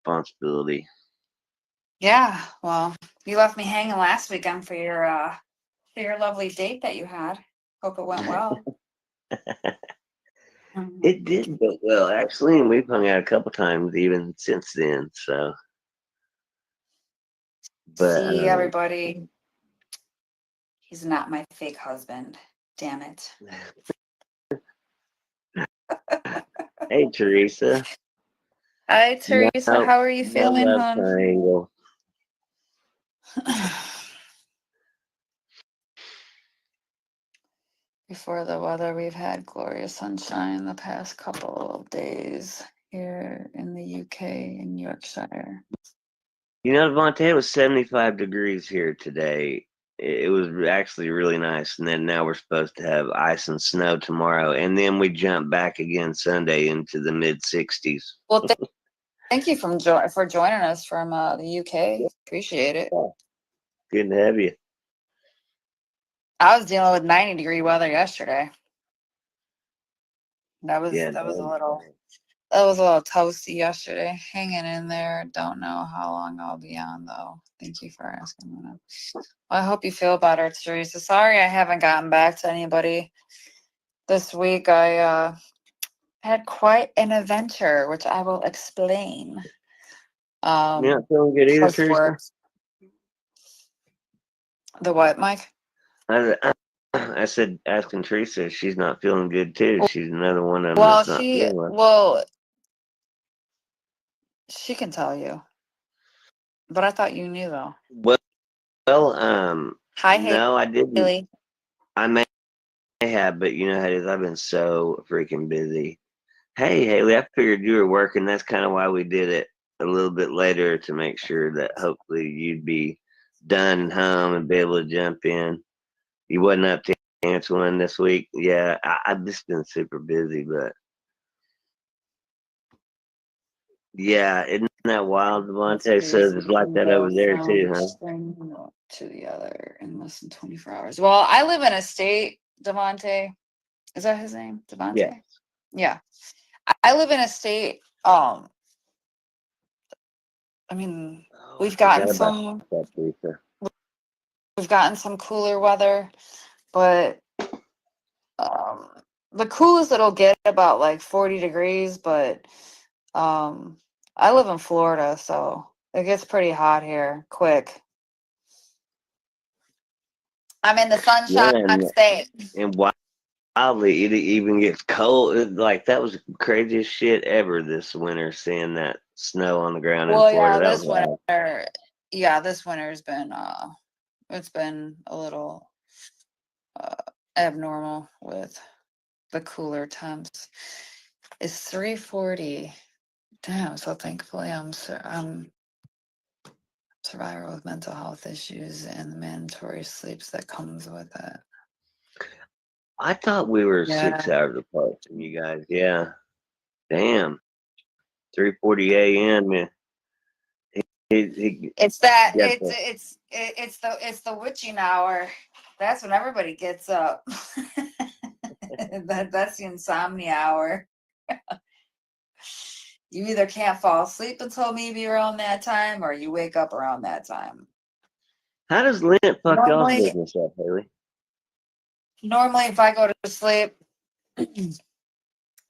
responsibility. Yeah, well, you left me hanging last weekend for your lovely date that you had. Hope it went well. Mhm. It did go well, actually, and we've hung out a couple times even since then. So, but See, everybody, he's not my fake husband. Damn it. hey, Teresa, Hi, Teresa. no, How are you no feeling, love hon? triangle. Before the weather, we've had glorious sunshine the past couple of days here in the UK in Yorkshire. You know, Devontae, it was 75 degrees here today. It was actually really nice. And then now we're supposed to have ice and snow tomorrow. And then we jump back again Sunday into the mid 60s. Well, thank you for joining us from the UK. Appreciate it. Good to have you. I was dealing with 90-degree weather yesterday. That was Yeah, that was a no, little that was a little toasty yesterday. Hanging in there. Don't know how long I'll be on though. Thank you for asking that. Well, I hope you feel better, Teresa. Sorry I haven't gotten back to anybody this week. I had quite an adventure, which I will explain. you're not feeling good either, Post Teresa? work. The what, Mike? I said, asking Teresa if she's not feeling good too. She's another one of them Well, that's not feeling well. she can tell you, but I thought you knew though. Hi, No, I didn't. Haley. I may have, but you know how it is. I've been so freaking busy. Hey, Haley, I figured you were working. That's kind of why we did it a little bit later to make sure that hopefully you'd be done and home and be able to jump in. You wasn't up to answer one this week. Yeah, I've just been super busy, but yeah, isn't that wild? That's Devontae says crazy. it's You like can that go over there from too, huh? extreme to the other in less than 24 hours. Well, I live in a state, Devonte. Is that his name? Yeah. Devonte? Yeah. I live in a state. I mean, Oh, I we've gotten forgot about some that, Teresa. we've gotten some cooler weather, but um the coolest it'll get about like 40 degrees, but um I live in Florida, so it gets pretty hot here quick. I'm in the Yeah, sunshine state. and wildly, it even gets cold. Like that was the craziest shit ever this winter. Seeing that snow on the ground in Well, Florida, yeah, that was wild. this winter's been it's been a little uh abnormal with the cooler temps. It's 3:40. Damn, so thankfully I'm survivor with mental health issues and the mandatory sleeps that comes with it. I thought we were Yeah. 6 hours apart from you guys. Yeah, damn, 3:40 a.m. Man, he It's that got the. it's the witching hour. That's when everybody gets up. That's the insomnia hour. You either can't fall asleep until maybe around that time or you wake up around that time. How does Lent fuck y'all's Normally business up, Haley? normally if I go to sleep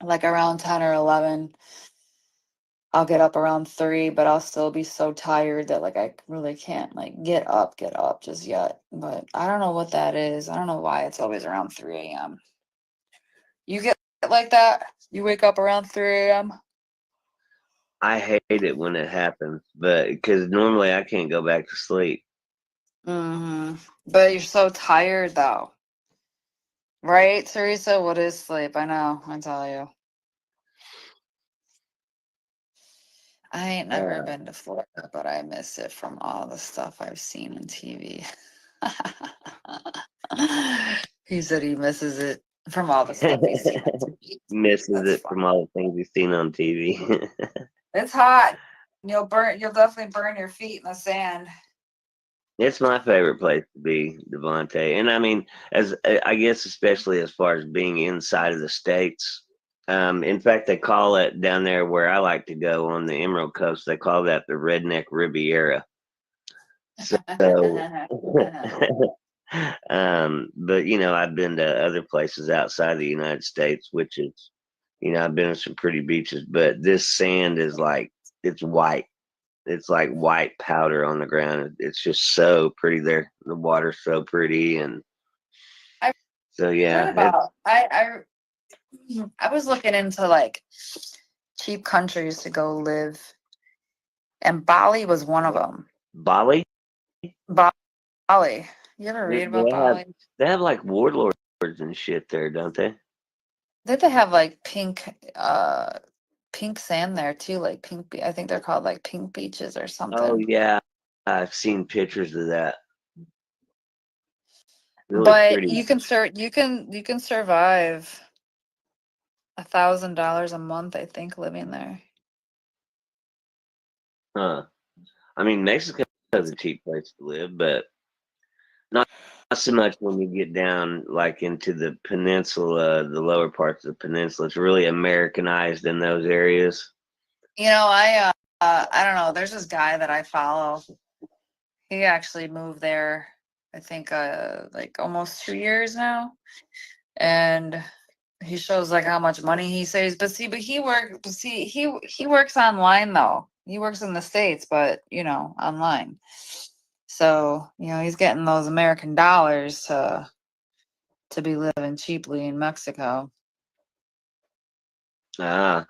like around 10 or 11, I'll get up around 3, but I'll still be so tired that like I really can't like get up just yet. But I don't know what that is. I don't know why it's always around 3 a.m. You get like that? You wake up around 3 a.m.? I hate it when it happens, but because normally I can't go back to sleep. Mm-hmm. But you're so tired though. Right, Teresa? What is sleep? I know, I tell you. I ain't never Uh, been to Florida, but I miss it from all the stuff I've seen on TV. He said he misses it from all the stuff he's seen on TV. misses That's it fun. from all the things he's seen on TV. It's hot. You'll definitely burn your feet in the sand. It's my favorite place to be, Devontae. And I mean, as I guess, especially as far as being inside of the states, In fact, they call it down there where I like to go on the Emerald Coast. They call that the Redneck Riviera. So, but I've been to other places outside the United States, which is, I've been to some pretty beaches, but this sand is like it's white. It's like white powder on the ground. It's just so pretty there. The water's so pretty, and I've so heard yeah, about I was looking into like cheap countries to go live, and Bali was one of them. Bali. Bali. You ever They read about have Bali? they have like warlords and shit there, don't they? Did they have like pink sand there too, like I think they're called like pink beaches or Oh something. yeah, I've seen pictures of that. Really But pretty. you can survive $1,000 a month, I think, living there. Huh. I mean, Mexico is a cheap place to live, but not so much when you get down like into the peninsula, the lower parts of the peninsula. It's really Americanized in those areas. I don't know. There's this guy that I follow. He actually moved there, I think, like almost 2 years now, and he shows like how much money he saves. He works online though. He works in the States, but online. So he's getting those American dollars to be living cheaply in Mexico. Ah,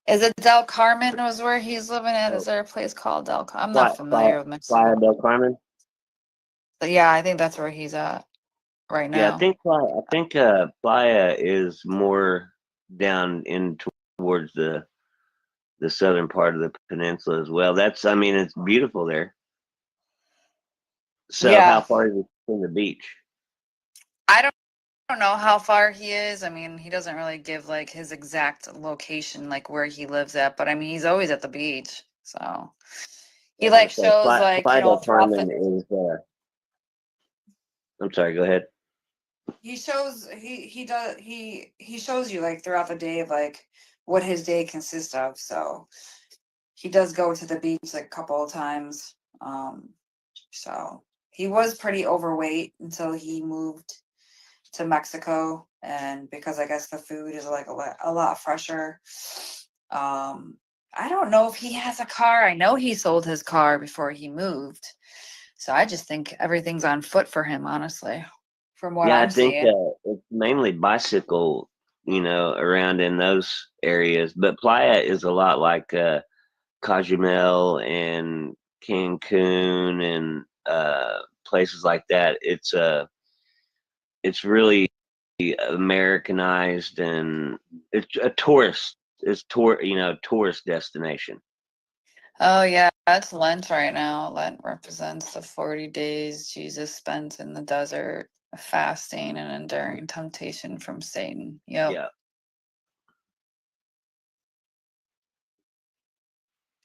Is it Del Carmen was where he's living at? Is oh, there a place called Del Carmen? I'm not familiar with Playa Mexico. del Carmen. But yeah, I think that's where he's at right Yeah, now. I think Playa is more down in towards the southern part of the peninsula as well. I mean, it's beautiful there. So, how Yeah. far is it from the beach? I don't know how far he is. I mean, he doesn't really give like his exact location, like where he lives at, but I mean, he's always at the beach. So he like So, shows like, Playa del throughout the Carmen is. I'm sorry. Go ahead. he shows he shows you like throughout the day of like what his day consists of. So he does go to the beach like a couple of times. So he was pretty overweight until he moved to Mexico, and because I guess the food is like a lot fresher. I don't know if he has a car. I know he sold his car before he moved. So I just think everything's on foot for him, honestly, from what Yeah, I I'm think seeing. it's mainly bicycle, around in those areas. But Playa is a lot like Cozumel and Cancun and places like that. It's really Americanized, and it's a tourist destination. Oh yeah, that's Lent right now. Lent represents the 40 days Jesus spent in the desert, fasting and enduring temptation from Satan. Yep. Yeah,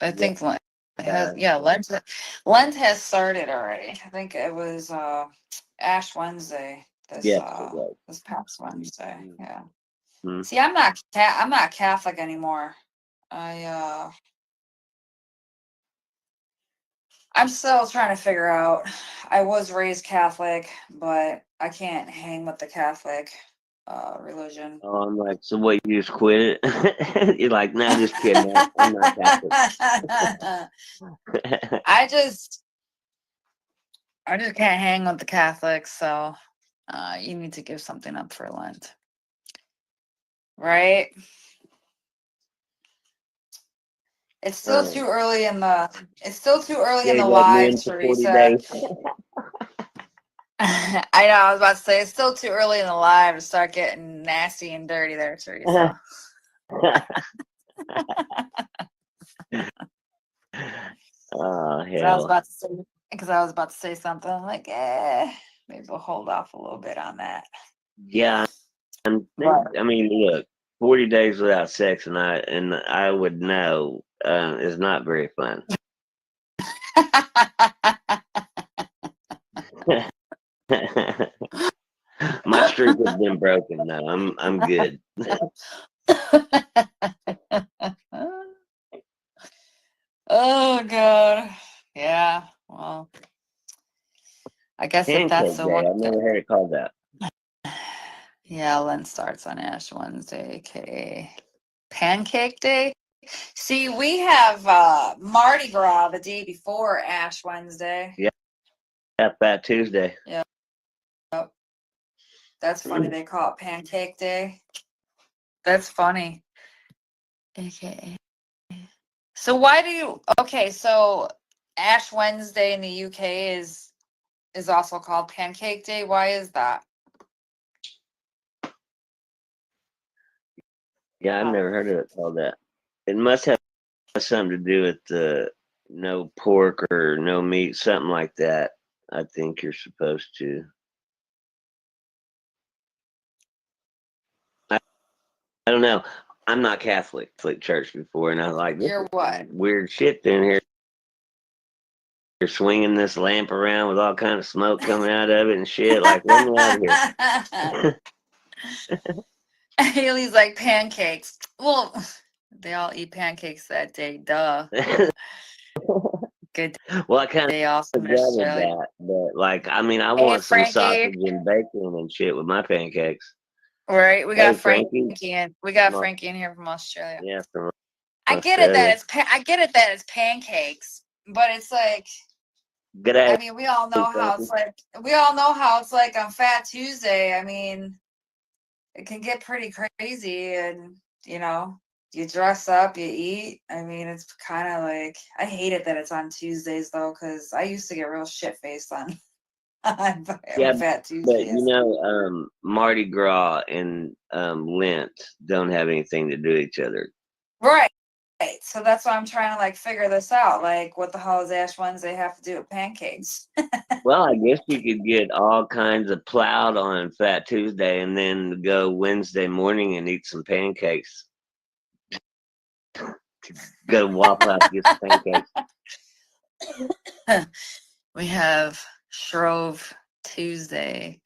I yeah, think Lent uh, has, yeah, Lent has started already. I think it was Ash Wednesday yes, it was. this past Wednesday. Yeah. Mhm. See, I'm not Catholic anymore. I I'm still trying to figure out. I was raised Catholic, but I can't hang with the Catholic religion. Oh, I'm like, so what? You just quit it? You're like, nah, just kidding. I'm not Catholic. I just can't hang with the Catholics, so you need to give something up for Lent, right? It's still too um, early in the Gave up men lives, for 40 Teresa. days. I know, I was about to say it's still too early in the live to start getting nasty and dirty there, Teresa. Oh, Because I was hell. about to say something I'm like, maybe we'll hold off a little bit on that. Yeah, But I mean, look, 40 days without sex, and I would know is not very fun. My streak has been broken. No, I'm good. Oh God. Yeah. Well, I guess if that's Pancake the Day. one I've that, never heard it called that. yeah, Lent starts on Ash Wednesday, aka Pancake Day. See, we have Mardi Gras the day before Ash Wednesday. Yeah, Fat Tuesday. Yeah. That's funny. They call it Pancake Day. That's funny. AKA. So why do you? Okay, so Ash Wednesday in the UK is also called Pancake Day. Why is that? Yeah, I've never heard of it called that. It must have something to do with the no pork or no meat, something like that. I think you're supposed to. I don't know. I'm not Catholic. Catholic church before, and I was like, this You're is what? weird shit in here. You're swinging this lamp around with all kind of smoke coming out of it and shit. Like, let me out of here. Haley's like pancakes. Well, they all eat pancakes that day. Duh. Good Well, I kind day off of in gathered Australia. that, but like, I mean, I Hey want some Frankie. sausage and bacon and shit with my pancakes. Right, we Hey, got Frankie. Frankie in. We got From Aus- Frankie in here from Australia. Yeah, from I get it that Australia. I get it that it's pancakes, but it's like, Good I day, mean, we all know how Frankie. it's like. We all know how it's like on Fat Tuesday. I mean, it can get pretty crazy, and you know, you dress up, you eat. I mean, it's kind of like I hate it that it's on Tuesdays though, because I used to get real shit faced on on Yeah, Fat but you Tuesdays. know, Mardi Gras and Lent don't have anything to do with each other. Right. So that's why I'm trying to like figure this out. Like, what the hell does Ash Wednesday have to do with pancakes? Well, I guess you could get all kinds of plowed on Fat Tuesday and then go Wednesday morning and eat some pancakes. Go to Waffle House and get some pancakes. We have Shrove Tuesday,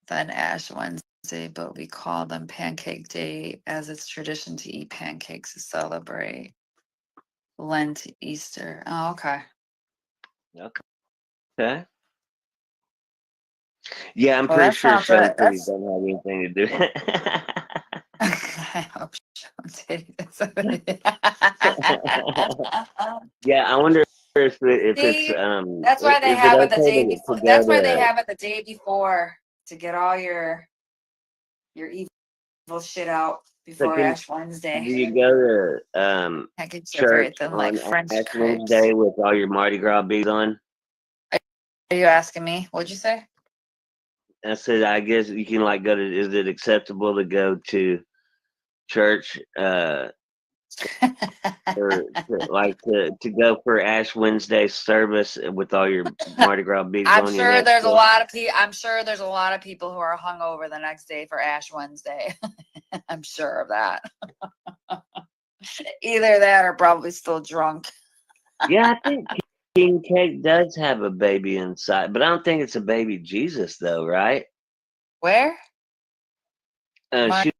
then Ash Wednesday, but we call them Pancake Day as it's tradition to eat pancakes to celebrate Lent, Easter. Oh, okay. Okay. Yeah, I'm Well, pretty that sure sounds Sean Titties that's. don't have anything to do. I hope Sean Titties. Yeah, I wonder if it's See, that's why they is it have it the okay day to before. go That's why they to have it the day before to get all your evil shit out so before can Ash do Wednesday. you go to Pancakes are very church thin, like on French Ash crepes. Wednesday with all your Mardi Gras beads on? Are you asking me? What'd you say? I said I guess you can like go to. Is it acceptable to go to church or to go for Ash Wednesday service with all your Mardi Gras beads I'm on your sure neck there's a still? lot of people. I'm sure there's a lot of people who are hungover the next day for Ash Wednesday. I'm sure of that. Either that or probably still drunk. Yeah, I think King Cake does have a baby inside, but I don't think it's a baby Jesus though, right? Where? She was Mardi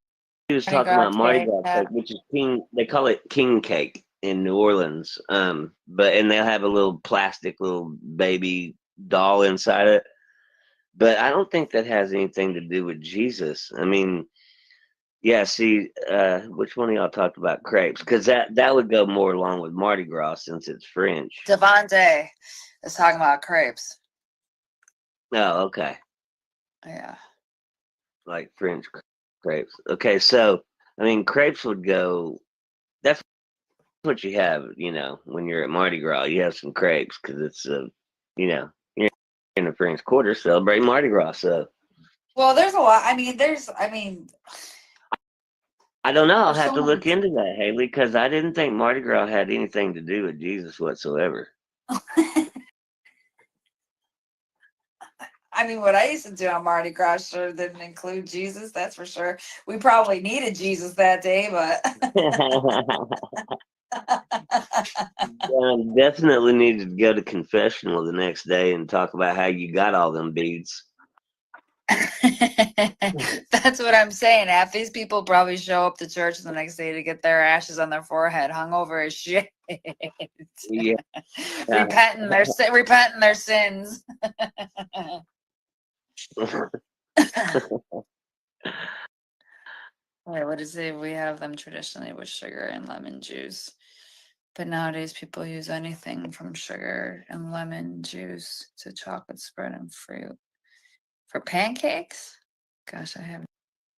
talking Gras about Mardi cake. Gras Yeah. cake, which is king. They call it king cake in New Orleans. But and they'll have a little plastic little baby doll inside it. But I don't think that has anything to do with Jesus. I mean, yeah. See, which one of y'all talked about crepes? Because that would go more along with Mardi Gras since it's French. Devontae is talking about crepes. Oh, okay. Yeah. Like French crepes. Okay, so I mean, crepes would go. That's what you have, when you're at Mardi Gras. You have some crepes because it's you're in the French Quarter celebrating Mardi Gras. So Well, there's a lot. I don't know. I'll There's have so to many. look into that, Haley, because I didn't think Mardi Gras had anything to do with Jesus whatsoever. What I used to do on Mardi Gras sure didn't include Jesus, that's for sure. We probably needed Jesus that day, Definitely needed to go to confessional the next day and talk about how you got all them beads. That's what I'm saying. Half these people probably show up to church the next day to get their ashes on their forehead, hungover as shit, Yeah. repenting their sins. Wait, what is it? We have them traditionally with sugar and lemon juice. But nowadays, people use anything from sugar and lemon juice to chocolate spread and fruit. For pancakes? Gosh, I have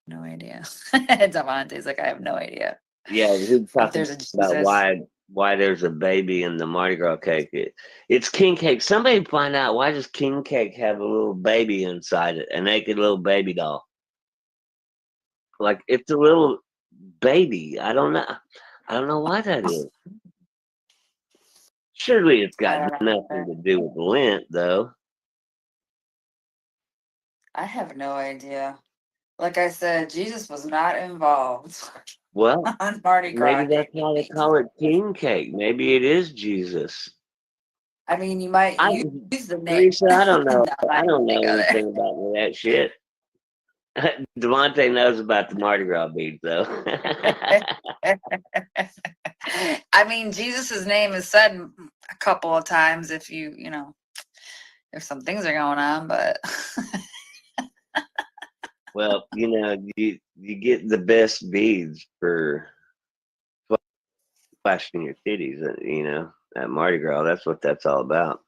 no idea. Davante's like, I have no idea. Yeah, who's If talking there's a about Jesus. why there's a baby in the Mardi Gras cake? It's king cake. Somebody find out, why does king cake have a little baby inside it, a naked little baby doll? Like, it's a little baby. I don't know. I don't know why that is. Surely it's I got don't nothing know. to do with Lent, though. I have no idea. Like I said, Jesus was not involved Well, on Mardi maybe Gras that's Day. why they call it king cake. Maybe it is Jesus. I mean, you might I, use the name. Teresa, I don't know. Now I I don't think know of anything about any of that shit. Devontae knows about the Mardi Gras beads, though. it. I mean, Jesus's name is said a couple of times if if some things are going on, but Well, you get the best beads for flashing your titties, at Mardi Gras. That's what that's all about.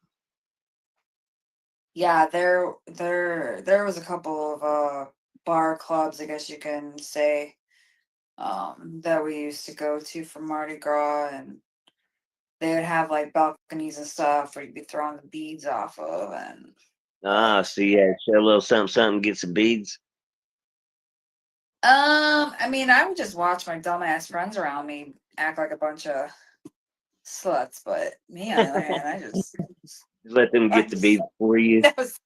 yeah, there was a couple of bar clubs, I guess you can say, that we used to go to for Mardi Gras, and they would have like balconies and stuff where you'd be throwing the beads off of, and Ah, so yeah, show a little something, something, get some beads. I mean, I would just watch my dumbass friends around me act like a bunch of sluts, but me on the other hand, Just let them I get the just beads for you. that was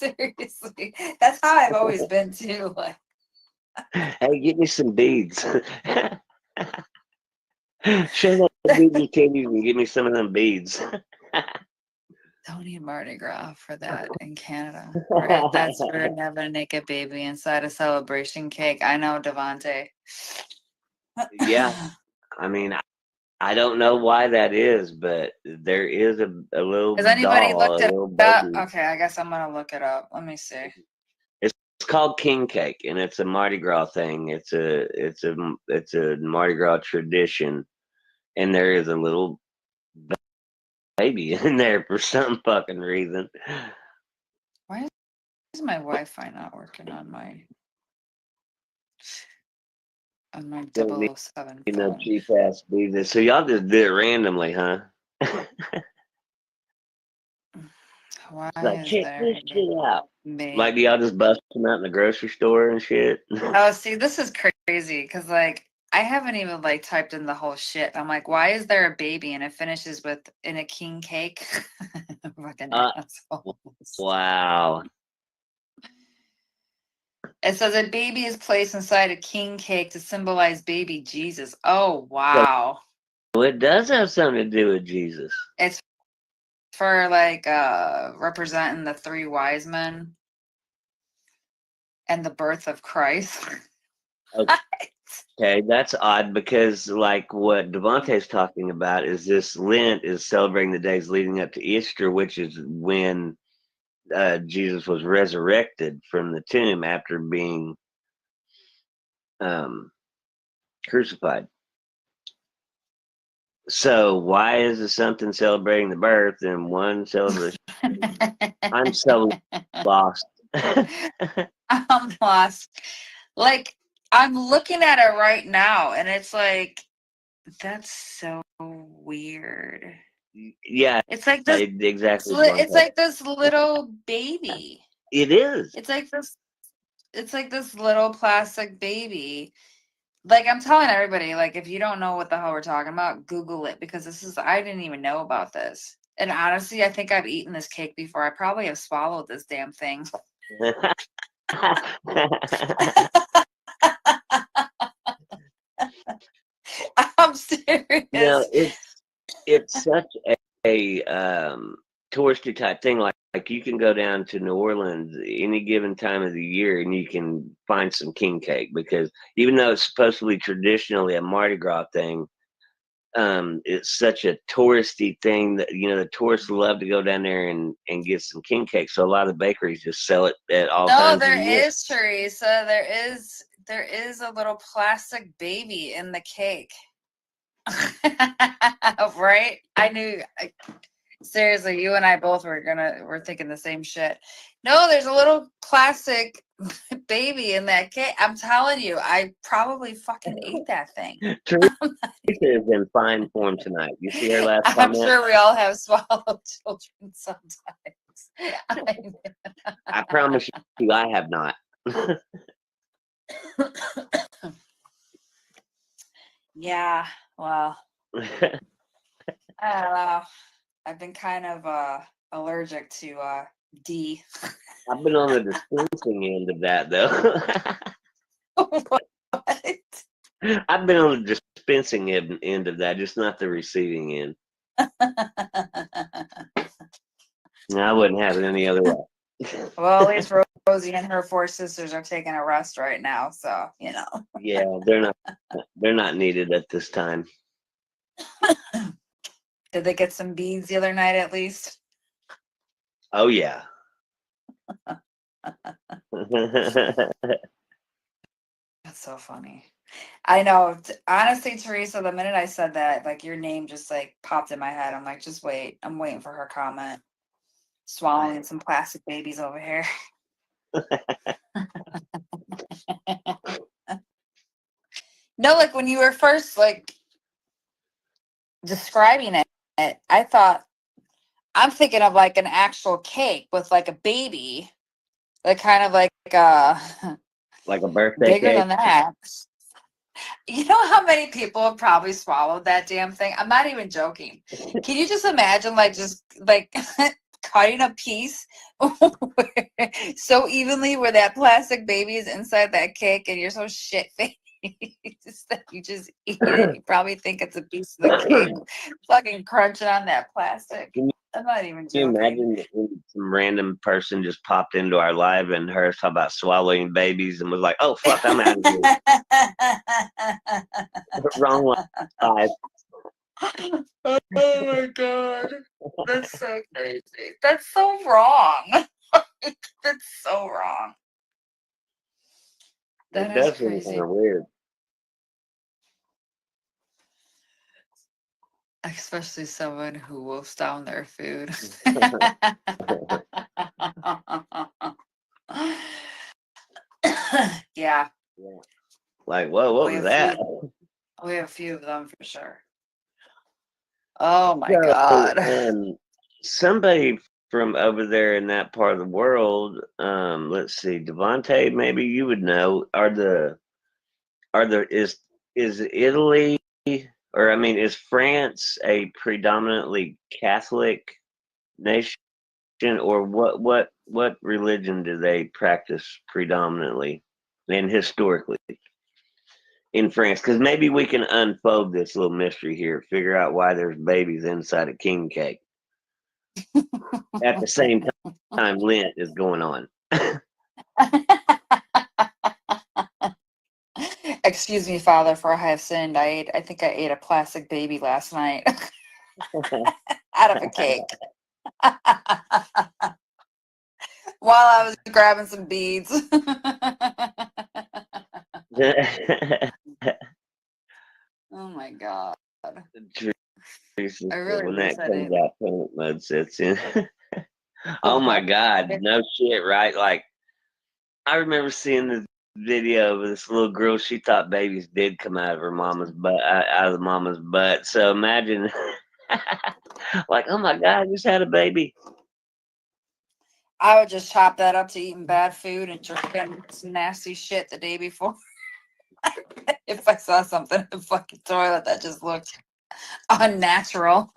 seriously, that's how I've always been too. Like, Hey, get me some beads. Show that bead your titties and give me some of them beads. don't need Mardi Gras for that in Canada, right? That's for having a naked baby inside a celebration cake. I know, Devante. Yeah, I mean, I don't know why that is, but there is a little Has anybody doll, looked a it little up? baby. Okay, I guess I'm gonna look it up. Let me see. It's called king cake, and it's a Mardi Gras thing. It's a Mardi Gras tradition, and there is a little baby in there for some fucking reason. Why is my Wi-Fi not working on my Don't need 007 no phone? cheap ass beads. So y'all just did it randomly, huh? Why It's like, is check there this shit out. a Like, do y'all just bust them out in the grocery store and shit? Oh, see, this is crazy because like I haven't even like typed in the whole shit. I'm like, why is there a baby? And it finishes with in a king cake. Fucking uh, assholes. wow. It says a baby is placed inside a king cake to symbolize baby Jesus. Oh So wow. it does have something to do with Jesus. It's for like representing the three wise men and the birth of Christ. Okay, that's odd because, like, what Devontae's talking about is this Lent is celebrating the days leading up to Easter, which is when Jesus was resurrected from the tomb after being um, crucified. So, why is it something celebrating the birth and one celebration? I'm so lost. I'm lost. Like, I'm looking at it right now, and it's like, that's so weird. Yeah, It's like this. exactly, It's Devontae. like this little baby. It is. It's like this. It's like this little plastic baby. Like I'm telling everybody, like if you don't know what the hell we're talking about, Google it because I didn't even know about this. And honestly, I think I've eaten this cake before. I probably have swallowed this damn thing. I'm serious. No, it's such a touristy type thing. Like you can go down to New Orleans any given time of the year and you can find some king cake, because even though it's supposed to be traditionally a Mardi Gras thing, it's such a touristy thing that, you know, the tourists love to go down there and get some king cake. So a lot of the bakeries just sell it at all No, times of there the year. is, Teresa. There is a little plastic baby in the cake. Right? I knew. Seriously, you and I both we're thinking the same shit. No, there's a little plastic baby in that cake. I'm telling you, I probably fucking ate that thing. Teresa is in fine form tonight. You see her last I'm comment? sure we all have swallowed children sometimes. I promise you, I have not. Yeah, well, I don't know. I've been kind of allergic to D. I've been on the dispensing end of that, though. What? I've been on the dispensing end of that, just not the receiving end. No, I wouldn't have it any other way. Well, at least Rosie and her 4 sisters are taking a rest right now, so you know. Yeah, they're not needed at this time. Did they get some beads the other night at least? Oh yeah. That's so funny. I know. Honestly, Teresa, the minute I said that, like your name just like popped in my head. I'm like, just wait. I'm waiting for her comment. Swallowing some plastic babies over here. No, like when you were first like describing it, I thought I'm thinking of like an actual cake with like a baby, like kind of like like a birthday bigger cake. than that. You know how many people have probably swallowed that damn thing? I'm not even joking. Can you just imagine like just like cutting a piece so evenly where that plastic baby is inside that cake and you're so shit faced that you just eat it. You probably think it's a piece of the cake. Fucking crunching on that plastic. I'm not even Can you joking. imagine if some random person just popped into our live and heard us talk about swallowing babies and was like, "Oh fuck, I'm out of here." Wrong live. Oh my god, that's so crazy. That's so wrong. That's so wrong. That It is does seem kind crazy. of weird. Especially someone who wolfs down their food. Yeah, Yeah. Like, whoa, what we was have that? we have a few of them for sure. Oh my So, god. somebody from over there in that part of the world, let's see, Devontae, maybe you would know, is Italy, or I mean, is France a predominantly Catholic nation, or what religion do they practice predominantly and historically in France? Because maybe we can unfold this little mystery here, figure out why there's babies inside a king cake at the same time Lent is going on. Excuse me, Father, for I have sinned. I think I ate a plastic baby last night out of a cake while I was grabbing some beads. Oh my god. I really When wish that I comes didn't. out, panic mode sets in. Oh my god, no shit, right? Like, I remember seeing this video of this little girl. She thought babies did come out of her mama's butt, out of the mama's butt. So imagine, like, oh my god, I just had a baby. I would just chop that up to eating bad food and drinking some nasty shit the day before. If I saw something in the fucking toilet that just looked unnatural.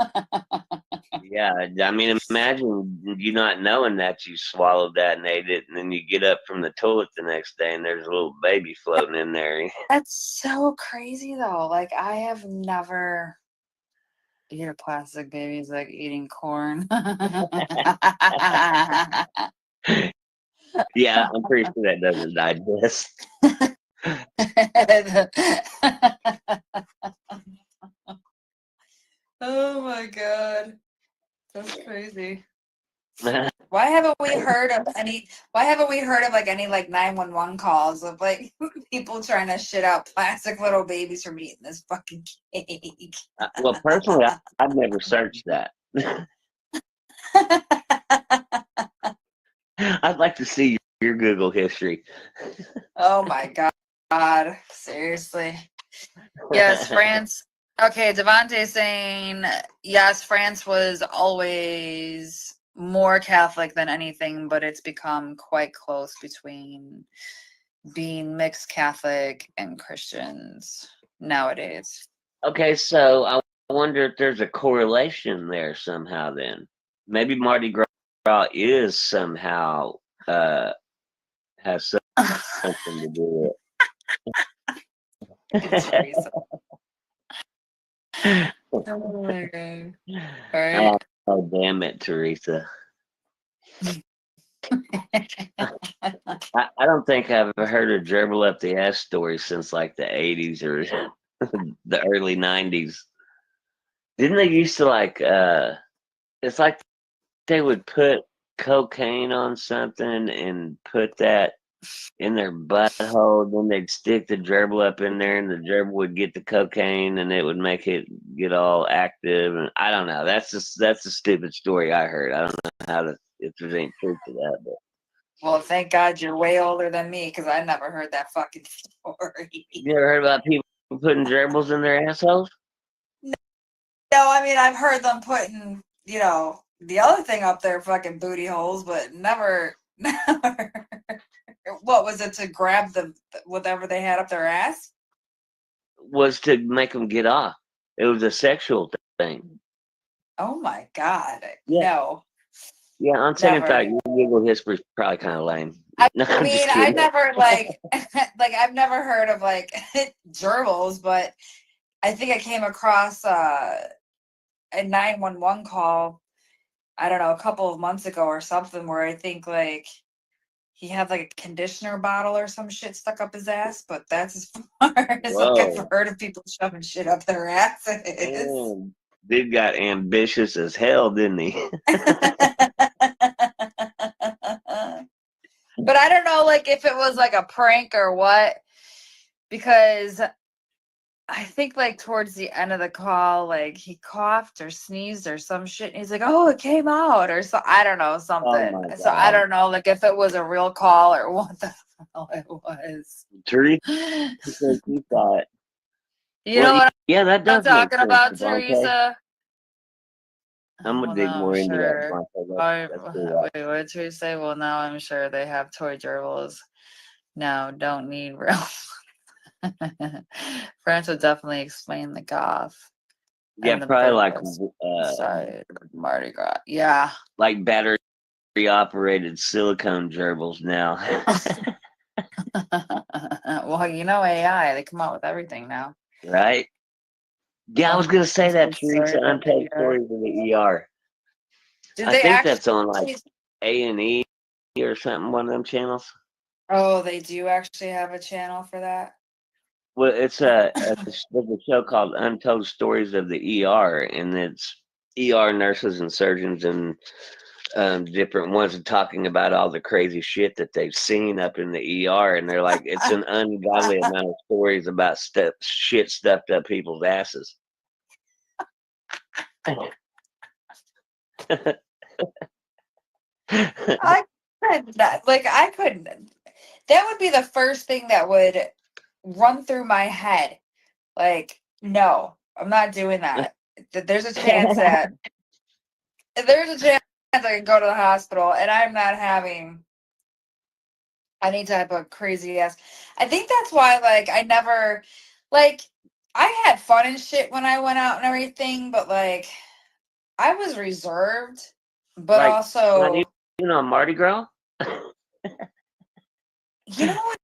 Yeah, I mean, imagine you not knowing that you swallowed that and ate it, and then you get up from the toilet the next day and there's a little baby floating in there. That's so crazy though. Like I have never Eat a plastic baby is like eating corn. Yeah, I'm pretty sure that doesn't digest. Oh my god. That's crazy. Why haven't we heard of any like any like 911 calls of like people trying to shit out plastic little babies from eating this fucking cake? Well, personally, I've never searched that. I'd like to see your Google history. Oh my god. Seriously. Yes, France. Okay, Devante saying yes, France was always more Catholic than anything, but it's become quite close between being mixed Catholic and Christians nowadays. Okay, so I wonder if there's a correlation there somehow then. Maybe Mardi Gras is somehow has something to do with Teresa. it. Oh my god. All right. Oh, damn it, Teresa. I don't think I've ever heard a gerbil up the ass story since like the 80s or the early 90s. Didn't they used to like it's like they would put cocaine on something and put that in their butthole, then they'd stick the gerbil up in there and the gerbil would get the cocaine and it would make it get all active, and I don't know. That's a stupid story I heard. I don't know how to if there's any truth to that, but Well, thank God you're way older than me because I never heard that fucking story. you ever heard about people putting gerbils in their assholes? No, I mean I've heard them putting, the other thing up their fucking booty holes, but never. What was it to grab the whatever they had up their ass? Was to make them get off. It was a sexual thing. Oh my god, Yeah, no, yeah. On second never. thought, your Google history is probably kind of lame. I No, I'm mean, just I kidding. never like like I've never heard of like gerbils, but I think I came across a 911 call. I don't know, a couple of months ago or something, where I think like he had like a conditioner bottle or some shit stuck up his ass, but that's as far as like I've Whoa. heard of people shoving shit up their asses. Man, dude got ambitious as hell, didn't he? But I don't know like if it was like a prank or what, because I think like towards the end of the call, like he coughed or sneezed or some shit. And he's like, "Oh, it came out," or so. I don't know Oh something. my So I God. don't know like if it was a real call or what the hell it was. Teresa says she thought. You know Well, what yeah, that I'm does make talking sense, about, Devontae. Teresa? I'm gonna Well, dig now I'm more into that, sure. Devontae. That's cool. Wait, what did Teresa say? Well, now I'm sure they have toy gerbils. No, don't need real. France would definitely explain the goth Yeah, and the probably burlesque side of Mardi Gras. Yeah. like battery operated silicone gerbils now. Well, AI, they come out with everything now. Right? Yeah, I was gonna say that, Teresa. Untold Stories of the ER. Did I they think actually? that's on like A&E or something, one of them channels. Oh, they do actually have a channel for that. Well, there's a show called Untold Stories of the ER, and it's ER nurses and surgeons and different ones are talking about all the crazy shit that they've seen up in the ER, and they're like, it's an ungodly amount of stories about shit stuffed up people's asses. I could not, like I couldn't. That would be the first thing that would run through my head. Like, no, I'm not doing that. There's a chance that I can go to the hospital and I'm not having any type of crazy ass. I think that's why, like, I never, like, I had fun and shit when I went out and everything, but like, I was reserved, but Like, not also, even on Mardi Gras? you know what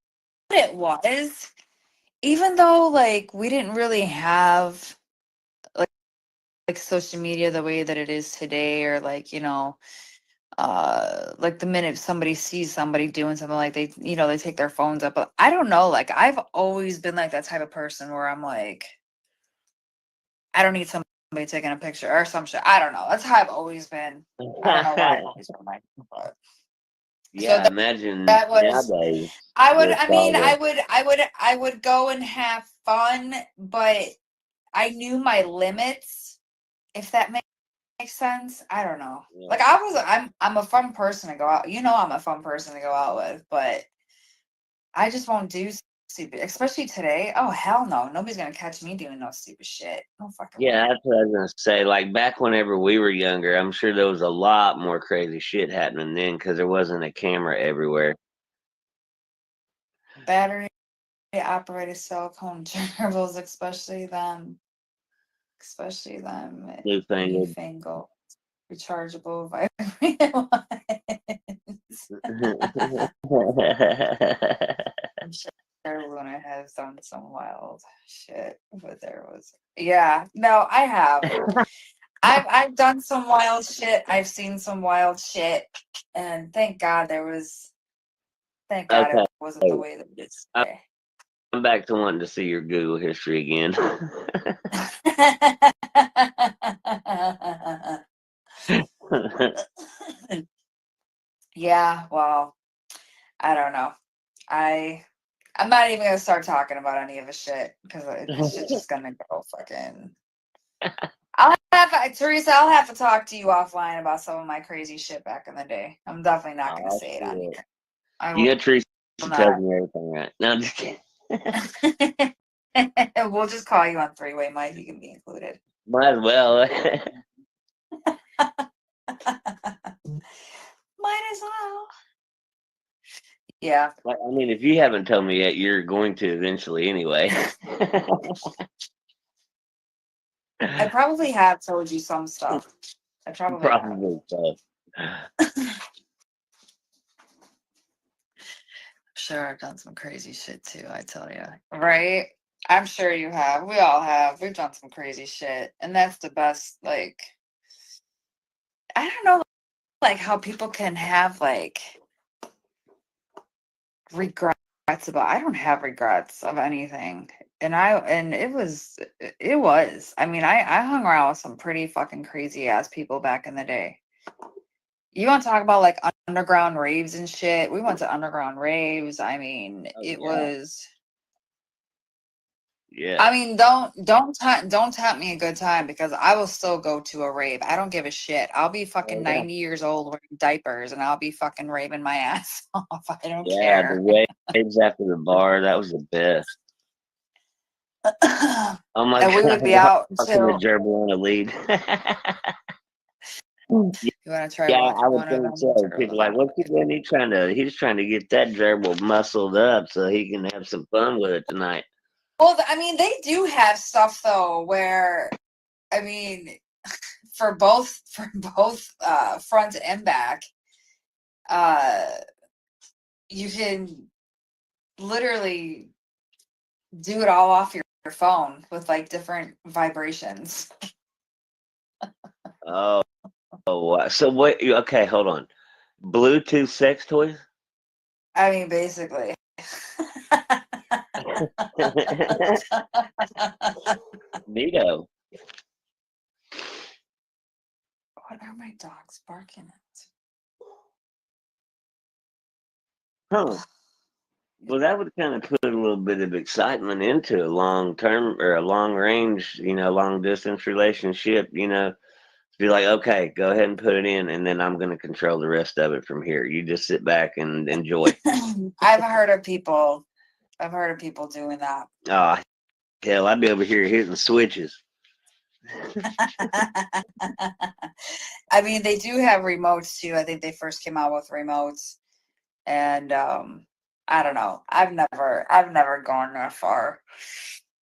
it was? Even though, like, we didn't really have like social media the way that it is today, or like, like the minute somebody sees somebody doing something, like they take their phones up. But I don't know, like I've always been like that type of person where I'm like, I don't need somebody taking a picture or some shit. I don't know. That's how I've always been. I don't know why I've always been like that, but so Yeah, imagine that was nowadays I would with I all mean the I would go and have fun, but I knew my limits, if that makes sense. I don't know. yeah. Like I'm a fun person to go out. I'm a fun person to go out with, but I just won't do stupid, especially today. Oh hell no. Nobody's gonna catch me doing no stupid shit. No fucking Yeah, way. that's what I was gonna say. Like back whenever we were younger, I'm sure there was a lot more crazy shit happening then because there wasn't a camera everywhere. Battery operated silicone gerbils, especially them Newfangled. newfangled rechargeable vibrating ones. I'm sure Luna has done some wild shit, but no, I have. I've done some wild shit. I've seen some wild shit, and thank God Okay, it wasn't the way that it is today. I'm back to wanting to see your Google history again. Yeah, well, I don't know. I'm not even gonna start talking about any of the shit because this shit's just gonna go fucking. Teresa, I'll have to talk to you offline about some of my crazy shit back in the day. I'm definitely not gonna Oh say it on shit! here. I You will know Teresa tells not. me everything, right? No, I'm just kidding. We'll just call you on three-way, Mike. You can be included. Might as well. Might as well. Yeah. Like, I mean, if you haven't told me yet, you're going to eventually anyway. I probably have told you some stuff. I probably have. Probably so. Sure, I've done some crazy shit too, I tell you. Right? I'm sure you have. We all have. We've done some crazy shit. And that's the best, like, I don't know, like, how people can have, like, regrets about. I don't have regrets of anything. And it was. I mean, I hung around with some pretty fucking crazy ass people back in the day. You want to talk about like underground raves and shit? We went to underground raves. I mean, Oh, it yeah. was. Yeah. I mean, don't tempt me a good time because I will still go to a rave. I don't give a shit. I'll be fucking Oh, yeah. 90 years old wearing diapers and I'll be fucking raving my ass off. I don't Yeah. The care. waves after the bar, that was the best. Oh my And we would God. be out Fucking the until. gerbil on the lead. You want to try Yeah, watching I would one of think them? so. People like, what's he doing? He's trying to get that gerbil muscled up so he can have some fun with it tonight. Well, I mean, they do have stuff though where, I mean, for both front and back, uh, you can literally do it all off your phone with like different vibrations. Oh, wow. So what? Okay, hold on. Bluetooth sex toys? I mean, basically. Neato. What are my dogs barking at? Huh. Well, that would kind of put a little bit of excitement into a long term or a long range, long distance relationship. Be like, okay, go ahead and put it in, and then I'm going to control the rest of it from here. You just sit back and enjoy. I've heard of people doing that. Oh, hell, I'd be over here hitting switches. I mean, they do have remotes too. I think they first came out with remotes, and I don't know. I've never gone that far.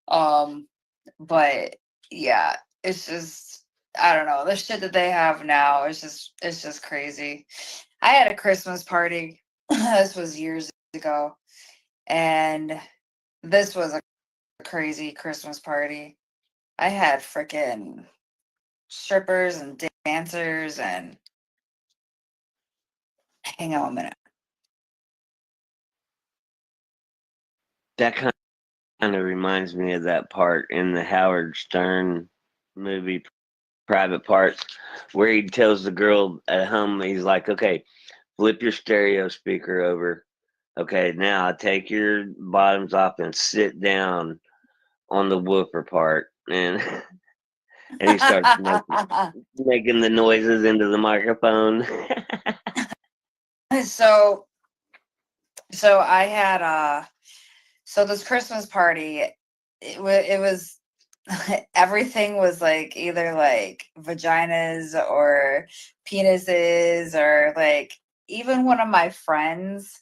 But yeah, it's just I don't know. The shit that they have now is just crazy. I had a Christmas party. This was years ago, and this was a crazy Christmas party. I had freaking strippers and dancers and hang on a minute. That kind of reminds me of that part in the Howard Stern movie, Private Parts, where he tells the girl at home, he's like, okay, flip your stereo speaker over. Okay, now take your bottoms off and sit down on the woofer part. And and he starts making the noises into the microphone. So I had so this Christmas party, it was everything was like either like vaginas or penises, or like even one of my friends,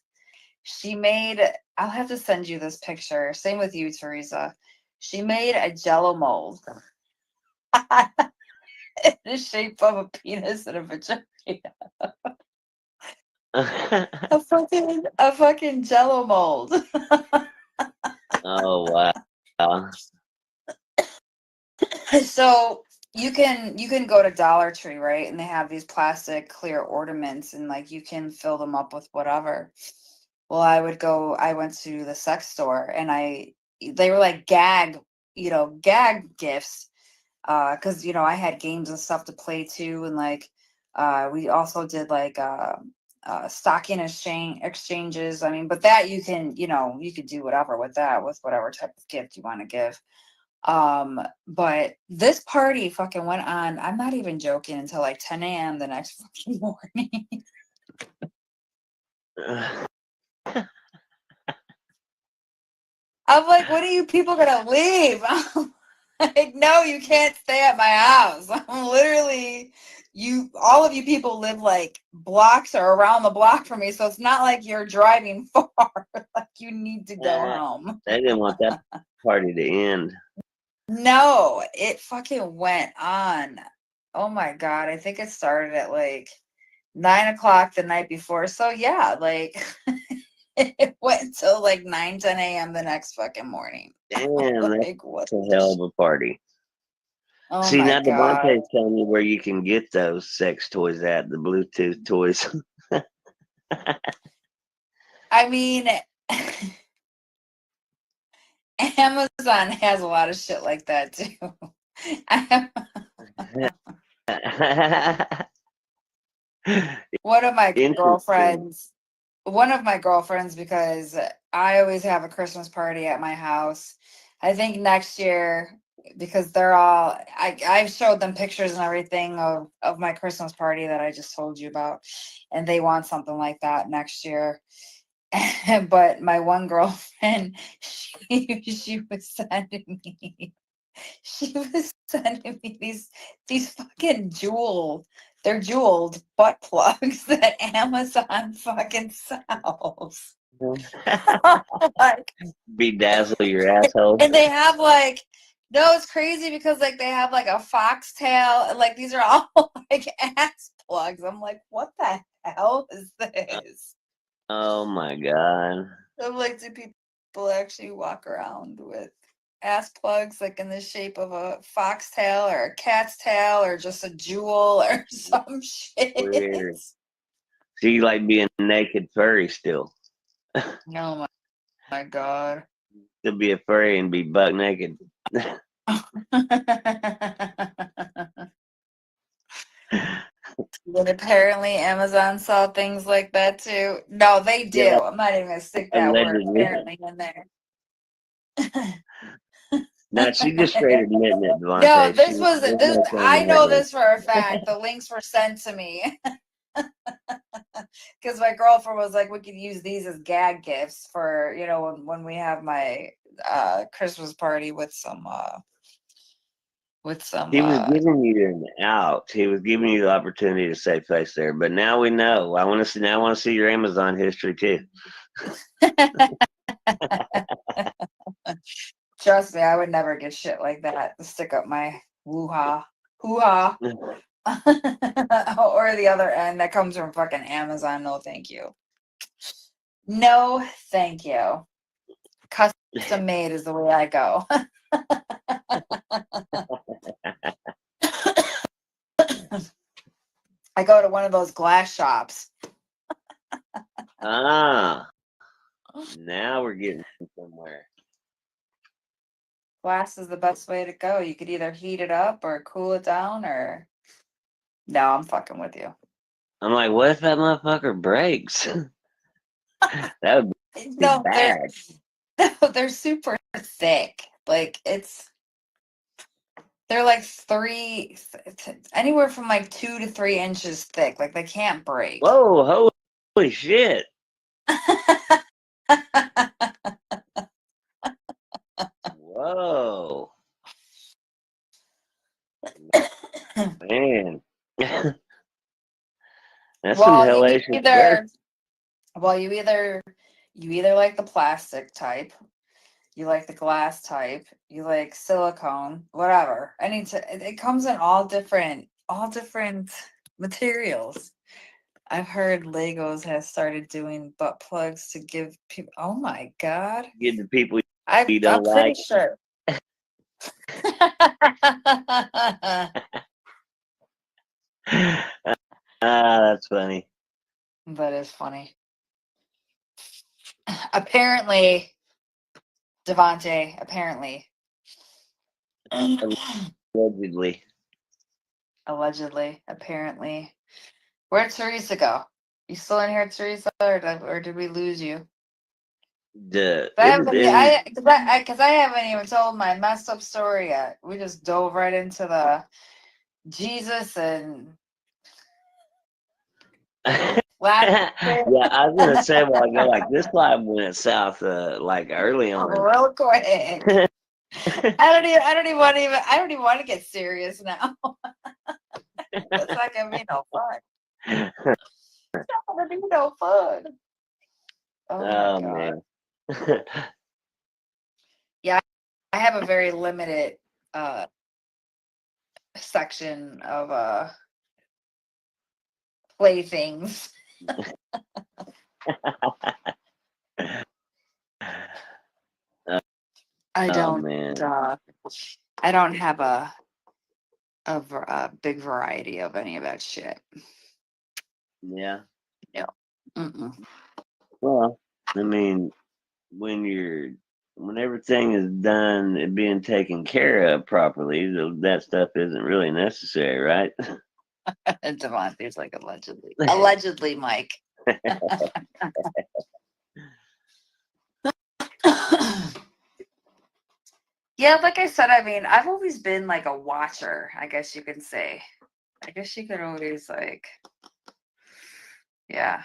she made, I'll have to send you this picture. Same with you, Teresa. She made a jello mold in the shape of a penis and a vagina. A fucking jello mold. Oh wow. So you can go to Dollar Tree, right? And they have these plastic clear ornaments, and like you can fill them up with whatever. Well, I went to the sex store, and they were like gag gifts. Because I had games and stuff to play too, and like we also did like stocking exchanges. I mean, but that you could do whatever with that, with whatever type of gift you want to give. But this party fucking went on, I'm not even joking, until like 10 a.m. the next fucking morning. I'm like, when are you people gonna leave? I'm like, no, you can't stay at my house. I'm literally, all of you people live like blocks or around the block from me, so it's not like you're driving far. Like, you need to go home. They didn't want that party to end. No, it fucking went on. Oh my God. I think it started at like 9 o'clock the night before. So yeah, like it went till like 9, 10 a.m. the next fucking morning. Damn, Like, what that's a the hell of a party. Oh See, my now God. Devontae's telling you where you can get those sex toys at, the Bluetooth toys. I mean, Amazon has a lot of shit like that too. One of my Interesting. girlfriends, one of my girlfriends, because I always have a Christmas party at my house. I think next year, because I've showed them pictures and everything of my Christmas party that I just told you about, and they want something like that next year. But my one girlfriend, she was sending me she was sending me these fucking they're jeweled butt plugs that Amazon fucking sells. Like, Bedazzle your asshole. and they have like, no, it's crazy because like they have like a foxtail, and like these are all like ass plugs. I'm like, what the hell is this? Oh my god. I'm like, do people actually walk around with ass plugs like in the shape of a foxtail or a cat's tail or just a jewel or some shit? Weird. So you like being naked furry still? Oh my God. Still be a furry and be buck naked. But apparently Amazon saw things like that too. No, they do. Yeah, I'm not even gonna stick that word allegedly. apparently in there. No, she just straight admitting it, No, Devontae. this was There's this. no shame I in her know game. this for a fact. The links were sent to me because my girlfriend was like, "We could use these as gag gifts for when we have my Christmas party with some He was giving you an out. He was giving you the opportunity to save face there. But now we know. I want to see. Now I want to see your Amazon history too. Trust me, I would never get shit like that to stick up my hoo-ha, or the other end that comes from fucking Amazon. No, thank you. No, thank you. Custom made is the way I go. I go to one of those glass shops. Ah, now we're getting somewhere. Glass is the best way to go. You could either heat it up or cool it down, or no, I'm fucking with you. I'm like, what if that motherfucker breaks? That would be No, bad. they're super thick. Like they're like anywhere from like 2 to 3 inches thick. Like they can't break. Whoa, holy shit. Whoa. Man. That's some Well, you can hellacious work. you either like the plastic type, you like the glass type, you like silicone, whatever. It comes in all different materials. I've heard Legos has started doing butt plugs to give people. Oh my god! Give the people I'm you don't pretty like. sure. That's funny. That is funny. Apparently, Devontae. Apparently. Allegedly. Allegedly. Apparently. Where'd Teresa go? You still in here, Teresa, or did we lose you? The I it haven't, was in because I haven't even told my messed up story yet. We just dove right into the Jesus and yeah, last I was gonna say a while ago, like this live went south like early on. real quick. I don't even want to get serious now. It's not gonna be no fun. It's not gonna be no fun. Oh my Oh god. man. Yeah, I have a very limited section of playthings. I Oh don't man. I don't have a big variety of any of that shit. Yeah. No. Mm-mm. Well, I mean, when everything is done and being taken care of properly, that stuff isn't really necessary, right? Devontae's like allegedly. Allegedly, Mike. Yeah, like I said, I mean, I've always been like a watcher, I guess you could say. I guess you could always like, yeah,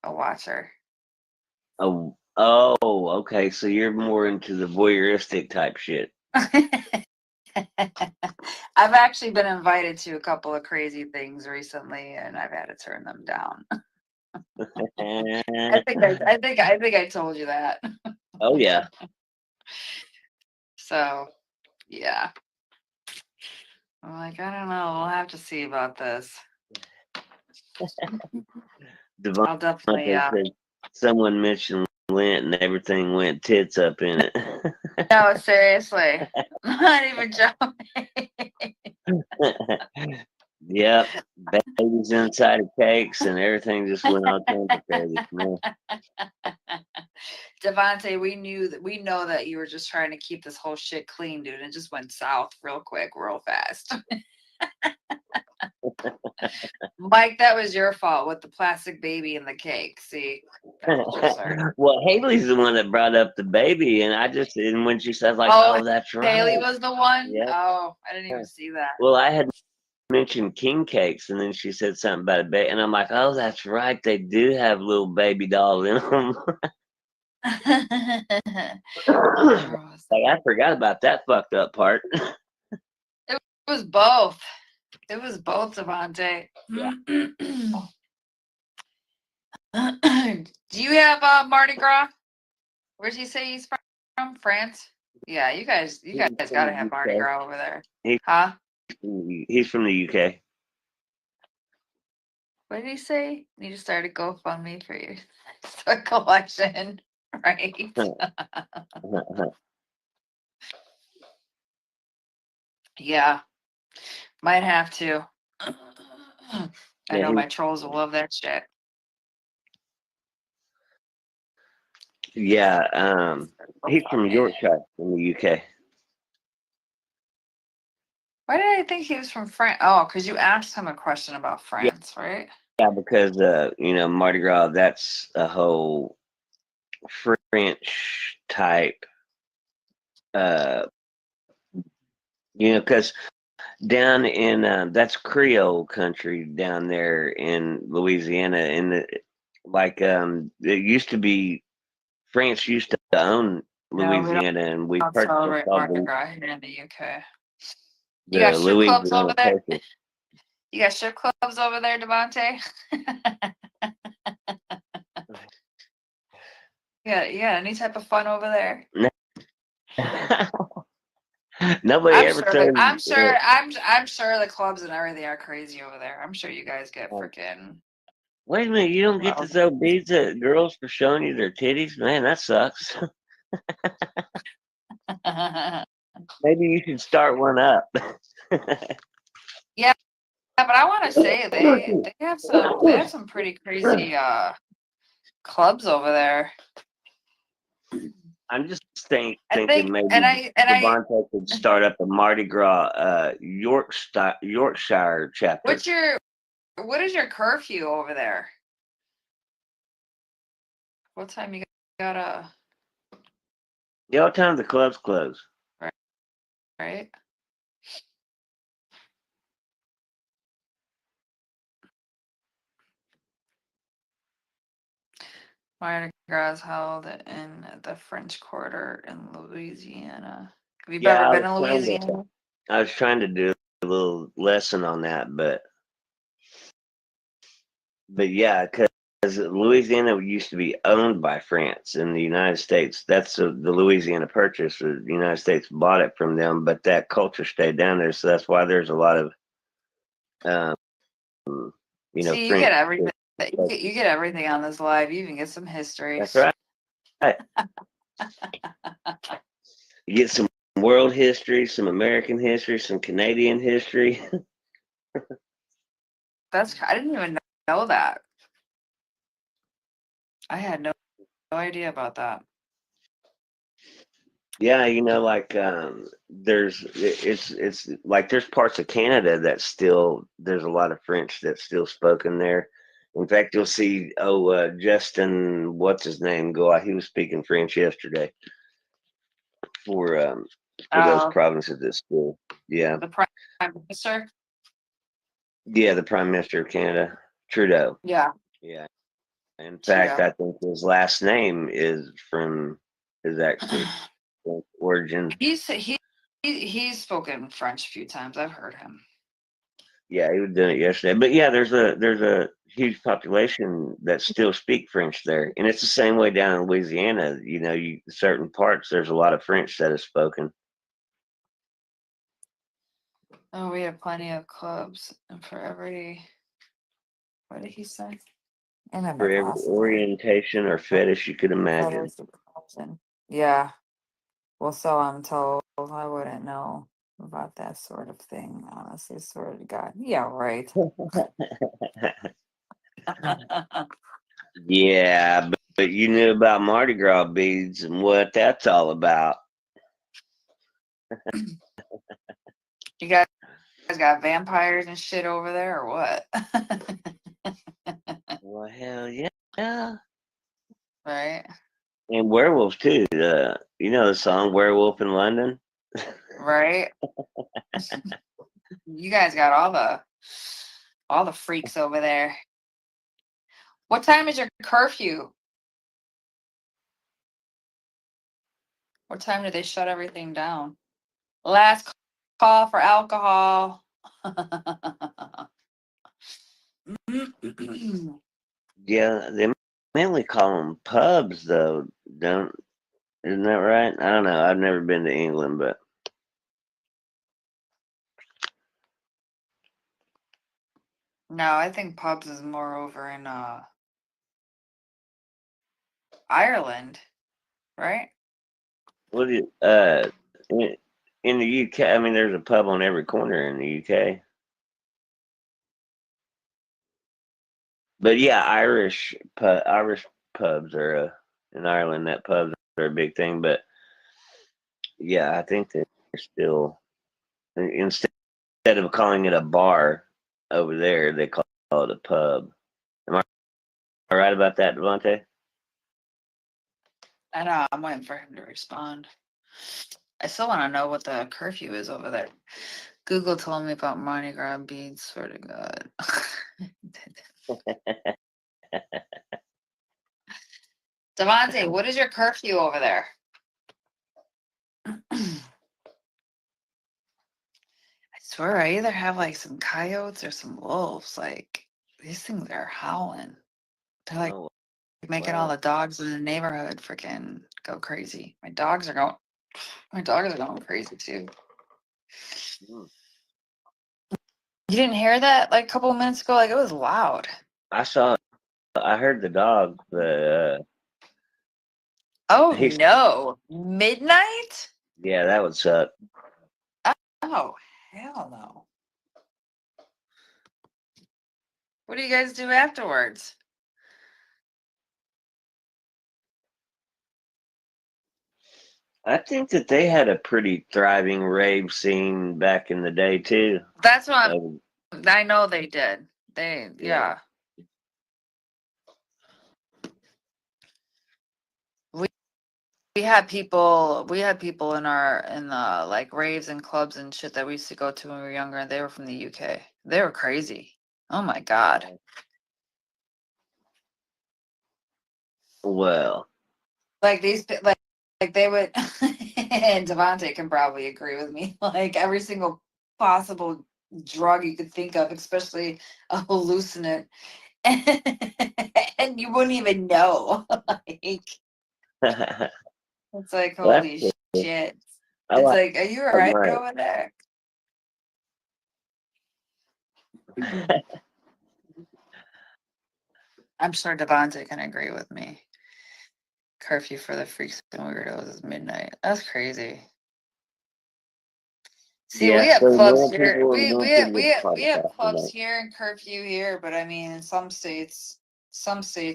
a watcher. Oh, okay. So you're more into the voyeuristic type shit. I've actually been invited to a couple of crazy things recently, and I've had to turn them down. I think I told you that. Oh yeah. So, yeah. I'm like, I don't know. We'll have to see about this. I'll definitely. Devontae said someone mentioned Lent and everything went tits up in it. No, seriously. Not even joking. Yep. Babies inside of cakes and everything just went all kinds of crazy. Devontae, we know that you were just trying to keep this whole shit clean, dude. It just went south real quick, real fast. Mike, that was your fault with the plastic baby and the cake. See, Well, Haley's the one that brought up the baby, and when she says like, "Oh, that's right," Haley was the one. yeah. Oh, I didn't even see that. Well, I had mentioned king cakes, and then she said something about a baby, and I'm like, "Oh, that's right, they do have little baby doll in them." Like I forgot about that fucked up part. It was both. It was both, Devontae. Yeah. Do you have Mardi Gras? Where'd he say he's from? France? Yeah, you guys gotta have Mardi Gras over there. Huh? He's from the UK. What did he say? You just started GoFundMe for your collection, right? Yeah, might have to. I Yeah, know my trolls will love that shit. he's from Yorkshire in the UK. Why did I think he was from France? Oh, because you asked him a question about France, right? Yeah, because Mardi Gras, that's a whole French type. Because down in that's Creole country down there in Louisiana, and it used to be France used to own No, we Louisiana, and we don't purchased what's celebrate called Mardi Gras here in the UK. You got the strip clubs Louisiana over there? Purchase. You got strip clubs over there, Devontae? Yeah, any type of fun over there? Nobody ever turned. I'm sure the clubs and everything are crazy over there. I'm sure you guys get freaking. Wait a minute, you don't get to throw beads at girls for showing you their titties? Man, that sucks. Maybe you should start one up. Yeah, but I want to say they have some pretty crazy clubs over there. I'm just thinking maybe I Devontae could start up a Mardi Gras Yorkshire chapter. What is your curfew over there? What time you gotta? Yeah, what time the clubs close? Right. Mardi Gras is held in the French Quarter in Louisiana. Have you ever been to Louisiana? I was trying to do a little lesson on that, but yeah, because Louisiana used to be owned by France in the United States. That's the Louisiana Purchase. The United States bought it from them, but that culture stayed down there, so that's why there's a lot of, See, you French. get everything. You get everything on this live. You even get some history. That's right. You get some world history, some American history, some Canadian history. I didn't even know that. I had no idea about that. Yeah, it's like there's parts of Canada that there's a lot of French that's still spoken there. In fact, you'll see Justin, what's his name, go out. He was speaking French yesterday for those provinces at school. Yeah. The Prime Minister? Yeah, the Prime Minister of Canada, Trudeau. Yeah. Yeah. In fact, I think his last name is from his actually origin. He's spoken French a few times. I've heard him. Yeah, he was doing it yesterday. But yeah, there's a huge population that still speak French there, and it's the same way down in Louisiana. Certain parts there's a lot of French that is spoken. Oh, we have plenty of clubs, and for every. What did he say? For every orientation or fetish you could imagine. Yeah. Well, so I'm told. I wouldn't know about that sort of thing, honestly. Swear to God. Yeah, right. Yeah, but you knew about Mardi Gras beads and what that's all about. You guys got vampires and shit over there, or what? Well, hell yeah. Right. And werewolves too. The song "Werewolf in London." Right. You guys got all the freaks over there. What time is your curfew? What time do they shut everything down? Last call for alcohol. Yeah, they mainly call them pubs, though. Isn't that right? I don't know. I've never been to England, but No, I think pubs is more over in Ireland, right? what do you, in the UK? I mean, there's a pub on every corner in the UK. But yeah, Irish pubs are in Ireland. That pubs are a big thing. But yeah, I think that they're still instead of calling it a bar over there, they call it a pub. Am I right about that, Devontae? I know, I'm waiting for him to respond. I still want to know what the curfew is over there. Google told me about Mardi Gras beads, swear to God. Devontae, what is your curfew over there? I swear I either have like some coyotes or some wolves. Like these things are howling. They're like Oh making all wow. the dogs in the neighborhood freaking go crazy. My dogs are going crazy too. Hmm. You didn't hear that like a couple of minutes ago? Like it was loud. I heard the dog, but Oh he's no. Midnight? yeah, that would suck. Oh, hell no. What do you guys do afterwards? I think that they had a pretty thriving rave scene back in the day too. That's what Um, I know they did. They, yeah, yeah. We we had people in the like raves and clubs and shit that we used to go to when we were younger, and they were from the UK. They were crazy. Oh my God. well, Like like they would and Devontae can probably agree with me. Like every single possible drug you could think of, especially a hallucinant, and you wouldn't even know. Like that's it's like holy cool. shit. I It's like like, are you all right mine. over there? I'm sure Devontae can agree with me. Curfew for the freaks and weirdos is midnight. That's crazy. See, we Yeah, have so clubs normal here. people in We Winston have, we would have, we party have after clubs that. here and curfew here, but I mean, in some states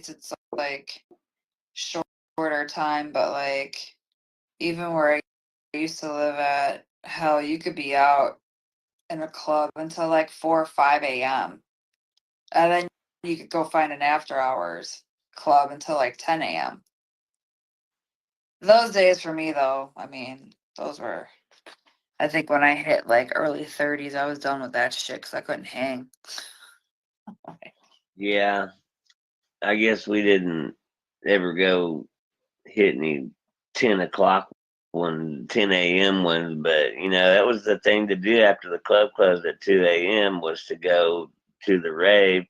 it's like shorter time. But like even where I used to live at, hell, you could be out in a club until like 4 or 5 a.m. And then you could go find an after hours club until like 10 a.m. Those days for me, though, I mean, those were. I think when I hit like early 30s, I was done with that shit because I couldn't hang. Yeah, I guess we didn't ever go hit any 10 o'clock 10 a.m. ones, but that was the thing to do after the club closed at 2 a.m. was to go to the rave,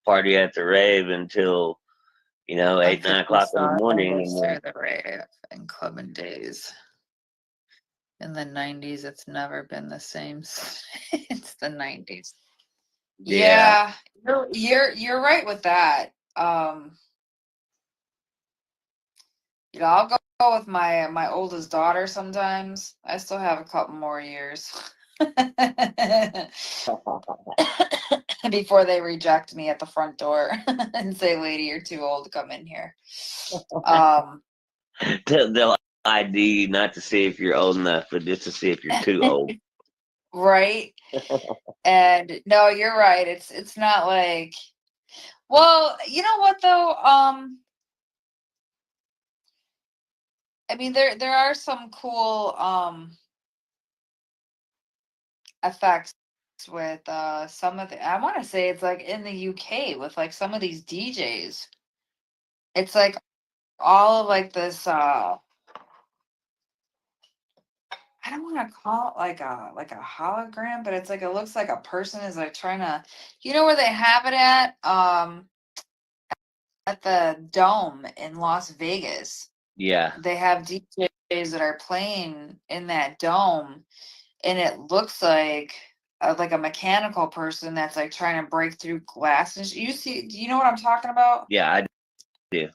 party at the rave until I 8 think 9 o'clock in the I morning, lived and through then the rave and clubbing days. In the 90s, it's never been the same since the 90s. yeah, Yeah, you're right with that. I'll go with my oldest daughter sometimes. I still have a couple more years before they reject me at the front door and say, "Lady, you're too old to come in here." Um, they'll ID you not to see if you're old enough, but just to see if you're too old. right? And no, you're right. It's not like, well, you know what though? I mean there are some cool effects with some of the, I want to say it's like in the UK with like some of these DJs. It's like all of like this I don't want to call it like a hologram, but it's like it looks like a person is like trying to, where they have it at the Dome in Las Vegas. Yeah, They have DJs that are playing in that dome, and it looks like a mechanical person that's like trying to break through glass. And do you know what I'm talking about? yeah, I do.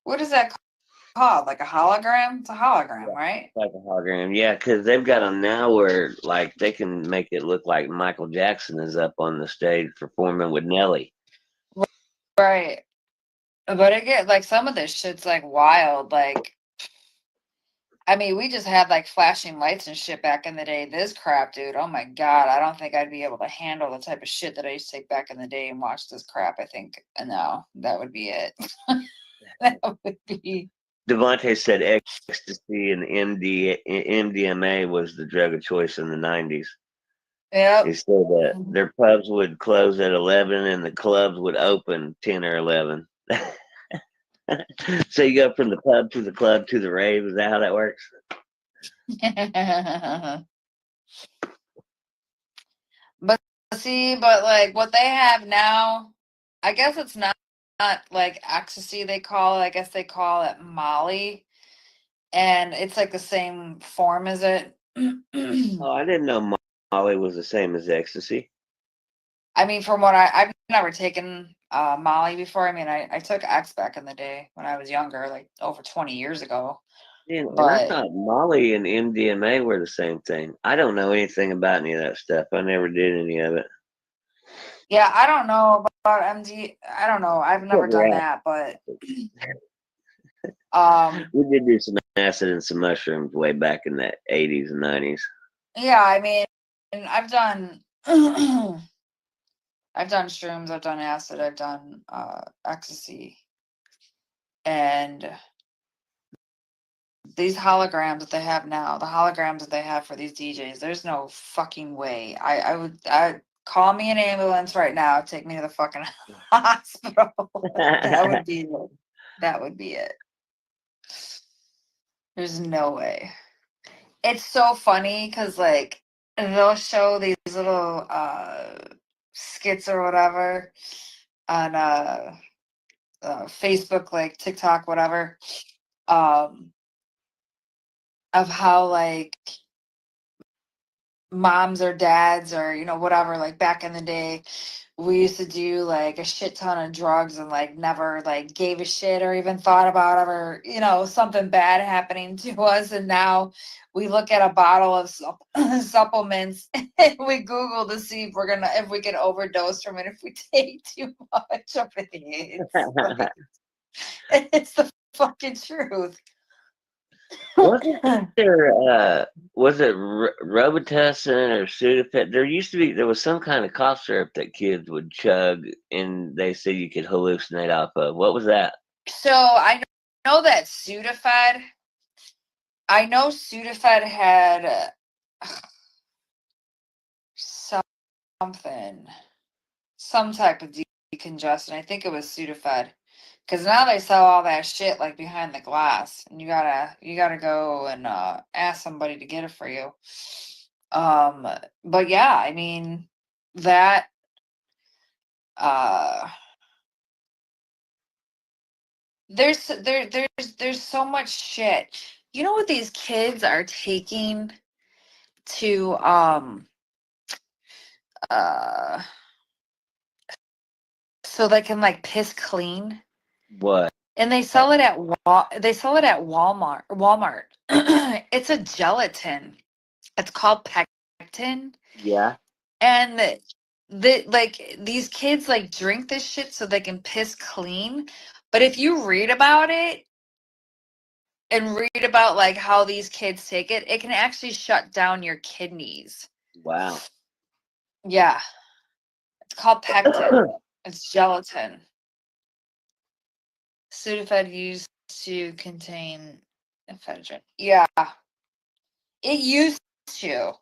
What is that called? Like a hologram? It's a hologram, right? Like a hologram, yeah, because they've got them now where like they can make it look like Michael Jackson is up on the stage performing with Nelly. Right. But again, like some of this shit's like wild. Like, I mean, we just had like flashing lights and shit back in the day. This crap, dude. Oh my God. I don't think I'd be able to handle the type of shit that I used to take back in the day and watch this crap. I think, no, that would be it. That would be. Devontae said ecstasy and MDMA was the drug of choice in the 90s. He Yep. said that their pubs would close at 11 and the clubs would open 10 or 11. So you go from the pub to the club to the rave. Is that how that works? But see, but like what they have now, I guess it's not like ecstasy they call it. I guess they call it Molly. And it's like the same form as it. Oh, I didn't know Molly was the same as ecstasy. I mean, from what I've never taken Molly before. I mean, I took X back in the day when I was younger, like over 20 years ago. And I But thought Molly and MDMA were the same thing. I don't know anything about any of that stuff. I never did any of it. yeah, I don't know about MD. I don't know. I've never What we're done at. that, but We did do some acid and some mushrooms way back in the 80s and 90s. yeah, I mean, and I've done I've done shrooms, I've done acid, I've done ecstasy, and these holograms that they have now, the holograms that they have for these DJs, there's no fucking way. I call me an ambulance right now, take me to the fucking hospital. That would be it. That would be it. There's no way. It's so funny because like they'll show these little skits or whatever on Facebook, like TikTok, whatever, um, of how like moms or dads or whatever, like back in the day we used to do like a shit ton of drugs and like never like gave a shit or even thought about ever something bad happening to us, and now we look at a bottle of supplements and we Google to see if we can overdose from it if we take too much of it. It's the fucking truth. Wasn't there, was it Robitussin or Sudafed? There was some kind of cough syrup that kids would chug and they said you could hallucinate off of. What was that? So I know that Sudafed. I know Sudafed had something, some type of decongestant. I think it was Sudafed, because now they sell all that shit like behind the glass, and you gotta go and ask somebody to get it for you. But yeah, I mean that uh there's so much shit. You know what these kids are taking to uh so they can like piss clean, What? and they sell it at Walmart. It's a gelatin. It's called pectin, Yeah. and like these kids like drink this shit so they can piss clean. But if you read about it and read about like how these kids take it, it can actually shut down your kidneys. Wow. Yeah, it's called pectin. It's gelatin. Sudafed used to contain ephedrine. Yeah, it used to.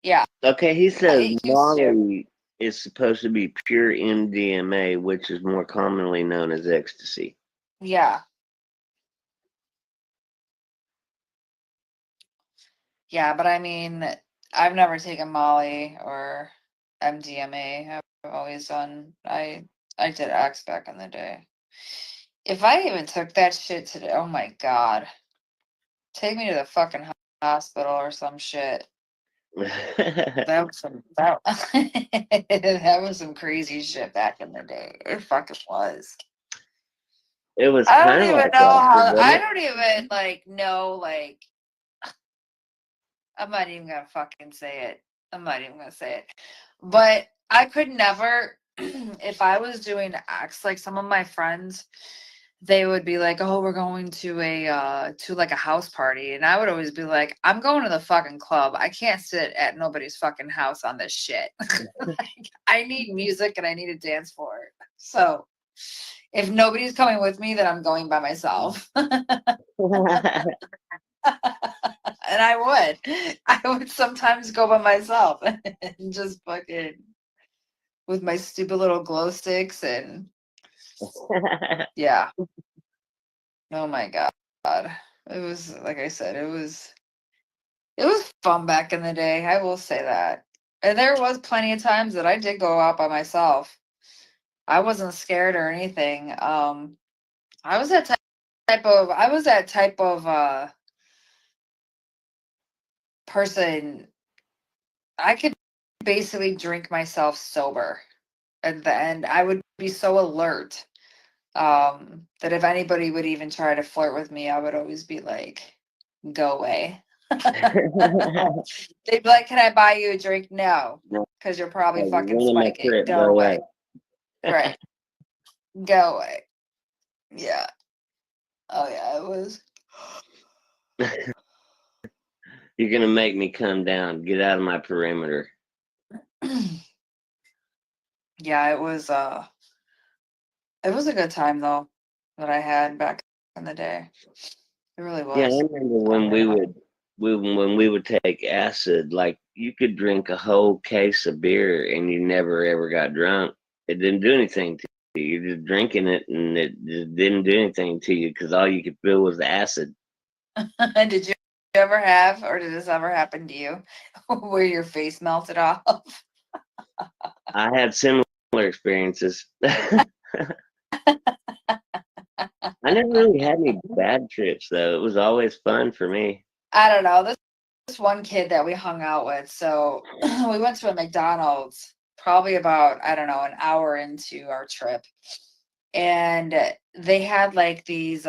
Yeah, Okay, he says it used to. Molly is supposed to be pure MDMA, which is more commonly known as ecstasy. Yeah, yeah, but I mean, I've never taken Molly or MDMA. I've always done. I did X back in the day. If I even took that shit today, oh my God, take me to the fucking hospital or some shit. That was some that, that was some crazy shit back in the day. It fucking was. It was I don't kind of even like know acid, how. wasn't I it? don't even like know. Like, I'm not even gonna fucking say it. I'm not even gonna say it. But I could never. if I was doing acts, like some of my friends, they would be like, "Oh, we're going to like a house party," and I would always be like, "I'm going to the fucking club. I can't sit at nobody's fucking house on this shit. Like, I need music and I need a dance floor." So, if nobody's coming with me, then I'm going by myself. And I would sometimes go by myself and just fucking with my stupid little glow sticks and yeah. Oh my god. It was like I said, it was fun back in the day. I will say that. And there was plenty of times that I did go out by myself. I wasn't scared or anything. I was that type of person. I could basically drink myself sober at the end. I would be so alert that if anybody would even try to flirt with me, I would always be like, go away. They'd be like, can I buy you a drink? No, No, because you're probably fucking run in my spiking. trip, Go go away. away. Right. Go away. Yeah. Oh, yeah, it was. You're gonna make me come down. Get out of my perimeter. Yeah, it was a good time though that I had back in the day. It really Yeah, I was. remember when when we would take acid, like you could drink a whole case of beer and you never ever got drunk. It didn't do anything to you. You're just drinking it and it just didn't do anything to you because all you could feel was the acid. Did you ever have, or did this ever happen to you, where your face melted off? I had similar experiences. I never really had any bad trips though. It was always fun for me. I don't know. This one kid that we hung out with. So we went to a McDonald's probably about, I don't know, an hour into our trip. And they had like these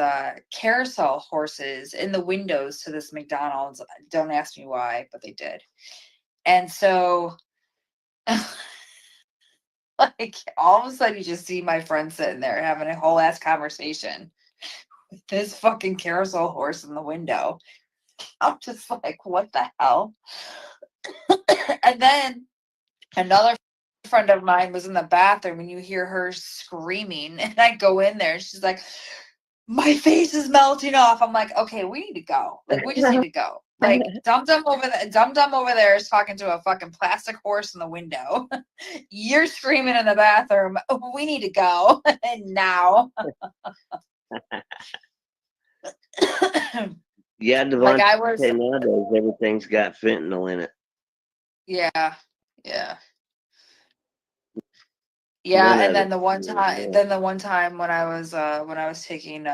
carousel horses in the windows to this McDonald's. Don't ask me why, but they did. And so like all of a sudden you just see my friend sitting there having a whole ass conversation with this fucking carousel horse in the window. I'm just like, what the hell? And then another friend of mine was in the bathroom and you hear her screaming and I go in there and she's like, my face is melting off. I'm like, okay, we need to go. Like, we just need to go. Like, Dum Dum over there is talking to a fucking plastic horse in the window. You're screaming in the bathroom. We need to go. And now. Yeah, Like Devontae, I was, nowadays everything's got fentanyl in it. yeah, yeah. None Yeah, and of then it. the one time when I was taking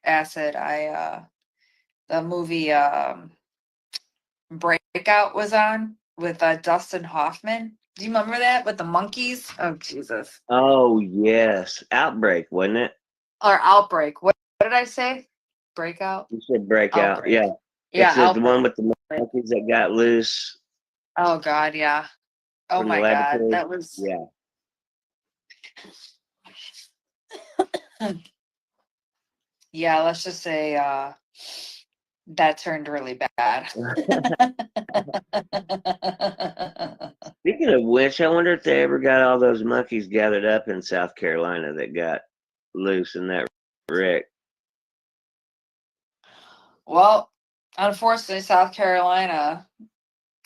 acid, I the movie Breakout was on with Dustin Hoffman. Do you remember that with the monkeys? Oh Jesus. Oh yes, Outbreak, wasn't it? Or Outbreak. What did I say? Breakout? You said Breakout. Outbreak. Yeah, Yeah, it's the Outbreak. one with the monkeys that got loose Oh God, yeah. Oh from the my God. laboratory. That was Yeah. yeah, let's just say that turned really bad. Speaking of which, I wonder if they ever got all those monkeys gathered up in South Carolina that got loose in that wreck. Well, unfortunately, South Carolina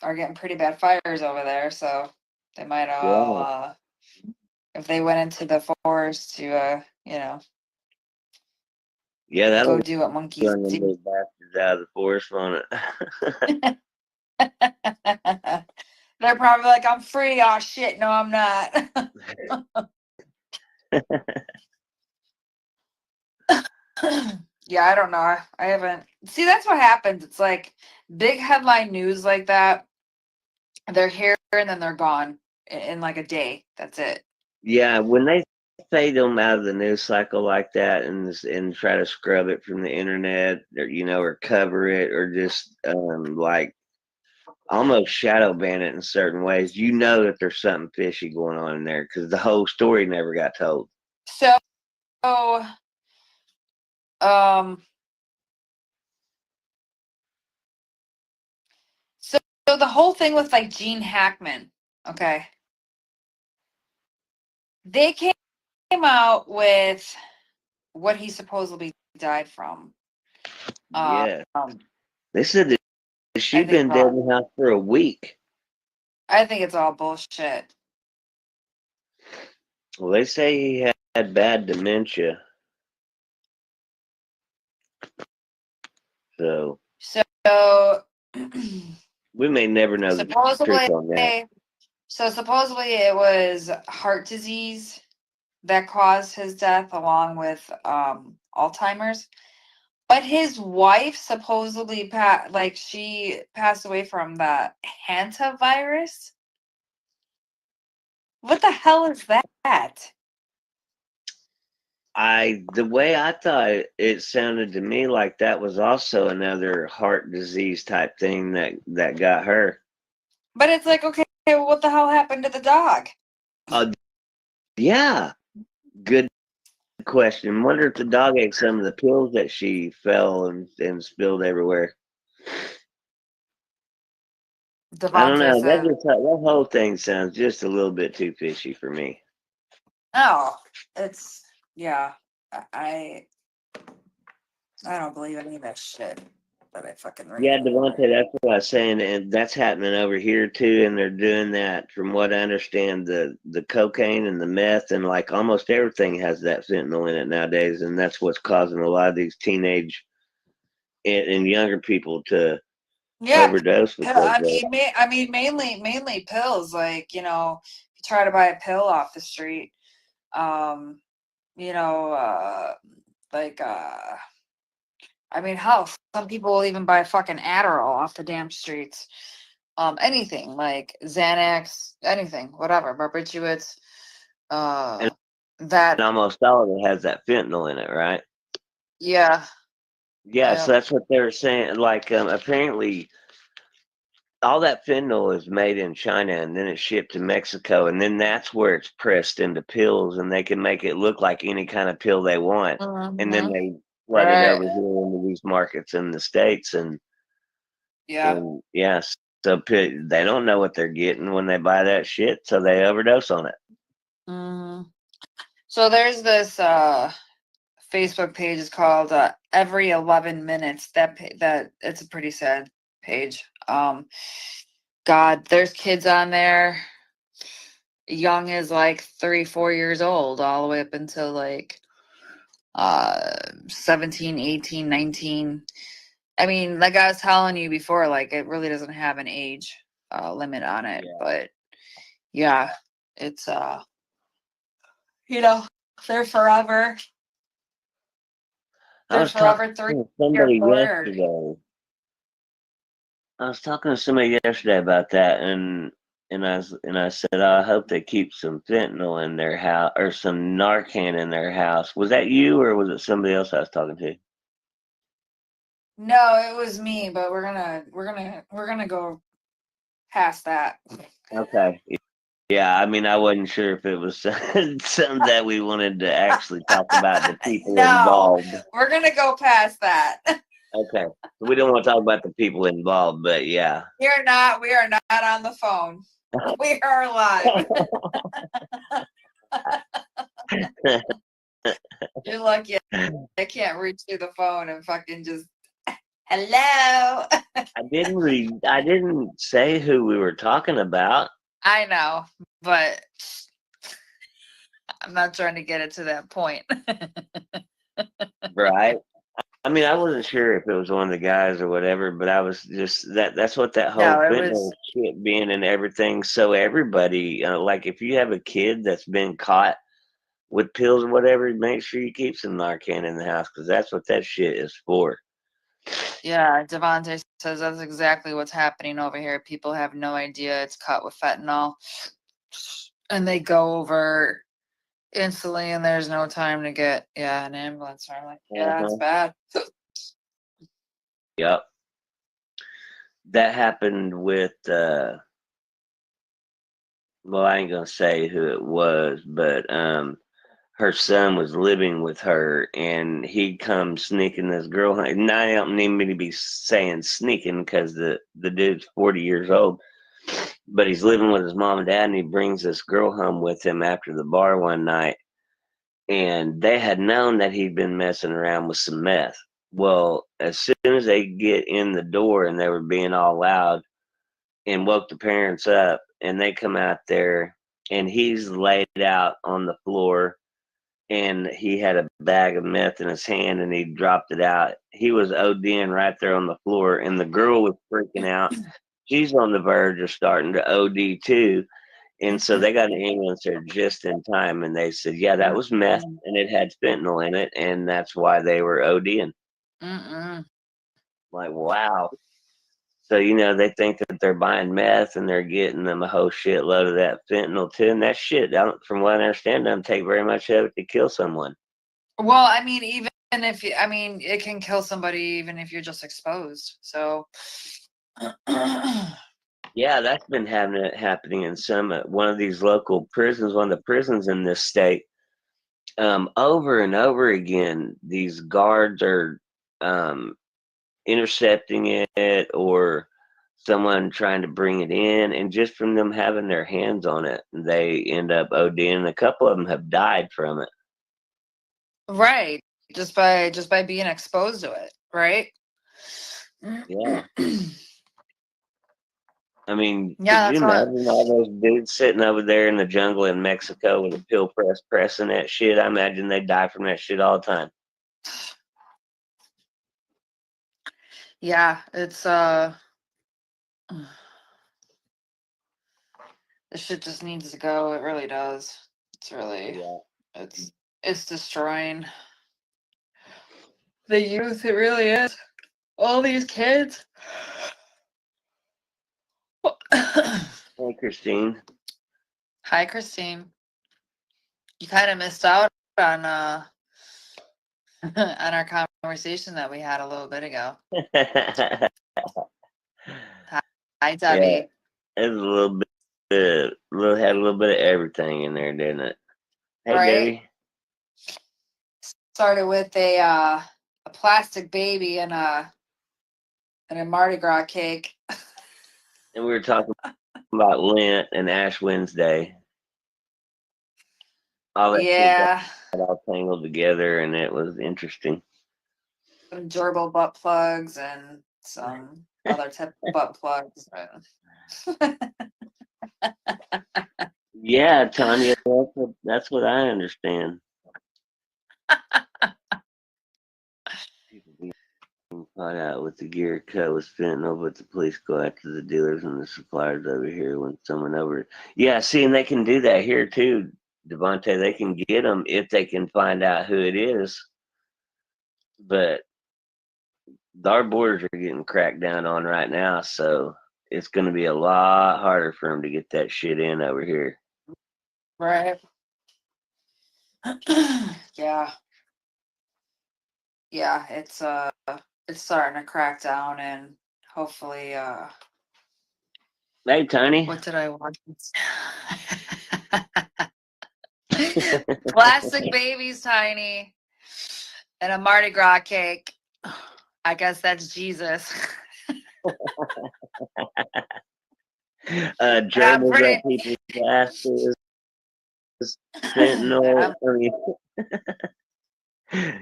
are getting pretty bad fires over there, so they might all, Yeah. if they went into the forest to, Yeah, go that'll do what monkeys run them do. little bastards out of the forest, won't it? They're probably like, I'm free. Oh shit, no, I'm not. Yeah, I don't know. I haven't. See, that's what happens. It's like big headline news like that. They're here and then they're gone in like a day. That's it. Yeah, when they fade them out of the news cycle like that and try to scrub it from the internet or or cover it or just like almost shadow ban it in certain ways. You know that there's something fishy going on in there because the whole story never got told. So, um, so the whole thing with like Gene Hackman, okay, they came out with what he supposedly died from. Yeah. Um, They said that I she'd think been dead in the house for a week. I think it's all bullshit. Well, they say he had bad dementia. So So we may never know the truth supposedly, on that. supposedly it was heart disease that caused his death, along with Alzheimer's. But his wife supposedly she passed away from the hantavirus. What the hell is that? The way I thought it sounded to me like that was also another heart disease type thing that got her. But it's like, okay, well, what the hell happened to the dog? Yeah, good question. Wonder if the dog ate some of the pills that she fell and spilled everywhere. I don't Devontae know. said, That whole thing sounds just a little bit too fishy for me. "No, it's yeah. I I don't believe any of that shit that I fucking read Yeah, anymore." Devontae, that's what I was saying, and that's happening over here too. And they're doing that, from what I understand, the cocaine and the meth and like almost everything has that fentanyl in it nowadays, and that's what's causing a lot of these teenage and younger people to Yeah, overdose because I mean, mainly pills. Like, you try to buy a pill off the street. Um, you know, like I mean, hell, some people will even buy fucking Adderall off the damn streets. Anything like Xanax, anything, whatever, barbiturates. and Uh, that almost all of it has that fentanyl in it, right? yeah, Yeah, so that's what they were saying. Like, apparently, all that fentanyl is made in China and then it's shipped to Mexico, and then that's where it's pressed into pills, and they can make it look like any kind of pill they want, and then mhm, they flood it right, over here into these markets in the states, yeah. and yes, so they don't know what they're getting when they buy that shit, so they overdose on it. hmm So there's this Facebook page is called Every 11 Minutes. That it's a pretty sad page. God, there's kids on there, young as like 3, 4 years old, all the way up until like 17, 18, 19. I mean, like I was telling you before, like it really doesn't have an age limit on it, Yeah. but yeah, it's you know, they're forever. I They're was talking forever 3 to or somebody 4. yesterday. I was talking to somebody yesterday about that, and I said, "Oh, I hope they keep some fentanyl in their house or some Narcan in their house." Was that you or was it somebody else I was talking to? No, it was me, but we're gonna go past that. Okay. Yeah, I mean, I wasn't sure if it was something that we wanted to actually talk about the people No, involved. we're gonna go past that. Okay. So we don't want to talk about the people involved, but yeah. We are not on the phone. We are live. You're lucky I can't reach through the phone and fucking just hello. I didn't say who we were talking about. I know, but I'm not trying to get it to that point. Right. I mean, I wasn't sure if it was one of the guys or whatever, but I was just that's what that No, whole it fentanyl was shit being and everything. So everybody, like if you have a kid that's been caught with pills or whatever, make sure you keep some Narcan in the house because that's what that shit is for. yeah, Devontae says that's exactly what's happening over here. People have no idea it's cut with fentanyl. And they go over instantly and there's no time to get an ambulance. So I'm like, yeah, it's Uh-huh. bad. Yep. that happened with well, I ain't gonna say who it was, but her son was living with her, and he come sneaking this girl. And I don't need me to be saying sneaking because the dude's 40 years old, but he's living with his mom and dad, and he brings this girl home with him after the bar one night, and they had known that he'd been messing around with some meth. Well, as soon as they get in the door and they were being all loud and woke the parents up, and they come out there, and he's laid out on the floor, and he had a bag of meth in his hand, and he dropped it out. He was ODing right there on the floor, and the girl was freaking out. She's on the verge of starting to OD too. And so they got an ambulance there just in time, and they said, yeah, that was meth, and it had fentanyl in it, and that's why they were ODing. Like, wow. So, they think that they're buying meth, and they're getting them a whole shitload of that fentanyl too. And that shit, from what I understand, doesn't take very much of it to kill someone. Well, I mean, even if it can kill somebody even if you're just exposed. So, yeah, that's been happening in one of these local prisons, one of the prisons in this state. Over and over again, these guards are intercepting it, or someone trying to bring it in, and just from them having their hands on it, they end up ODing. A couple of them have died from it. Right, just by being exposed to it, right? Yeah. I mean, Yeah, could you imagine all those dudes sitting over there in the jungle in Mexico with a pill press pressing that shit? I imagine they die from that shit all the time. Yeah, it's this shit just needs to go. It really does. It's really, Yeah. it's destroying the youth. It really is. All these kids. Hey, Christine. Hi, Christine. You kind of missed out on on our conversation that we had a little bit ago. Hi, Debbie. Yeah, it was a little bit, had a little bit of everything in there, didn't it? Hey, right? Debbie. Started with a plastic baby and a Mardi Gras cake. And we were talking about Lent and Ash Wednesday. All that shit got all tangled together, and it was interesting. Some gerbil butt plugs and some other type of butt plugs. Yeah, Tanya, that's what I understand. People being caught out with the gear cut with fentanyl, but the police go after the dealers and the suppliers over here when someone over. Yeah, see, and they can do that here too, Devontae. They can get them if they can find out who it is. But our borders are getting cracked down on right now, so it's going to be a lot harder for them to get that shit in over here. Right. Yeah. Yeah, it's starting to crack down, and hopefully Hey, Tiny. what did I watch? Plastic babies, Tiny, and a Mardi Gras cake. I guess that's Jesus. Gerbils up people's asses. Fentanyl. I mean,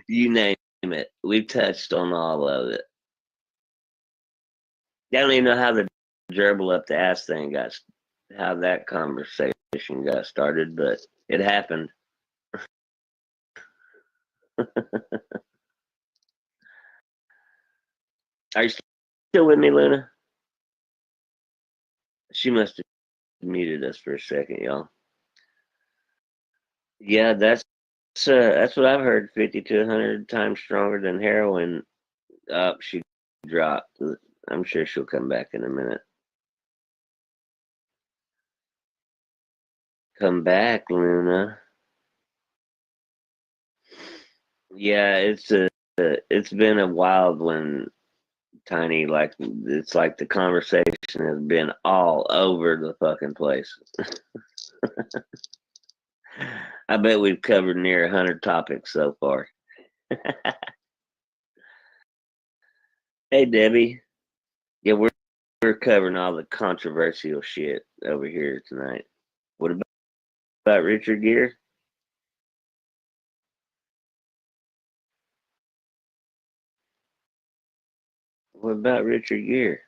you name it. We've touched on all of it. I don't even know how the gerbil up the ass thing how that conversation got started, but it happened. Are you still with me, Luna? She must have muted us for a second, y'all. Yeah, that's what I've heard. 50 to 100 times stronger than heroin. She dropped. I'm sure she'll come back in a minute. Come back, Luna. Yeah, it's been a wild one, Tiny, like it's like the conversation has been all over the fucking place. I bet we've covered near 100 topics so far. Hey, Debbie. Yeah, we're covering all the controversial shit over here tonight. What about Richard Gere? What about Richard Gere?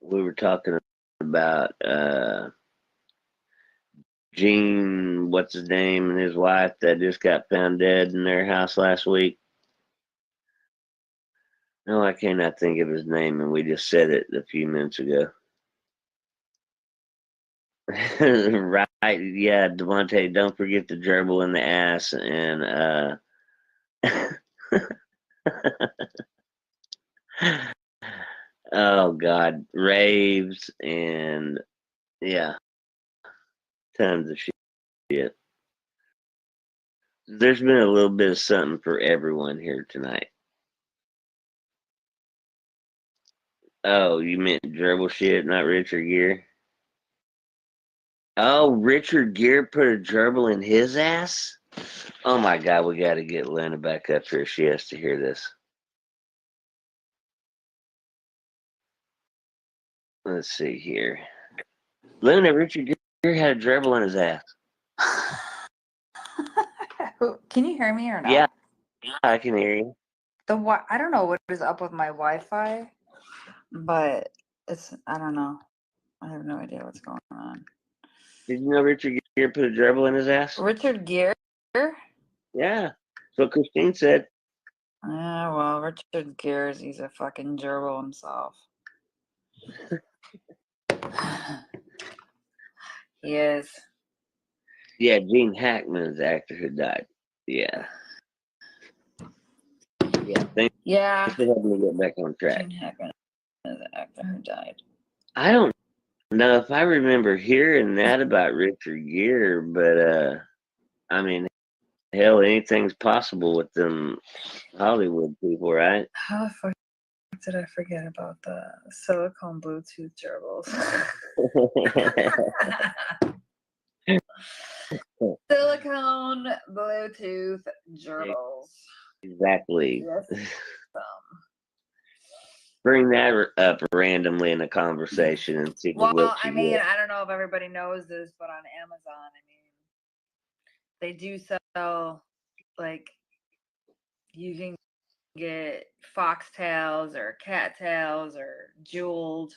We were talking about Gene, what's his name, and his wife that just got found dead in their house last week. No, I cannot think of his name, and we just said it a few minutes ago. Right, yeah, Devontae, don't forget the gerbil in the ass and oh god, raves and yeah, tons of shit. There's been a little bit of something for everyone here tonight. Oh, you meant gerbil shit, not Richard Gere? Oh, Richard Gere put a gerbil in his ass? Oh my god, we gotta get Luna back up here. She has to hear this. Let's see here. Luna, Richard Gere had a gerbil in his ass. Can you hear me or not? Yeah, I can hear you. I don't know what is up with my Wi-Fi, but I don't know. I have no idea what's going on. Did you know Richard Gere put a gerbil in his ass? Richard Gere? Yeah. So Christine said. Yeah, well, Richard Gere, he's a fucking gerbil himself. He is. Yeah, Gene Hackman's the actor who died. Yeah. Yeah. Thanks for helping me get back on track. Gene Hackman is the actor who died. I don't know if I remember hearing that about Richard Gere, but I mean, hell, anything's possible with them Hollywood people, right? How the fuck did I forget about the silicone Bluetooth gerbils? Silicone Bluetooth gerbils. Exactly. Yes. Bring that up randomly in a conversation and see what I mean, I don't know if everybody knows this, but on Amazon, I mean, they do sell, like, you can get foxtails or cattails or jeweled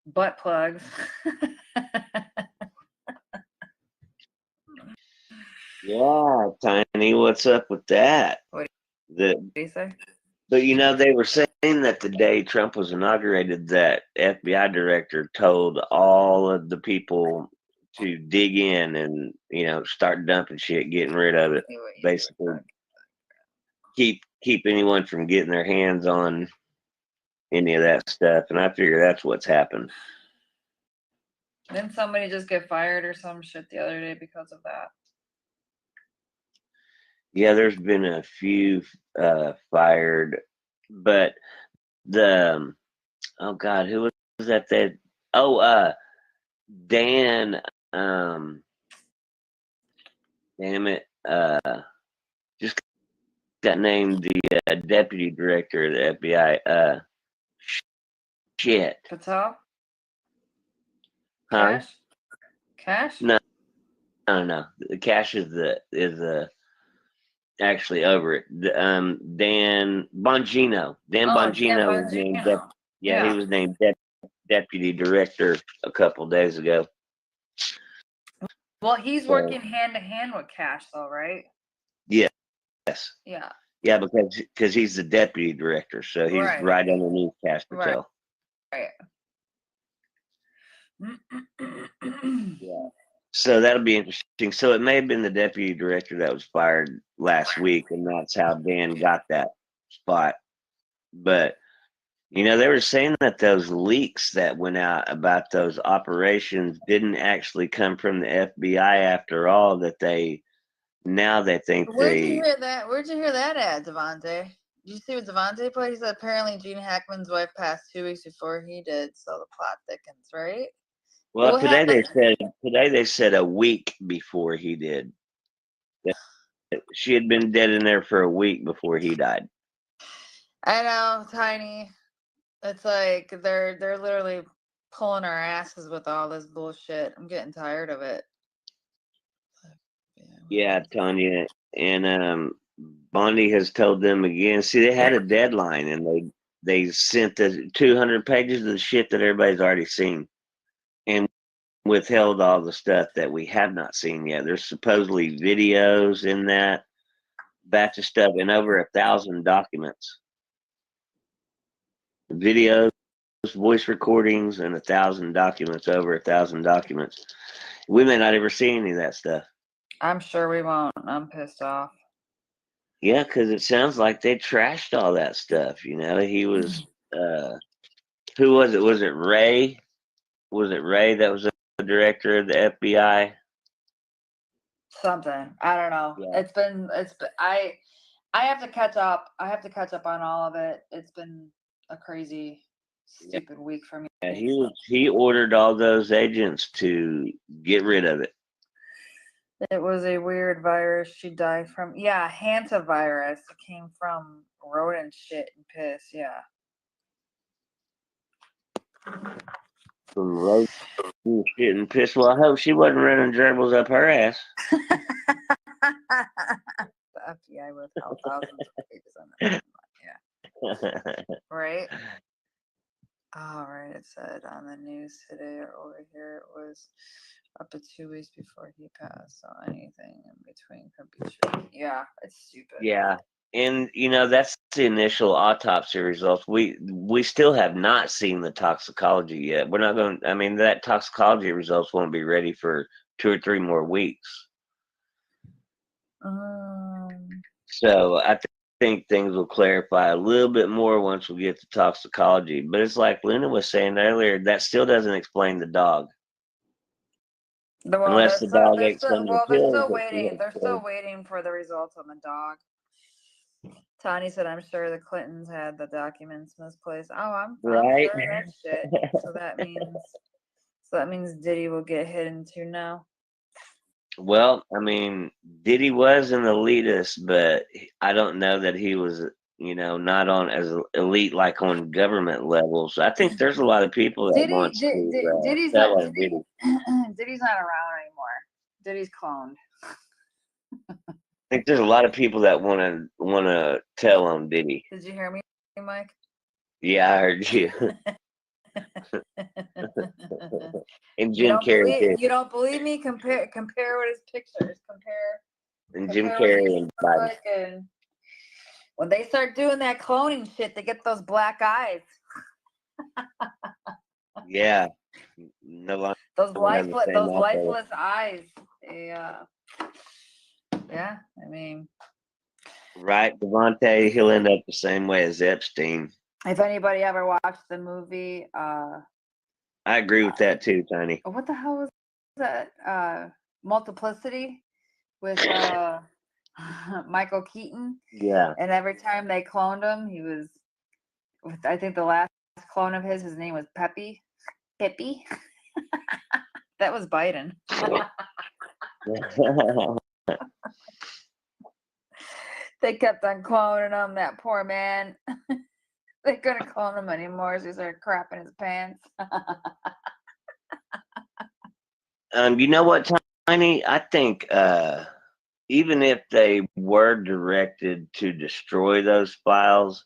butt plugs. Yeah, Tiny, what's up with that? What do you say? But you know, they were saying that the day Trump was inaugurated, that FBI director told all of the people to dig in and start dumping shit, getting rid of it. Basically, keep anyone from getting their hands on any of that stuff. And I figure that's what's happened. Didn't somebody just get fired or some shit the other day because of that? Yeah, there's been a few fired, but the oh god, who was that? Dan. Damn it, just got named the deputy director of the FBI. Shit. Patel? Huh? Cash? No. The Cash is actually over it. Dan Bongino. Bongino was named. He was named deputy director a couple days ago. Well, he's working hand to hand with Cash, though, right? Yes. Yeah. Yeah, because he's the deputy director, so he's right underneath Cash Patel. Right. Yeah. So that'll be interesting. So it may have been the deputy director that was fired last week, and that's how Dan got that spot. But they were saying that those leaks that went out about those operations didn't actually come from the FBI after all, that they Now they think Where'd you hear that? Where'd you hear that at, Devontae? Did you see what Devontae put? He said apparently Gene Hackman's wife passed 2 weeks before he did, so the plot thickens, right? well, What today happened? they said a week before he did. She had been dead in there for a week before he died. I know, Tiny. It's like they're literally pulling our asses with all this bullshit. I'm getting tired of it. Yeah, Tanya, and Bondi has told them again. See, they had a deadline, and they sent the 200 pages of the shit that everybody's already seen, and withheld all the stuff that we have not seen yet. There's supposedly videos in that batch of stuff and over 1,000 documents, videos, voice recordings, and 1,000 documents, over 1,000 documents. We may not ever see any of that stuff. I'm sure we won't. I'm pissed off. Yeah, because it sounds like they trashed all that stuff. You know, he was, who was it? Was it Ray? Was it Ray that was the director of the FBI? Something. I don't know. Yeah. It's been I have to catch up. I have to catch up on all of it. It's been a crazy, stupid week for me. Yeah, he ordered all those agents to get rid of it. It was a weird virus she died from. Yeah, hantavirus. It came from rodent shit and piss. Yeah. From road shit and piss. Well, I hope she wasn't running gerbils up her ass. The FBI withheld thousands of pages on that. Yeah. Right. All right. It said on the news today or over here it was up to 2 weeks before he passed. So anything in between could be true. Yeah, it's stupid. Yeah. And you know, that's the initial autopsy results. We still have not seen the toxicology yet. We're not going, I mean, that toxicology results won't be ready for 2 or 3 more weeks. So I think things will clarify a little bit more once we get to toxicology. But it's like Luna was saying earlier, that still doesn't explain the dog. Well, Unless the dog ate some of the they're pills. still waiting. They're still waiting for the results on the dog. Tony said, "I'm sure the Clintons had the documents misplaced." Oh, I'm Right. sure that shit. So that means Diddy will get hit into now. Well, I mean, Diddy was an elitist, but I don't know that he was, you know, not on as elite like on government levels. I think there's a lot of people that wants to Diddy's tell not on Diddy. Diddy's not around anymore. Diddy's cloned. I think there's a lot of people that want to tell on Diddy. Did you hear me, Mike? Yeah, I heard you. And Jim Carrey. You don't believe me? Compare with his pictures. And Jim Carrey and Biden. And when they start doing that cloning shit, they get those black eyes. Yeah. No longer those lifeless eyes. Yeah. Yeah, I mean. Right, Devontae, he'll end up the same way as Epstein. If anybody ever watched the movie, I agree with that too, Tony. What the hell was that? Multiplicity with Michael Keaton. Yeah. And every time they cloned him, he was. I think the last clone of his name was Peppy. Hippie. That was Biden. They kept on cloning him, that poor man. They couldn't clone him anymore, so he started crapping his pants. You know what, Tiny? I think even if they were directed to destroy those files,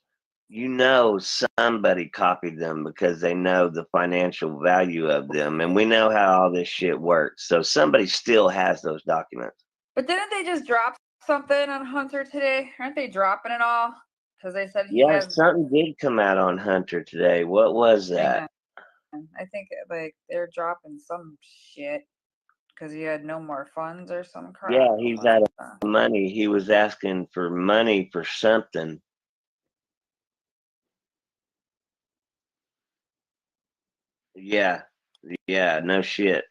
you know somebody copied them because they know the financial value of them, and we know how all this shit works. So somebody still has those documents. But didn't they just drop something on Hunter today? Aren't they dropping it all? Because they said something did come out on Hunter today. What was that? I think like they're dropping some shit because he had no more funds or some crap. Yeah, he's out of money. He was asking for money for something. Yeah, no shit.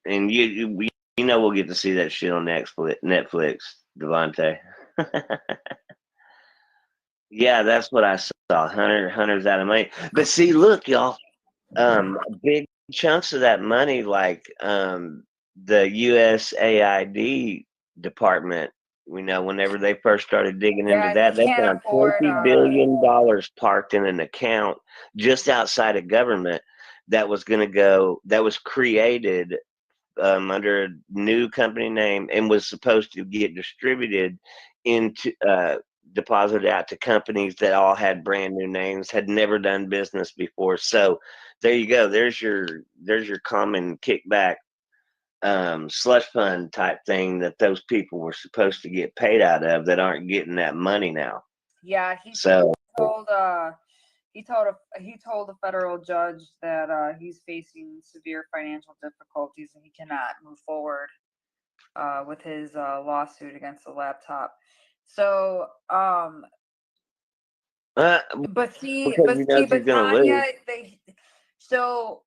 And you know we'll get to see that shit on Netflix. Devontae. Yeah, that's what I saw. Hunters out of money. But see, look, y'all, big chunks of that money, like the USAID department, whenever they first started digging into Yeah, that, he they can't found afford $20 billion parked in an account just outside of government that was going to go, that was created under a new company name and was supposed to get distributed into deposited out to companies that all had brand new names, had never done business before. So there you go. There's your common kickback slush fund type thing that those people were supposed to get paid out of that aren't getting that money now. Yeah, So told he told a federal judge that he's facing severe financial difficulties and he cannot move forward with his lawsuit against the laptop. So but see because but he see knows he's but gonna lose. Tanya, they so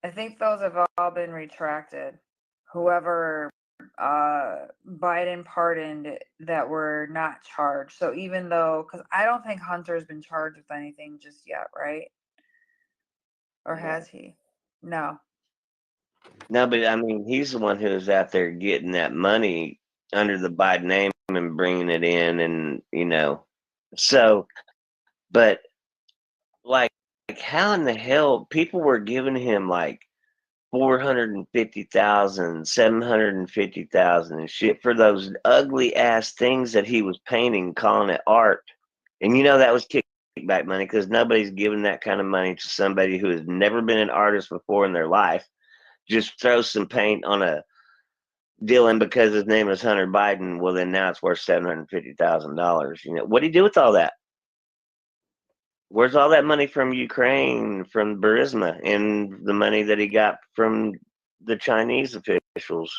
I think those have all been retracted. Whoever Biden pardoned that were not charged. So even though, because I don't think Hunter's been charged with anything just yet, right? Or has he? No. No, but I mean, he's the one who's out there getting that money under the Biden name and bringing it in, and. So, but like how in the hell people were giving him like 450,000, 750,000 and shit for those ugly ass things that he was painting, calling it art. And that was kickback money because nobody's giving that kind of money to somebody who has never been an artist before in their life. Just throw some paint on a deal, and because his name is Hunter Biden, well, then now it's worth $750,000. What do you do with all that? Where's all that money from Ukraine, from Burisma, and the money that he got from the Chinese officials?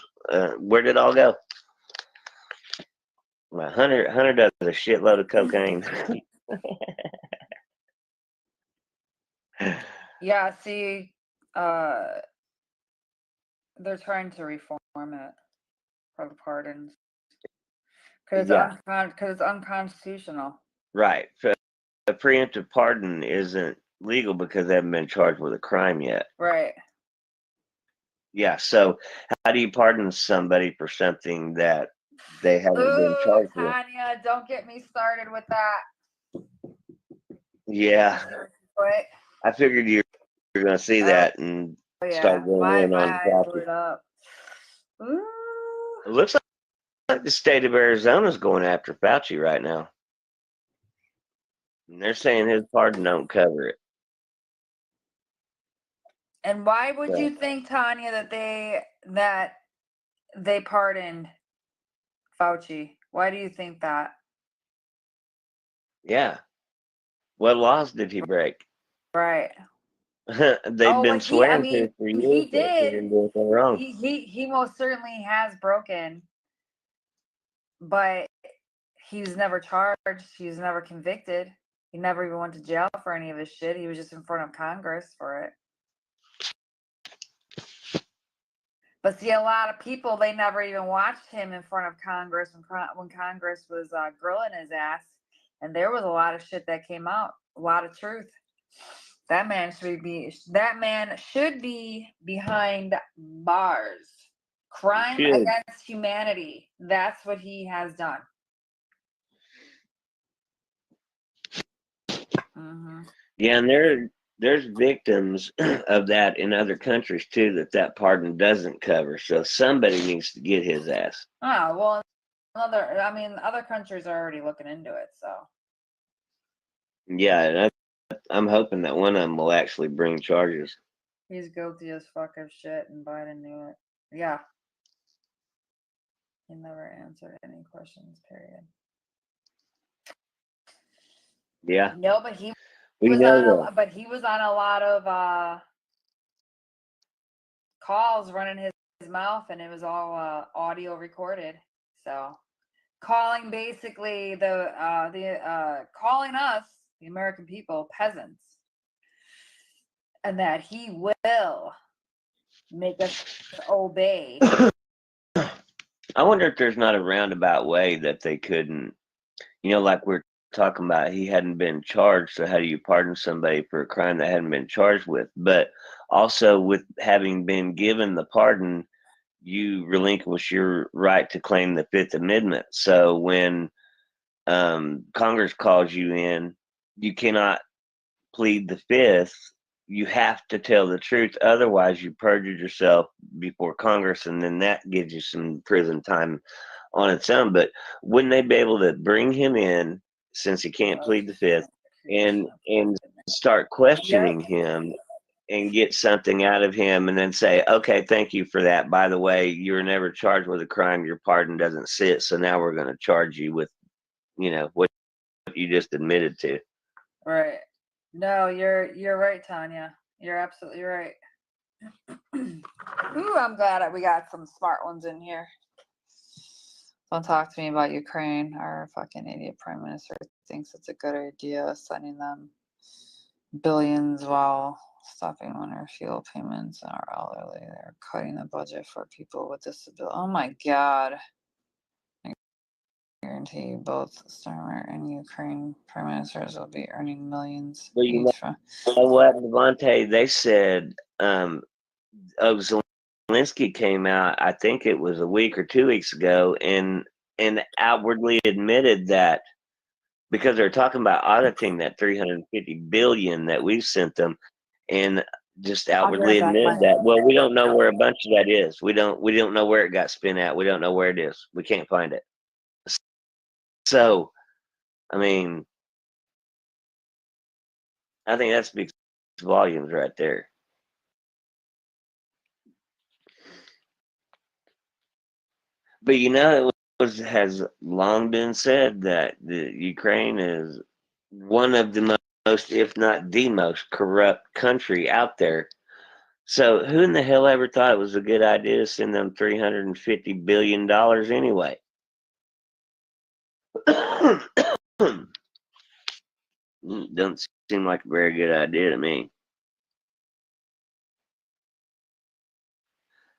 Where did it all go? Well, Hunter does a shitload of cocaine. Yeah, see, they're trying to reform it for the pardons because Yeah, it's unconstitutional. right. A preemptive pardon isn't legal because they haven't been charged with a crime yet. Right. Yeah, so how do you pardon somebody for something that they haven't been Ooh, charged with? Tanya, don't get me started with that. Yeah, Quick. I figured you were going to see that and Yeah, start going my in on eyes Fauci. lit up. Ooh. It looks like the state of Arizona is going after Fauci right now. And they're saying his pardon don't cover it. And why would So, you think, Tanya, that they pardoned Fauci? Why do you think that? yeah. What laws did he break? Right. They've been swearing to for years He that he did. didn't do anything wrong. He most certainly has broken, but he was never charged. He was never convicted. He never even went to jail for any of his shit. He was just in front of Congress for it. But see, a lot of people, they never even watched him in front of Congress when Congress was grilling his ass. And there was a lot of shit that came out, a lot of truth. That man should be behind bars. Crime against humanity. That's what he has done. Mm-hmm. Yeah, and there's victims of that in other countries too that pardon doesn't cover. So somebody needs to get his ass. Oh, well, other countries are already looking into it, so. Yeah, and I'm hoping that one of them will actually bring charges. He's guilty as fuck of shit, and Biden knew it. Yeah. He never answered any questions, period. Yeah. No, but he We was know that. but he was on a lot of calls running his mouth, and it was all audio recorded. So calling basically calling us, the American people, peasants, and that he will make us obey I wonder if there's not a roundabout way that they couldn't, like we're talking about, he hadn't been charged. So how do you pardon somebody for a crime that hadn't been charged with? But also, with having been given the pardon, you relinquish your right to claim the Fifth Amendment. So when Congress calls you in, you cannot plead the Fifth. You have to tell the truth. Otherwise, you perjured yourself before Congress, and then that gives you some prison time on its own. But wouldn't they be able to bring him in, since he can't plead the Fifth, and start questioning him and get something out of him, and then say, okay, thank you for that. By the way, you were never charged with a crime. Your pardon doesn't sit. So now we're going to charge you with, what you just admitted to. Right. No, you're right, Tanya. You're absolutely right. Ooh, I'm glad we got some smart ones in here. Don't talk to me about Ukraine. Our fucking idiot prime minister thinks it's a good idea sending them billions while stopping winter fuel payments are elderly. They're cutting the budget for people with disabilities. Oh my God. I guarantee you both Starmer and Ukraine prime ministers will be earning millions Well, each from. what, Devontae, they said, Zelensky came out, I think it was a week or 2 weeks ago, and outwardly admitted that, because they're talking about auditing that 350 billion that we've sent them, and just outwardly admitted that, well, we don't know where a bunch of that is. We don't know where it got spent at. We don't know where it is. We can't find it. So, I mean, I think that speaks volumes right there. But it has long been said that the Ukraine is one of the most, if not the most, corrupt country out there. So who in the hell ever thought it was a good idea to send them $350 billion anyway? Doesn't seem like a very good idea to me.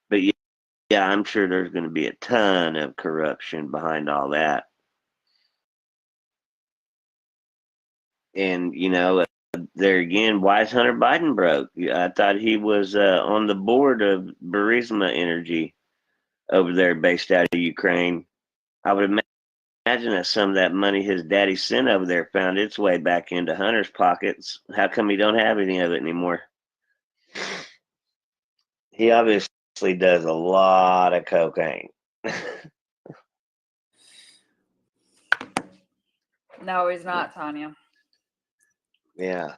But yeah, I'm sure there's going to be a ton of corruption behind all that. And, there again, why is Hunter Biden broke? I thought he was on the board of Burisma Energy over there, based out of Ukraine. I would imagine that some of that money his daddy sent over there found its way back into Hunter's pockets. How come he don't have any of it anymore? He obviously does a lot of cocaine. No, he's not, Tanya. Yeah.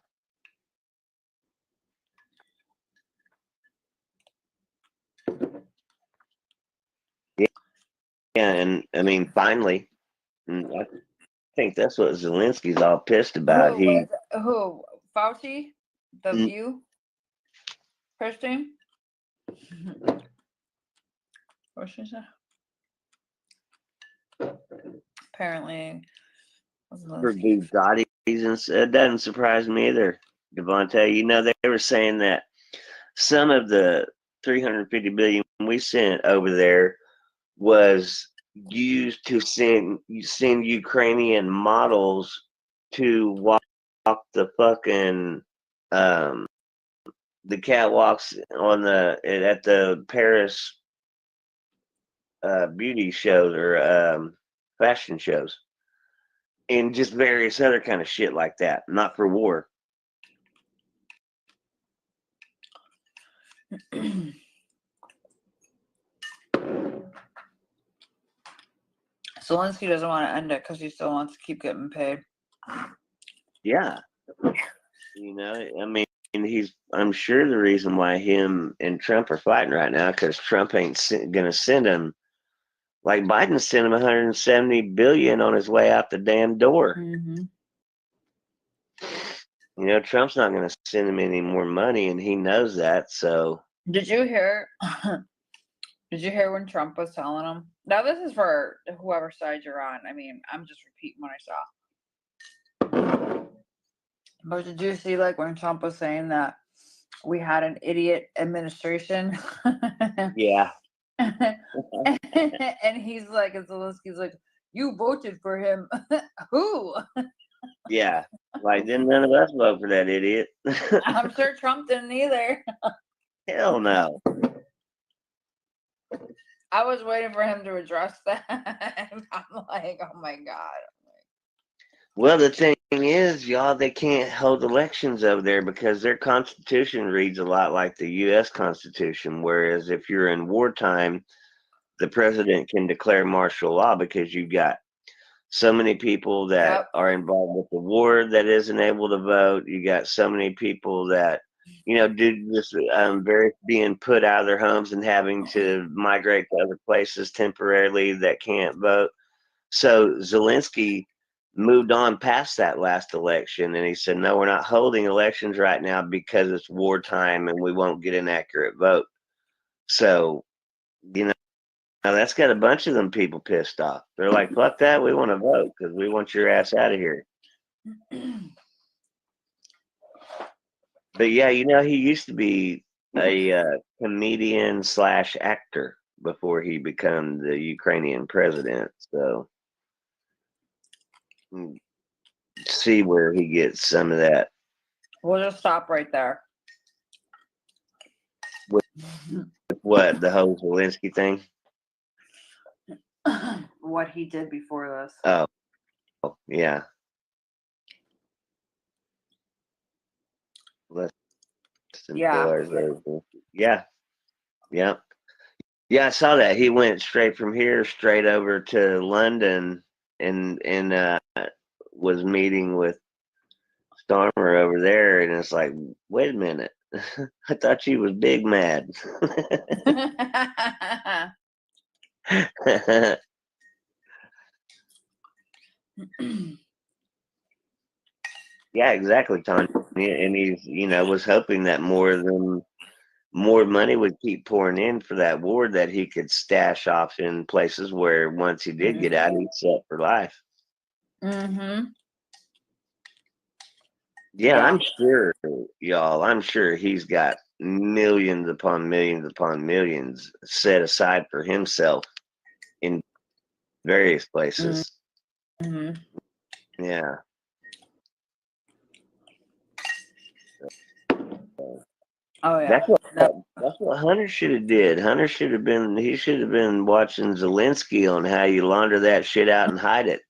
Yeah, and I mean, finally, I think that's what Zelensky's all pissed about. Who? Fauci? The View? Christine? What's she say? Apparently, For Bugattis, it doesn't surprise me either, Devontae. They were saying that some of the 350 billion we sent over there was used to send Ukrainian models to walk the fucking the catwalks at the Paris beauty shows or fashion shows, and just various other kind of shit like that. Not for war. Zelensky doesn't want to end it because he still wants to keep getting paid. Yeah. I mean, I'm sure the reason why him and Trump are fighting right now, because Trump ain't gonna send him, like Biden sent him 170 billion on his way out the damn door. Mm-hmm. Trump's not gonna send him any more money, and he knows that. So did you hear? Did you hear when Trump was telling him? Now this is for whoever side you're on. I mean, I'm just repeating what I saw. But did you see, like, when Trump was saying that we had an idiot administration? Yeah. And he's like, and Zelensky's like, you voted for him. Who? Yeah. Like, then none of us vote for that idiot. I'm sure Trump didn't either. Hell no. I was waiting for him to address that. I'm like, oh my God. Well, the thing is, y'all, they can't hold elections over there because their constitution reads a lot like the U.S. Constitution. Whereas if you're in wartime, the president can declare martial law because you've got so many people that Yep. are involved with the war that isn't able to vote. You got so many people that, due to this very being put out of their homes and having to migrate to other places temporarily that can't vote. So Zelensky moved on past that last election, and he said, no, we're not holding elections right now because it's wartime and we won't get an accurate vote. So, now that's got a bunch of them people pissed off. They're like, fuck that, we want to vote because we want your ass out of here. But yeah, he used to be a comedian slash actor before he became the Ukrainian president. So see where he gets some of that. We'll just stop right there. What, the whole Zelensky thing? What he did before this. Oh, yeah. Less than Yeah. 2 hours later. Yeah. Yeah. Yeah, I saw that. He went straight from here straight over to London and was meeting with Starmer over there, and it's like, wait a minute. I thought you was big mad. Yeah, exactly, Tanya. And he's, was hoping that more money would keep pouring in for that war that he could stash off in places where once he did get out, he'd set for life. Mm-hmm. Yeah, I'm sure, y'all. I'm sure he's got millions upon millions set aside for himself in various places. Mm-hmm. Yeah. Oh yeah. That's what Hunter should have did. Hunter should have been. He should have been watching Zelensky on how you launder that shit out and hide it.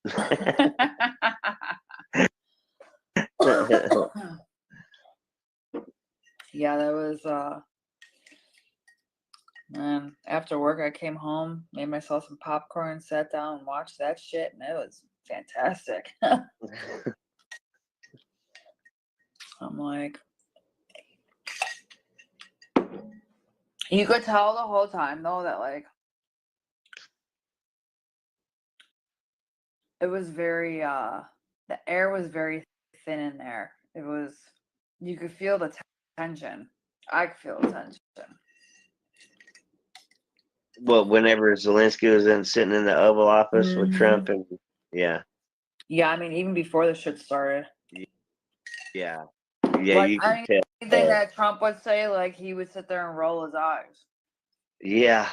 Yeah, that was man, after work I came home, made myself some popcorn, sat down and watched that shit, and it was fantastic. I'm like, you could tell the whole time though that like it was very the air was very thin in there. It was, you could feel the tension. I could feel the tension. Well, whenever Zelensky was sitting in the Oval Office with Trump, and yeah, I mean, even before the shit started. Yeah, Like, you can tell. Anything that Trump would say, like he would sit there and roll his eyes. Yeah,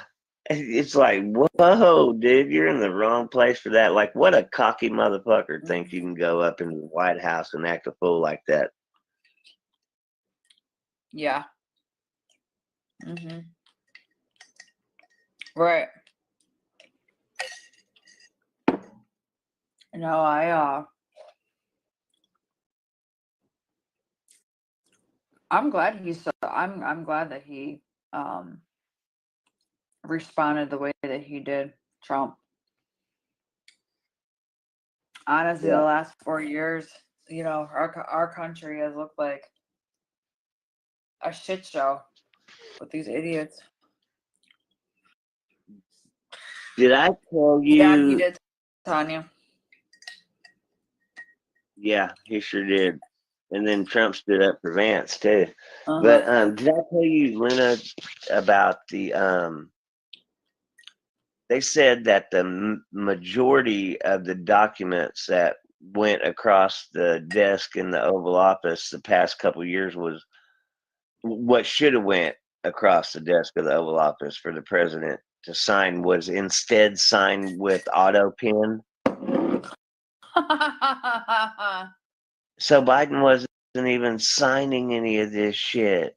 it's like, whoa, dude, you're in the wrong place for that. Like, what a cocky motherfucker thinks you can go up into the White House and act a fool like that. Yeah. Mm-hmm. Right. No, I'm glad I'm glad that he responded the way that he did, Trump. Honestly, the last 4 years, our country has looked like a shit show with these idiots. Did I tell you? Yeah, he did, Tanya. Yeah, he sure did. And then Trump stood up for Vance too. But did I tell you, Lena, about the they said that the majority of the documents that went across the desk in the Oval Office the past couple of years was what should have went across the desk of the Oval Office for the president to sign was instead signed with auto pen. So Biden wasn't even signing any of this shit.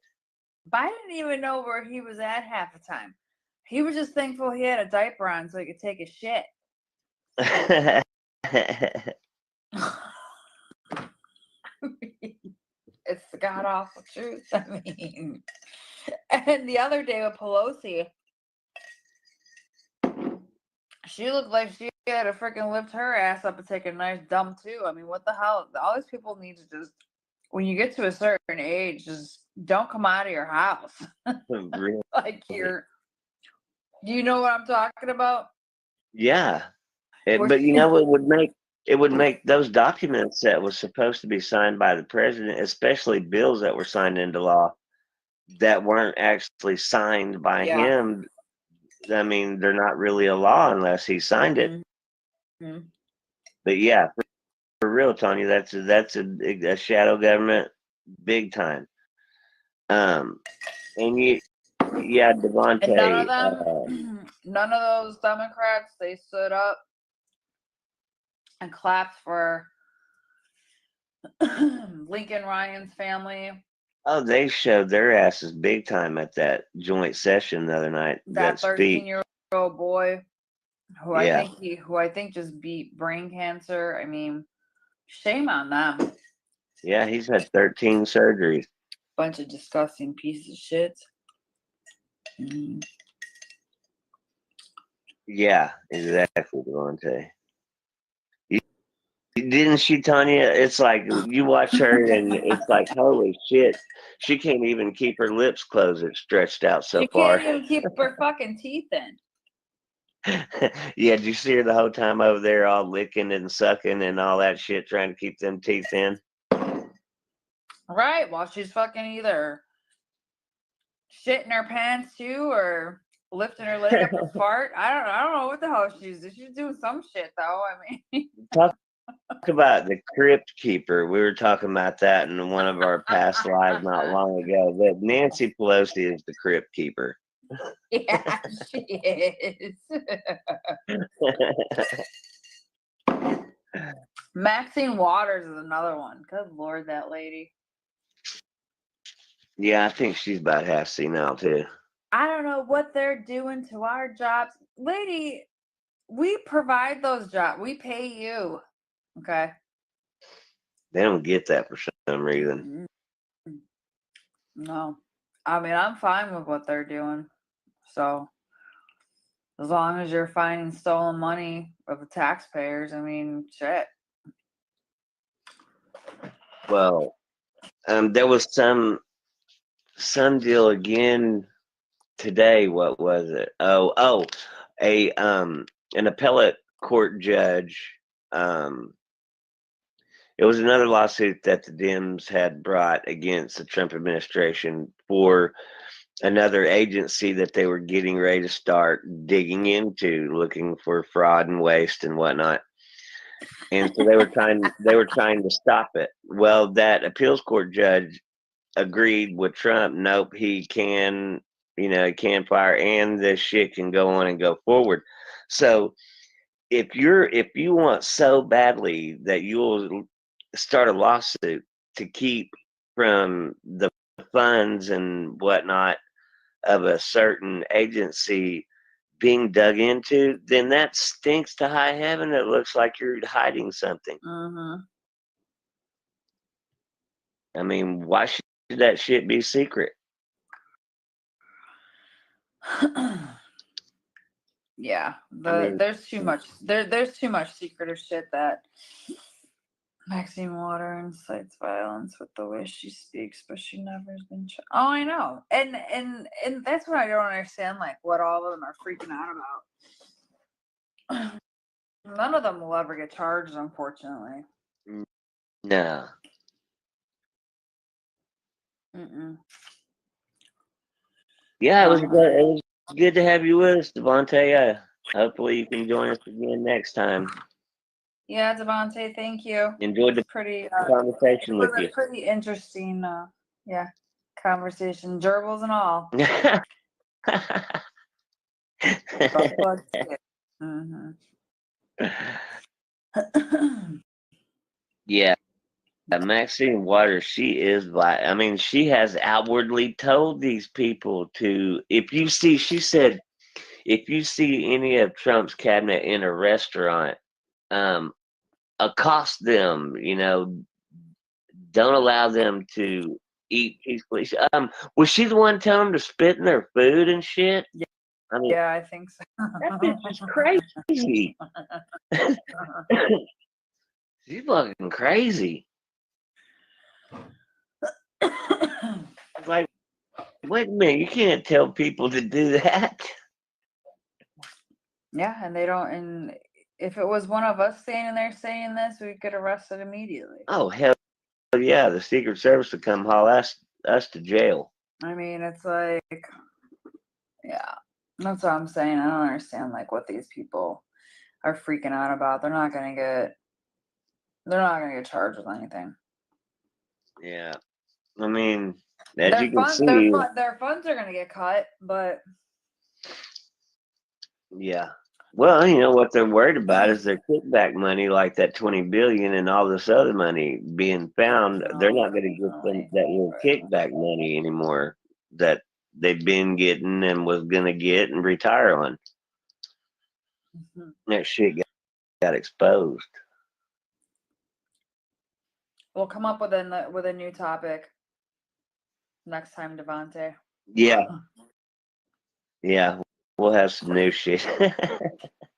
Biden didn't even know where he was at half the time. He was just thankful he had a diaper on so he could take a shit. It's the god awful truth. I mean, and the other day with Pelosi, she looked like she had to freaking lift her ass up and take a nice dump too. I mean, what the hell? All these people need to just, when you get to a certain age, just don't come out of your house. Really? Like you're, do you know what I'm talking about? Yeah. But you know what would make those documents that was supposed to be signed by the president, especially bills that were signed into law that weren't actually signed by him. I mean, they're not really a law unless he signed it. Mm-hmm. But yeah, for real, Tanya, that's a shadow government, big time. And Devontae. And none of them, none of those Democrats, they stood up and clapped for Lincoln Ryan's family. Oh, they showed their asses big time at that joint session the other night. That 13-year-old boy who I think just beat brain cancer. I mean, shame on them. Yeah, he's had 13 surgeries. Bunch of disgusting pieces of shit. Mm. Yeah, exactly, Devontae. Didn't she, Tanya? It's like you watch her and it's like, holy shit. She can't even keep her lips closed. It's stretched out so far. She can't even keep her fucking teeth in. Yeah, did you see her the whole time over there all licking and sucking and all that shit trying to keep them teeth in? Right, while she's fucking either shitting her pants too or lifting her leg up to fart. I don't know what the hell she's doing some shit though. I mean, Talk about the crypt keeper. We were talking about that in one of our past lives not long ago. That Nancy Pelosi is the crypt keeper. Yeah, she is. Maxine Waters is another one. Good Lord, that lady. Yeah, I think she's about half senile too. I don't know what they're doing to our jobs. Lady, we provide those jobs. We pay you. Okay. They don't get that for some reason. No. I mean, I'm fine with what they're doing. So, as long as you're finding stolen money of the taxpayers, I mean, shit. Well, there was some deal again today. What was it? An appellate court judge. It was another lawsuit that the Dems had brought against the Trump administration for another agency that they were getting ready to start digging into, looking for fraud and waste and whatnot. And so they were trying to stop it. Well, that appeals court judge agreed with Trump. Nope, he can fire, and this shit can go on and go forward. So if you want so badly that you'll start a lawsuit to keep from the funds and whatnot of a certain agency being dug into, then that stinks to high heaven. It looks like you're hiding something. Mm-hmm. I mean, why should that shit be secret? Yeah, there's too much. There's too much secretive shit that Maxine Water incites violence with the way she speaks, but she never has been. Oh, I know, and that's what I don't understand. Like, what all of them are freaking out about. None of them will ever get charged, unfortunately. No. Mm-mm. Yeah, it was good to have you with us, Devontae. Hopefully you can join us again next time. Yeah, Devontae, thank you. Enjoyed the conversation with you. Pretty interesting, conversation, gerbils and all. Butt plug too. Mhm. Yeah, Maxine Waters, she is like, I mean, she has outwardly told these people to, if you see, she said, if you see any of Trump's cabinet in a restaurant, um, accost them, don't allow them to eat peacefully. Was she the one telling them to spit in their food and shit? I mean, Yeah, I think so. that bitch is crazy. She's fucking crazy. It's like, wait a minute, you can't tell people to do that. Yeah, and they don't. And if it was one of us standing there saying this, we'd get arrested immediately. Oh hell yeah, the Secret Service would come haul us to jail. I mean, it's like, yeah, that's what I'm saying. I don't understand like what these people are freaking out about. They're not gonna get charged with anything. Yeah, I mean, as you can see, Their funds are gonna get cut, but yeah. Well, you know what they're worried about is their kickback money, like that 20 billion and all this other money being found. They're not going to get them that little kickback money anymore that they've been getting and was going to get and retire on. That shit got exposed. we'll come up with a new topic next time, Devontae. Yeah, yeah. We'll have some new shit.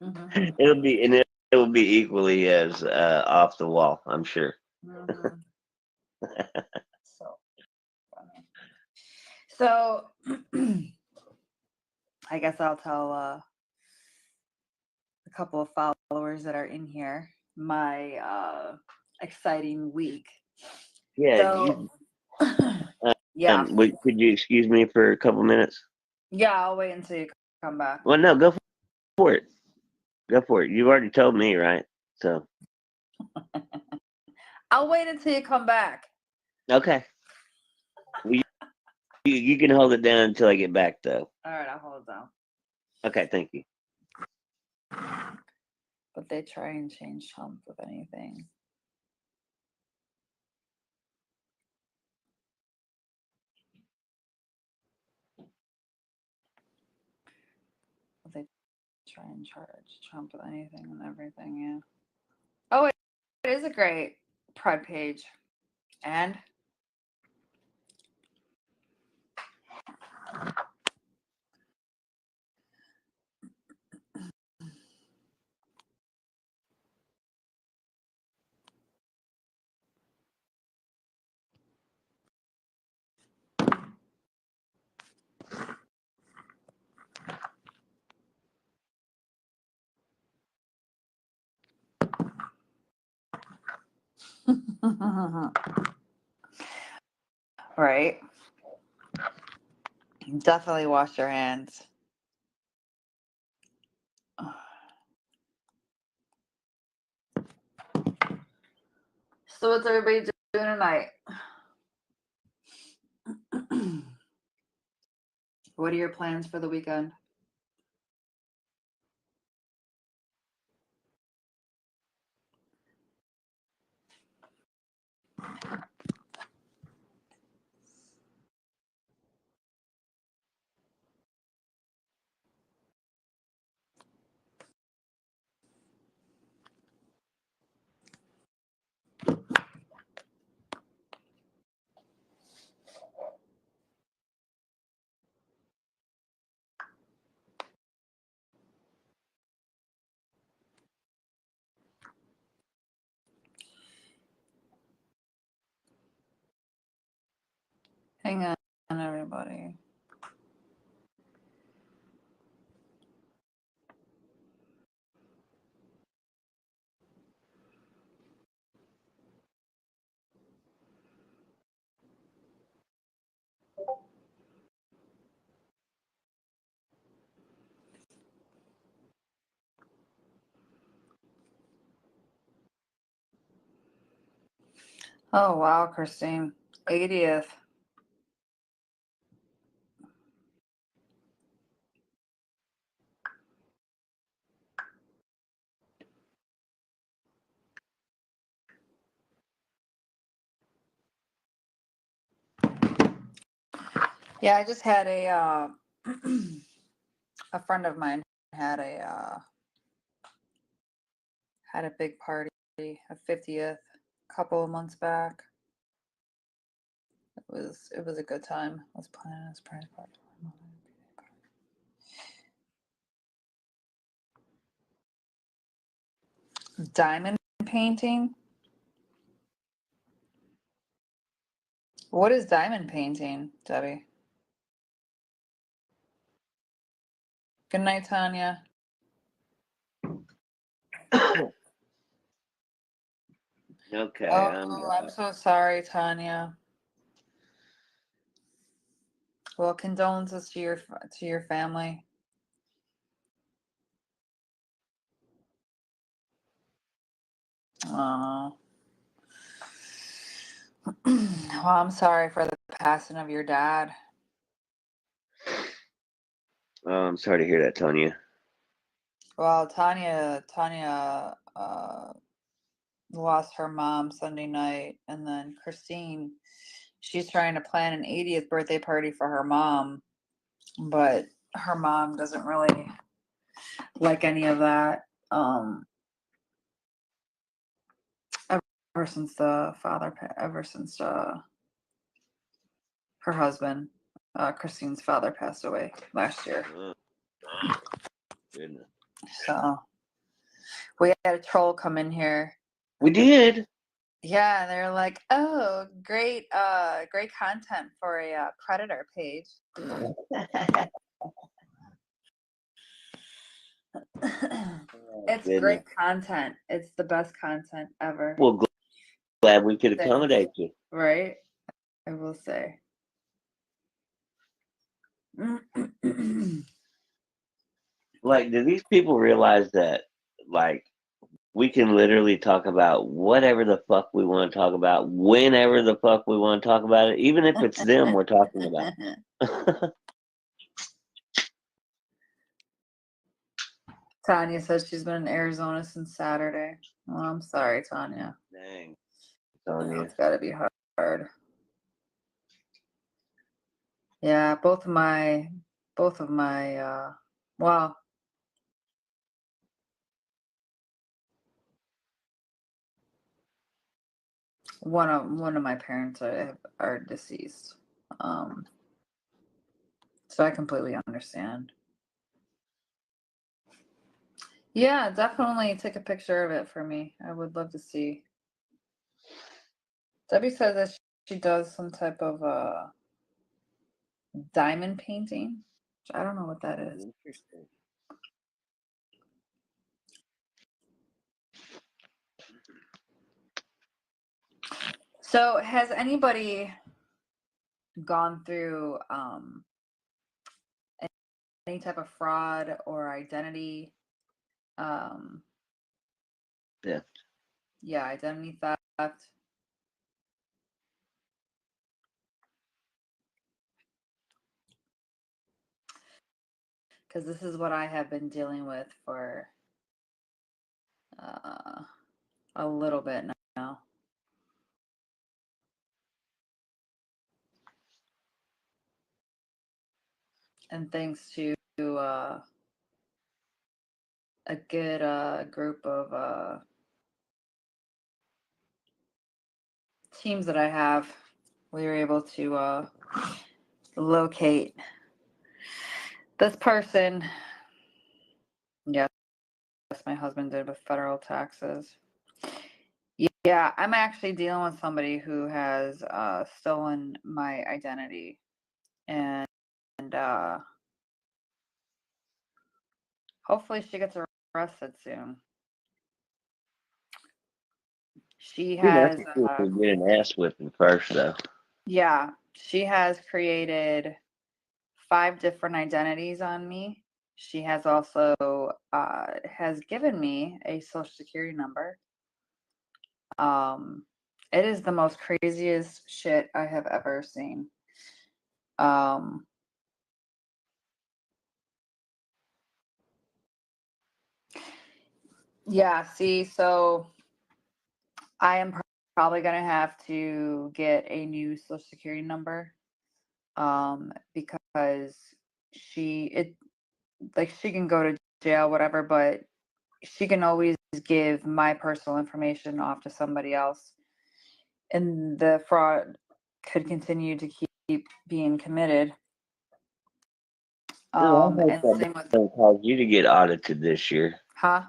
It will be equally as off the wall, I'm sure. So funny. So I guess I'll tell a couple of followers that are in here my exciting week. Yeah. So, yeah. Could you excuse me for a couple minutes? Yeah, I'll wait until you come back. Well, no, go for it. Go for it. You've already told me, right? So. I'll wait until you come back. Okay. Well, you can hold it down until I get back, though. All right, I'll hold it down. Okay, thank you. But they try and change Trump with anything. They try and charge Trump with anything and everything, yeah. Oh, it is a great Pride page. And right. Definitely wash your hands. So what's everybody doing tonight? What are your plans for the weekend? Hang on, everybody. Oh wow, Christine. 80th. Yeah, I just had a friend of mine had a big party, a 50th, a couple of months back. It was a good time. Let's plan a surprise party. Diamond painting? What is diamond painting, Debbie? Good night, Tanya. Okay, Oh, I'm so sorry, Tanya. Well, condolences to your family. Oh. Well, I'm sorry for the passing of your dad. Oh, I'm sorry to hear that, Tonya. Well, Tanya lost her mom Sunday night, and then Christine, she's trying to plan an 80th birthday party for her mom, but her mom doesn't really like any of that. Ever since her husband, Christine's father, passed away last year. Oh, goodness. So we had a troll come in here. We did. Yeah, they're like, "Oh, great content for a Predator page." It's Goodness. great content. It's the best content ever. Well, glad we could Thanks. accommodate you. Right? I will say. Like, do these people realize that, like, we can literally talk about whatever the fuck we want to talk about, whenever the fuck we want to talk about it, even if it's them we're talking about. Tanya says she's been in Arizona since Saturday. Well, I'm sorry, Tanya. Dang, Tanya. It's got to be hard. Yeah, both of my, well, one of my parents are deceased. So I completely understand. Yeah, definitely take a picture of it for me. I would love to see. Debbie says that she does some type of diamond painting. I don't know what that is. Interesting. So has anybody gone through any type of fraud or identity Theft. yeah, identity theft? Because this is what I have been dealing with for a little bit now. And thanks to a good group of teams that I have, we were able to locate this person. Yes, my husband did with federal taxes. Yeah, I'm actually dealing with somebody who has stolen my identity, and hopefully she gets arrested soon. She has We get an ass whipping first, though. yeah, she has created 5 different identities on me. She has also has given me a social security number. It is the most craziest shit I have ever seen. Yeah, see, so I am probably going to have to get a new social security number because she can go to jail, whatever, but she can always give my personal information off to somebody else, and the fraud could continue to keep being committed. I hope And that same with, doesn't cause you to get audited this year. huh?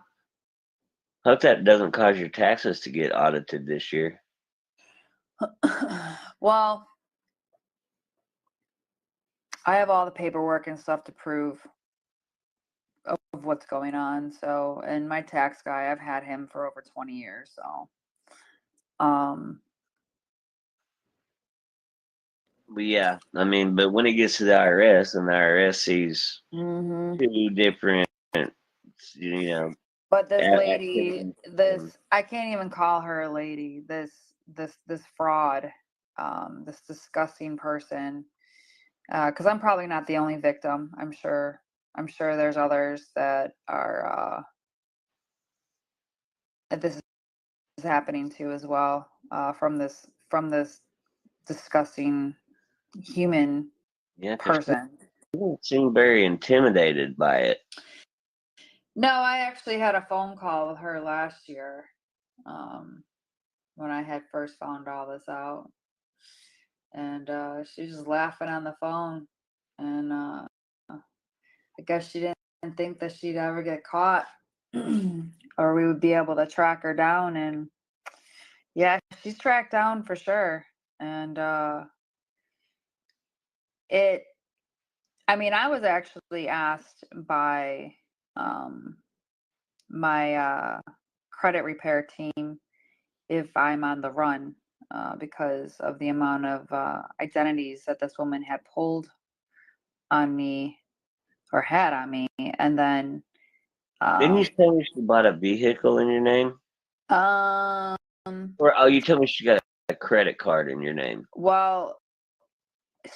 Hope that doesn't cause your taxes to get audited this year. Well, I have all the paperwork and stuff to prove of what's going on. So, and my tax guy, I've had him for over 20 years. So, But yeah, I mean, but when it gets to the IRS and the IRS sees mhm. two different, you know, But this lady, activities, I can't even call her a lady. This fraud, this disgusting person. Because I'm probably not the only victim. I'm sure there's others that are that this is happening to as well. From this disgusting human yeah, because person. people seem very intimidated by it. No, I actually had a phone call with her last year, when I had first found all this out. And she was just laughing on the phone. And I guess she didn't think that she'd ever get caught or we would be able to track her down. And yeah, she's tracked down for sure. And I mean, I was actually asked by my credit repair team if I'm on the run, because of the amount of identities that this woman had pulled on me or had on me. And then, Didn't you tell me she bought a vehicle in your name? um, Or oh, you told me she got a credit card in your name. well,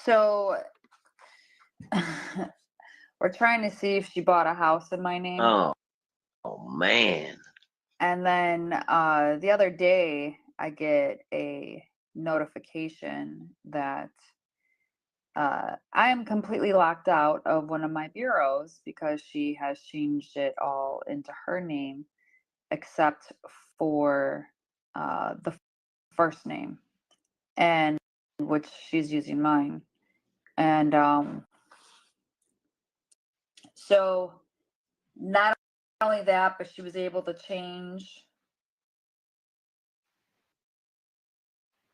so we're trying to see if she bought a house in my name. Oh man. And then the other day, I get a notification that I am completely locked out of one of my bureaus because she has changed it all into her name, except for the first name, and which she's using mine. And so not only that, but she was able to change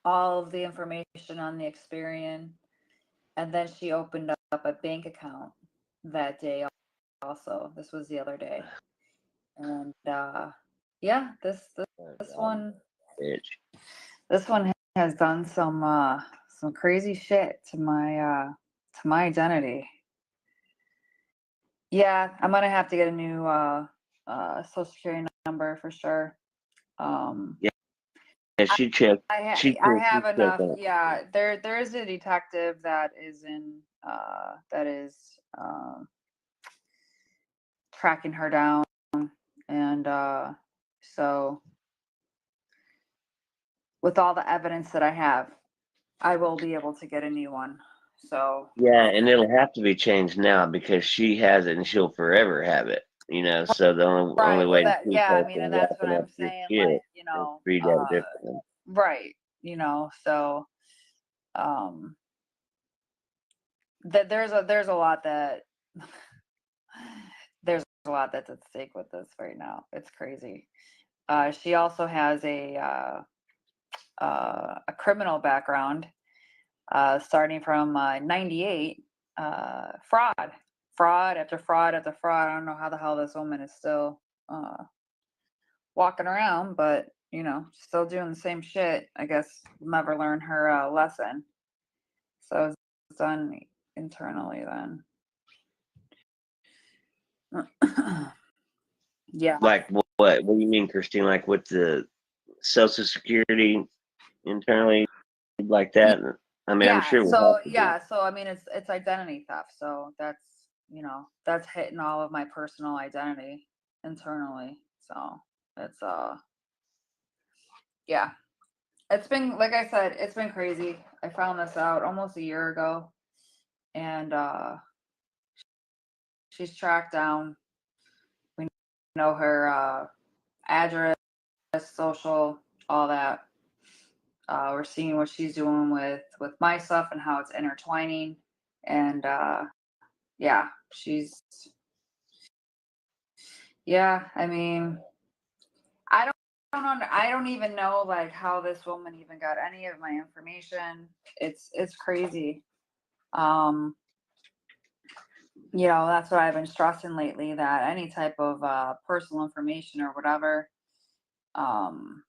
all of the information on the Experian. And then she opened up a bank account that day also. This was the other day. And yeah, this one Bitch. this one has done some crazy shit to my identity. Yeah, I'm gonna have to get a new social security number for sure. Yeah, she checked. I have enough. Checked Yeah, there is a detective that is tracking her down, and so with all the evidence that I have, I will be able to get a new one. So yeah, and it'll have to be changed now because she has it and she'll forever have it. You know, so the only right, way well, to that, keep yeah, her I mean, from and that's what wrapping up I'm your saying. shit Like, is treat that differently. right, so that there's a lot that there's a lot that's at stake with this right now. It's crazy. She also has a criminal background, starting from 98, fraud after fraud after fraud. I don't know how the hell this woman is still walking around, but still doing the same shit. I guess never learn her lesson. So it's done internally then. Yeah. Like what? What do you mean, Christine? Like with the Social Security internally, like that? I mean, I'm Yeah. sure it would So have to be. yeah. So I mean, it's identity theft. So that's hitting all of my personal identity internally. So it's yeah. It's been, like I said, it's been crazy. I found this out almost a year ago. and she's tracked down. We know her address, social, all that. We're seeing what she's doing with my stuff and how it's intertwining, and yeah, yeah. I mean, I I don't even know like how this woman even got any of my information. It's crazy. Um, that's what I've been stressing lately, that any type of personal information or whatever. Um,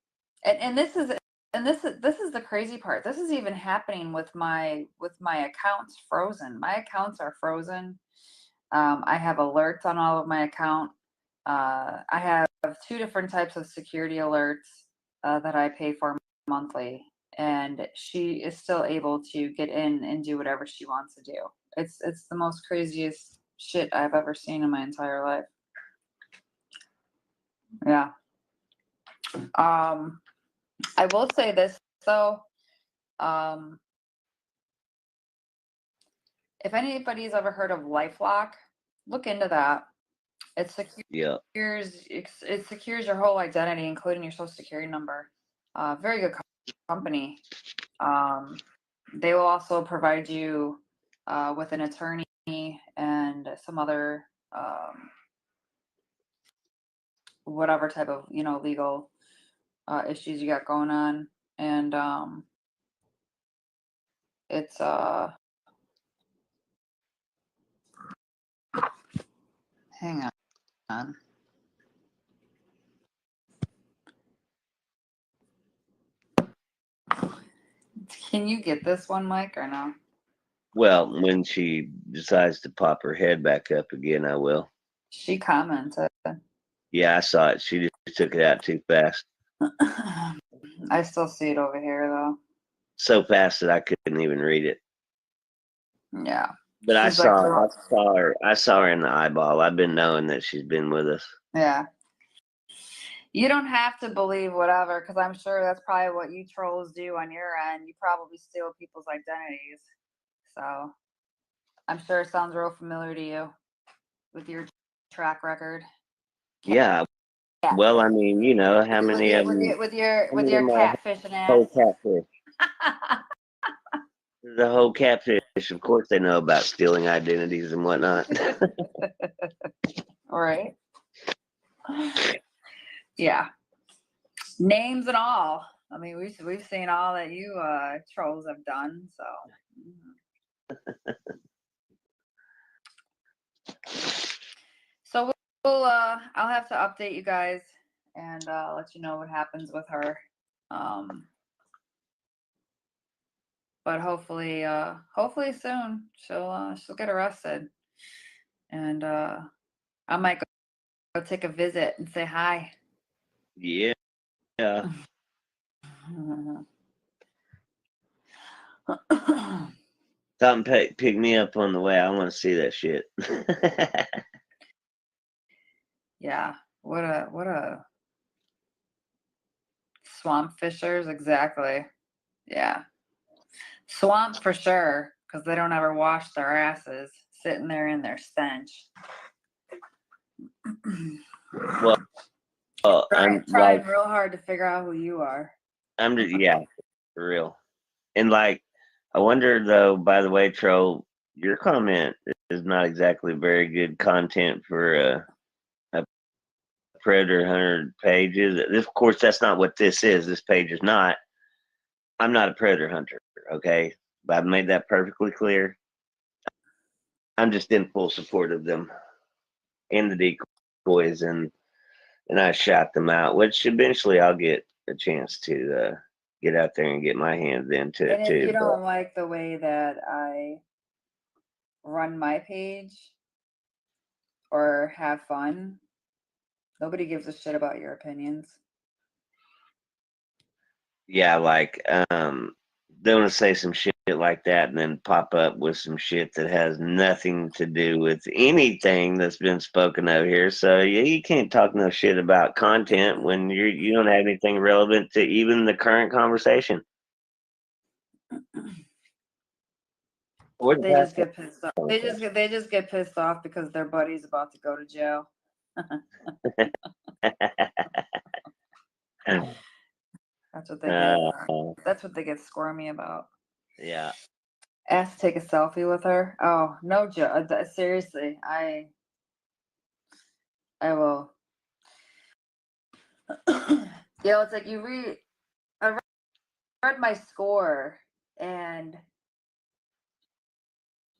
and this is the crazy part. This is even happening with my accounts frozen. My accounts are frozen. I have alerts on all of my account. I have two different types of security alerts that I pay for monthly, and she is still able to get in and do whatever she wants to do. It's the most craziest shit I've ever seen in my entire life. Yeah. I will say this though. If anybody's ever heard of LifeLock, look into that. It Yeah. secures your whole identity, including your social security number. Very good company. They will also provide you with an attorney and some other whatever type of legal issues you got going on, and it's hang on. Can you get this one, Mike, or no? Well, when she decides to pop her head back up again, I will. She commented. Yeah, I saw it. She just took it out too fast. I still see it over here though. So fast that I couldn't even read it. Yeah. But I saw her. I saw her in the eyeball. I've been knowing that she's been with us. Yeah. You don't have to believe whatever, because I'm sure that's probably what you trolls do on your end. You probably steal people's identities. So I'm sure it sounds real familiar to you with your track record. Yeah. Well, I mean, how many of them? With your catfishing ass. Whole catfish. The whole catfish. Of course, they know about stealing identities and whatnot. All right. Yeah. Names and all. I mean, we've seen all that you trolls have done. So I'll have to update you guys and let you know what happens with her. But hopefully soon she'll get arrested, and I might go take a visit and say hi. Yeah. Yeah. Something pick me up on the way. I want to see that shit. Yeah. What a swamp fishers, exactly. Yeah. Swamp for sure, because they don't ever wash their asses, sitting there in their stench. Well, I'm trying real hard to figure out who you are. I'm just, yeah, for real. And I wonder though, by the way, Troll, your comment is not exactly very good content for a Predator Hunter page. Of course, that's not what this is. This page is not. I'm not a Predator Hunter, okay? But I've made that perfectly clear. I'm just in full support of them and the decoys, and I shot them out, which eventually I'll get a chance to get out there and get my hands into it too. If you don't like the way that I run my page or have fun, nobody gives a shit about your opinions. Yeah, they want to say some shit like that and then pop up with some shit that has nothing to do with anything that's been spoken of here. So yeah, you can't talk no shit about content when you don't have anything relevant to even the current conversation. What They just get pissed off. They just get pissed off because their buddy's about to go to jail. That's what they get. That's what they get squirmy about. Yeah. Asked to take a selfie with her. Oh no, seriously, I will. It's like I read my score, and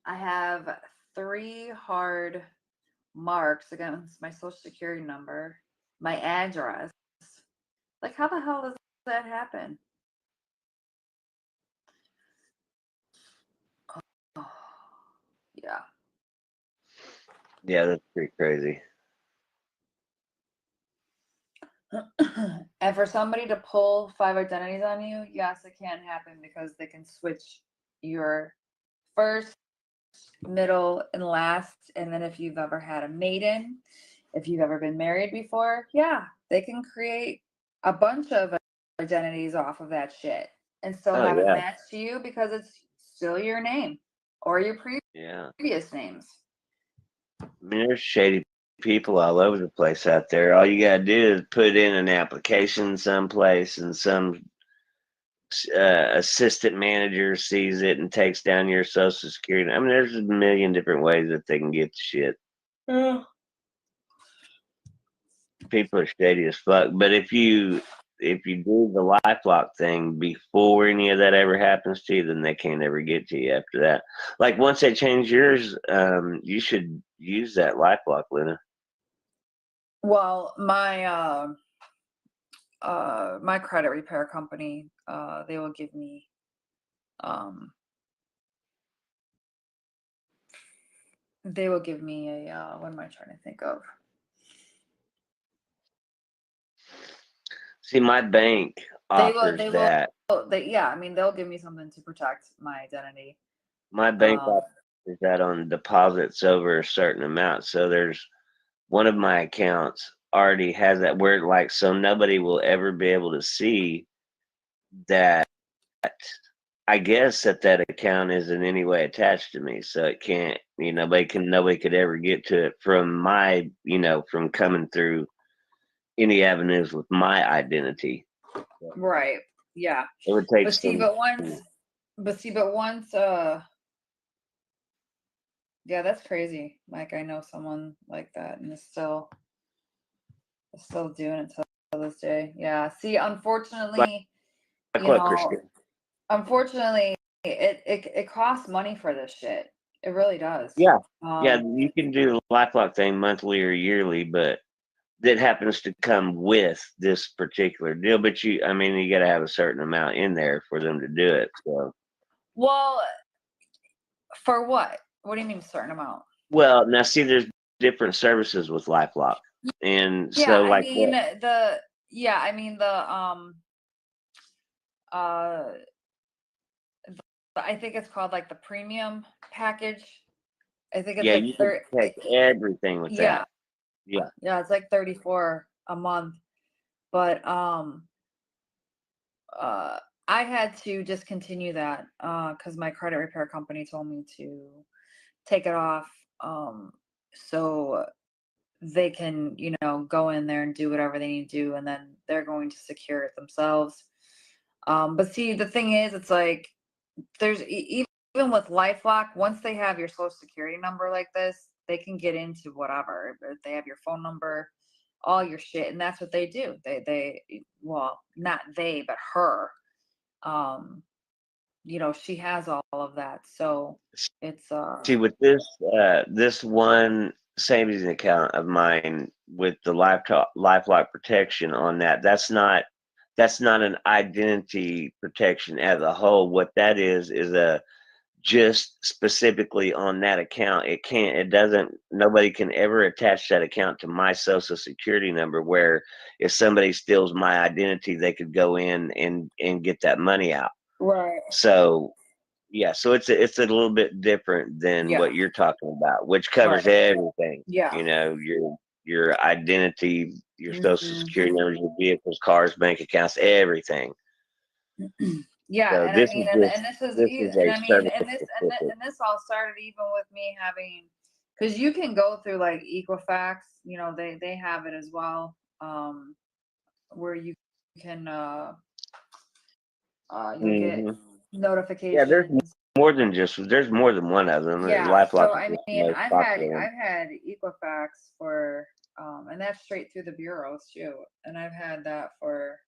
I have 3 hard marks against my social security number, my address. Like, how the hell does that happen? Oh, yeah. Yeah, that's pretty crazy. And for somebody to pull 5 identities on you, yes, it can happen because they can switch your first, middle, and last. And then if you've ever had a maiden, if you've ever been married before, yeah, they can create a bunch of identities off of that shit and still have it matched to you because it's still your name or your previous names. I mean, there's shady people all over the place out there. All you gotta do is put in an application someplace, and some assistant manager sees it and takes down your social security. I mean, there's a million different ways that they can get the shit. Yeah. People are shady as fuck. But if you do the LifeLock thing before any of that ever happens to you, then they can't ever get to you after that. Like, once they change yours, you should use that LifeLock, Luna. Well, my credit repair company, they will give me a what am I trying to think of? See, my bank offers that. I mean, they'll give me something to protect my identity. My bank offers that on deposits over a certain amount. So there's one of my accounts already has that where, like, so nobody will ever be able to see that. I guess that account is in any way attached to me, so it can't, nobody could ever get to it from my, from coming through any avenues with my identity. Right. Yeah. It would take but once, yeah, that's crazy. Like, I know someone like that and is still doing it till this day. Yeah. See, unfortunately, unfortunately, it costs money for this shit. It really does. Yeah. Yeah, you can do the LifeLock thing monthly or yearly, but that happens to come with this particular deal. But you got to have a certain amount in there for them to do it. So. Well, for what? What do you mean, a certain amount? Well, now see, there's different services with LifeLock, and so I think it's called like the premium package. I think it's you can take everything with that. Yeah, it's like $34 a month, but I had to discontinue that because my credit repair company told me to take it off, so they can, go in there and do whatever they need to do, and then they're going to secure it themselves. But see, the thing is, it's like there's even with LifeLock, once they have your social security number like this, they can get into whatever. If they have your phone number, all your shit, and that's what they do. Well, not they, but her. She has all of that, so it's see, with this one savings account of mine with the LifeLock protection on that's not an identity protection as a whole. What that is a just specifically on that account. Nobody can ever attach that account to my social security number, where if somebody steals my identity, they could go in and get that money out. Right. So yeah, so it's a little bit different than what you're talking about, which covers everything. Yeah. Your identity, your social security numbers, your vehicles, cars, bank accounts, everything. Yeah, So and I this mean, is just and this is, this is and a I mean, service specific. and this all started even with me having, because you can go through like Equifax, they have it as well, where you can, you'll get Hmm. Yeah, notifications. there's more than one of them. Yeah, LifeLock so is I just the mean, most popular one. I've had Equifax for, and that's straight through the bureaus too, and I've had that for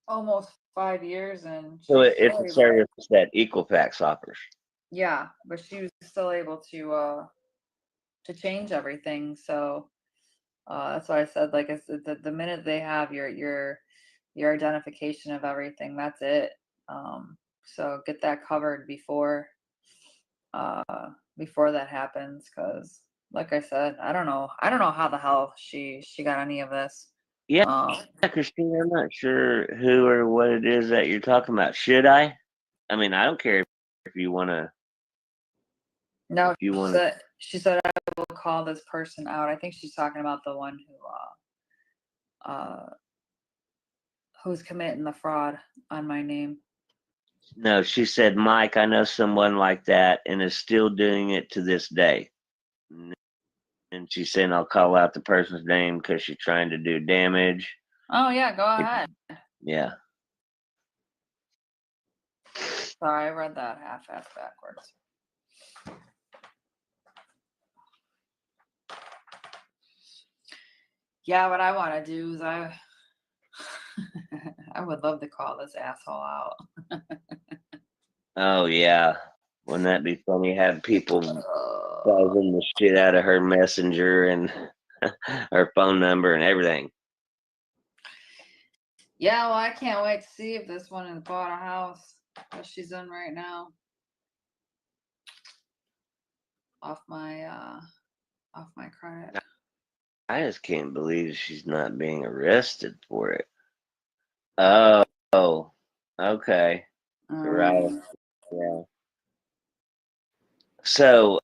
almost 5 years, and So she's it's still a able. service that Equifax offers. Yeah, but she was still able to change everything. So that's why I said, like, it's the minute they have your identification of everything, that's it. So get that covered uh before that happens, because like I said, I don't know how the hell she got any of this. Yeah, Um, Christine, I'm not sure who or what it is that you're talking about. Should I? I mean, I don't care if you wanna no, if you she wanna. said she said I will call this person out. I think she's talking about the one who's committing the fraud on my name. No, she said, Mike, I know someone like that and is still doing it to this day. And she's saying I'll call out the person's name because she's trying to do damage. Oh yeah, go ahead. Yeah. Sorry, I read that half-ass backwards. Yeah, what I want to do is I would love to call this asshole out. Oh, yeah. Wouldn't that be funny? Have people buzzing the shit out of her messenger and her phone number and everything. Yeah, well, I can't wait to see if this one has bought a house that she's in right now off my credit. I just can't believe she's not being arrested for it. Oh, okay. Right. Um, Yeah. So,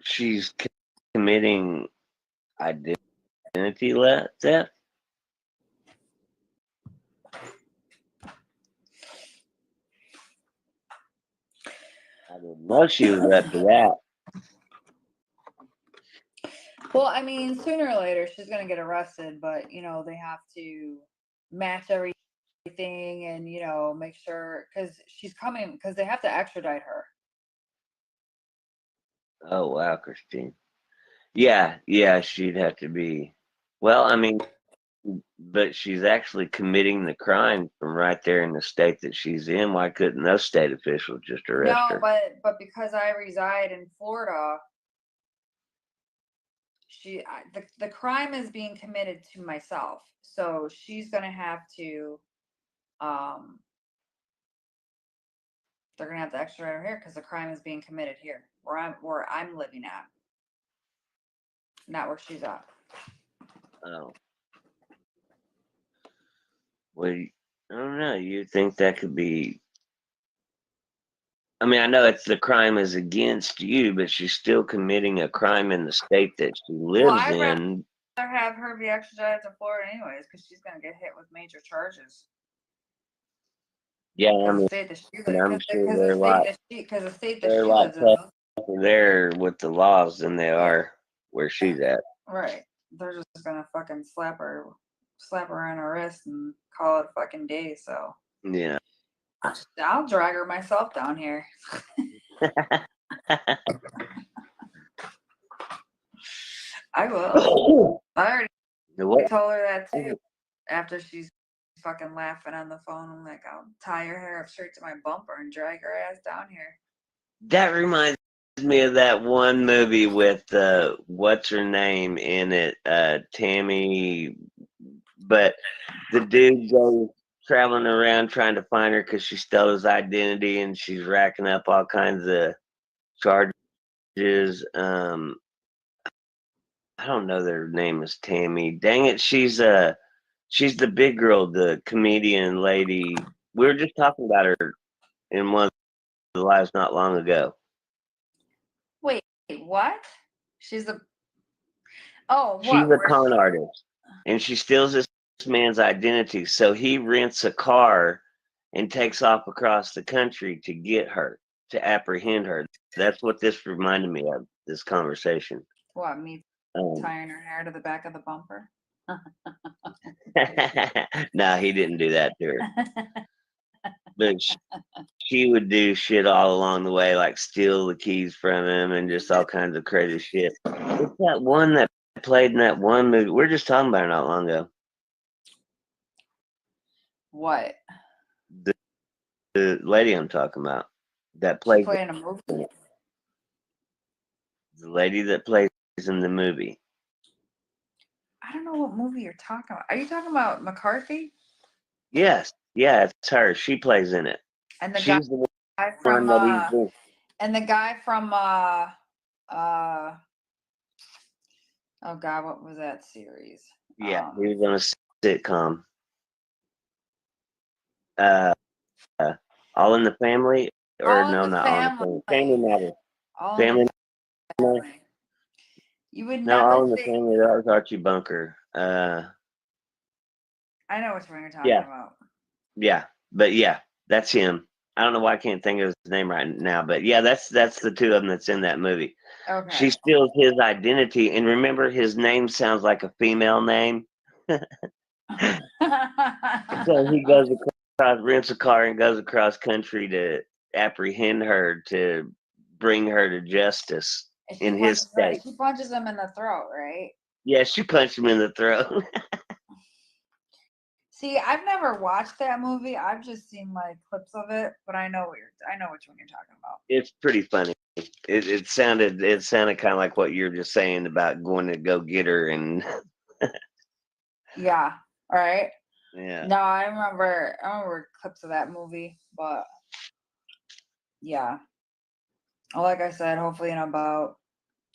she's committing identity theft. I didn't know she was up to that. well, I mean, sooner or later she's gonna get arrested, but they have to match everything and make sure, because she's coming, because they have to extradite her. Oh wow, Christine. Yeah, yeah, she'd have to be. Well, I mean, but she's actually committing the crime from right there in the state that she's in. Why couldn't those state officials just arrest No, her? but because I reside in Florida, the crime is being committed to myself, so she's gonna have to um they're gonna have to extradite her here because the crime is being committed here where I'm living at, not where she's at. Oh, well, I don't know. You think that could be? I mean, I know it's the crime is against you, but she's still committing a crime in the state that she Well, lives I'd rather in. have her be extradited to Florida anyways, because she's gonna get hit with major charges. Yeah, I Because the mean, state that she I'm sure because they're like the state that they're she like lives in, tougher there with the laws than they yeah, are where she's at. right. They're just gonna fucking slap her on her wrist and call it a fucking day. So Yeah. I'll drag her myself down here. I will. I already What? told her that too. After she's fucking laughing on the phone, I'm like, I'll tie her hair up straight to my bumper and drag her ass down here. That reminds me of that one movie with what's her name in it, Tammy. But the dude goes traveling around trying to find her because she stole his identity, and she's racking up all kinds of charges. I don't know their name is Tammy. Dang it, she's the big girl, the comedian lady. We were just talking about her in one of the lives not long ago. Wait, what? She's a She's what? a con artist, and she steals this man's identity. So he rents a car and takes off across the country to get her, to apprehend her. That's what this reminded me of, this conversation. What, me Um, tying her hair to the back of the bumper? no, he didn't do that to her. But she would do shit all along the way, like steal the keys from him and just all kinds of crazy shit. It's that one that played in that one movie. We were just talking about it not long ago. What? The lady I'm talking about that She plays played in a movie? the lady that plays in the movie. I don't know what movie you're talking about. Are you talking about McCarthy? Yes, yeah, it's her. She plays in it. And the She's the guy one from that he's doing. and the guy from oh god, what was that series? Yeah, he was on a sitcom. All in the Family, or All in no, the not All in the Family. Family. Family Matters. All in Family the Matters. Family. You would No, never All in the think. Family. That was Archie Bunker. I know which one you're talking about. Yeah, but yeah, that's him. I don't know why I can't think of his name right now, but yeah, that's the two of them that's in that movie. Okay. She steals his identity, and remember, his name sounds like a female name. So he goes across, rents a car, and goes across country to apprehend her, to bring her to justice in his state. She punches him in the throat, right? Yeah, she punched him in the throat. See, I've never watched that movie. I've just seen like clips of it, but I know which one you're talking about. It's pretty funny. It sounded kind of like what you're just saying about going to go get her, and Yeah. All right. yeah. No, I remember clips of that movie, but yeah. Like I said, hopefully in about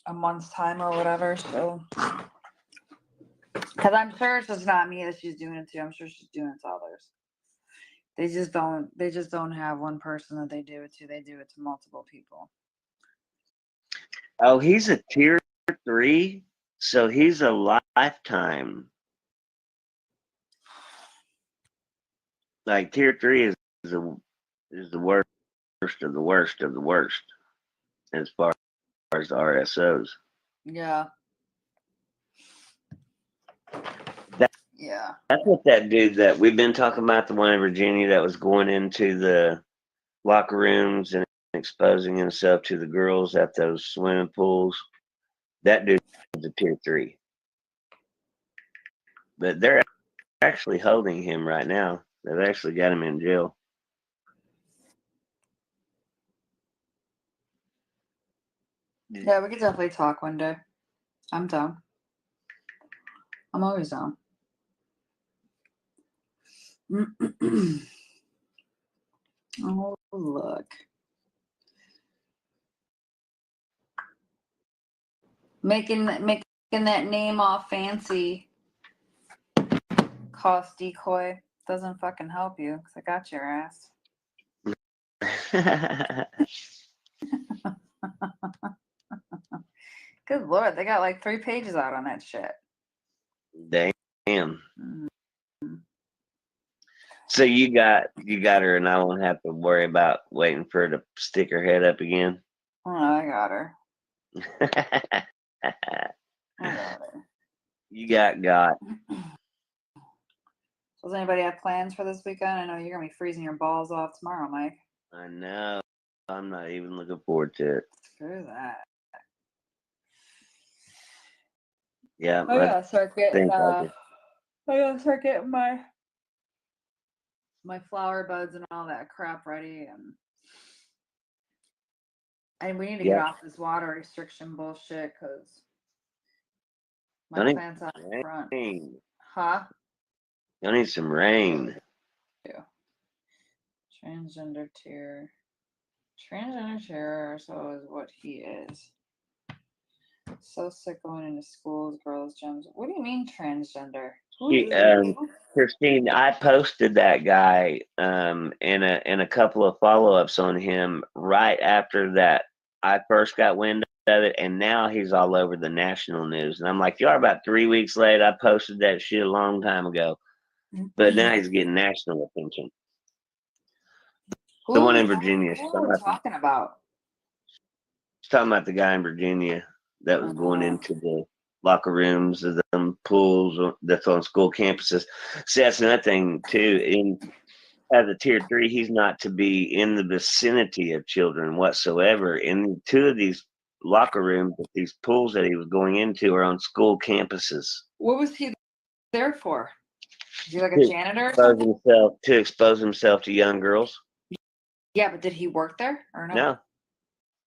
a month's time or whatever. So, because I'm sure it's just not me that she's doing it to. I'm sure she's doing it to others. They just don't have one person that they do it to. They do it to multiple people. Oh, he's a tier 3, so he's a lifetime. Like tier 3 is the worst of the worst of the worst as far as the RSOs. Yeah. Yeah. That's what that dude that we've been talking about, the one in Virginia that was going into the locker rooms and exposing himself to the girls at those swimming pools. That dude is a tier 3. But they're actually holding him right now. They've actually got him in jail. Yeah, we could definitely talk one day. I'm down. I'm always down. Oh, look. Making that name all fancy cost decoy doesn't fucking help you because I got your ass. Good Lord, they got like 3 pages out on that shit. Damn. Mm-hmm. So you got her, and I won't have to worry about waiting for her to stick her head up again. Oh, I got her. I got her. You got. Does anybody have plans for this weekend? I know you're gonna be freezing your balls off tomorrow, Mike. I know. I'm not even looking forward to it. Screw that. Yeah. I gotta start getting my flower buds and all that crap ready, and we need to get off this water restriction bullshit because my plants out in front. Huh? You need some rain. Yeah. Transgender tier. Transgender tier, so is what he is. So sick going into schools, girls' gyms. What do you mean transgender? Christine, I posted that guy in a couple of follow-ups on him right after that. I first got wind of it, and now he's all over the national news. And I'm like, you are about 3 weeks late. I posted that shit a long time ago, but now he's getting national attention. The one in Who Virginia. who are we talking about? She's talking about the guy in Virginia that was going into the locker rooms of them pools that's on school campuses. See, that's another thing too. As a tier 3, he's not to be in the vicinity of children whatsoever. In 2 of these locker rooms, these pools that he was going into are on school campuses. What was he there for? Is he like a To janitor or expose something? to expose himself to young girls. Yeah, but did he work there or no? No,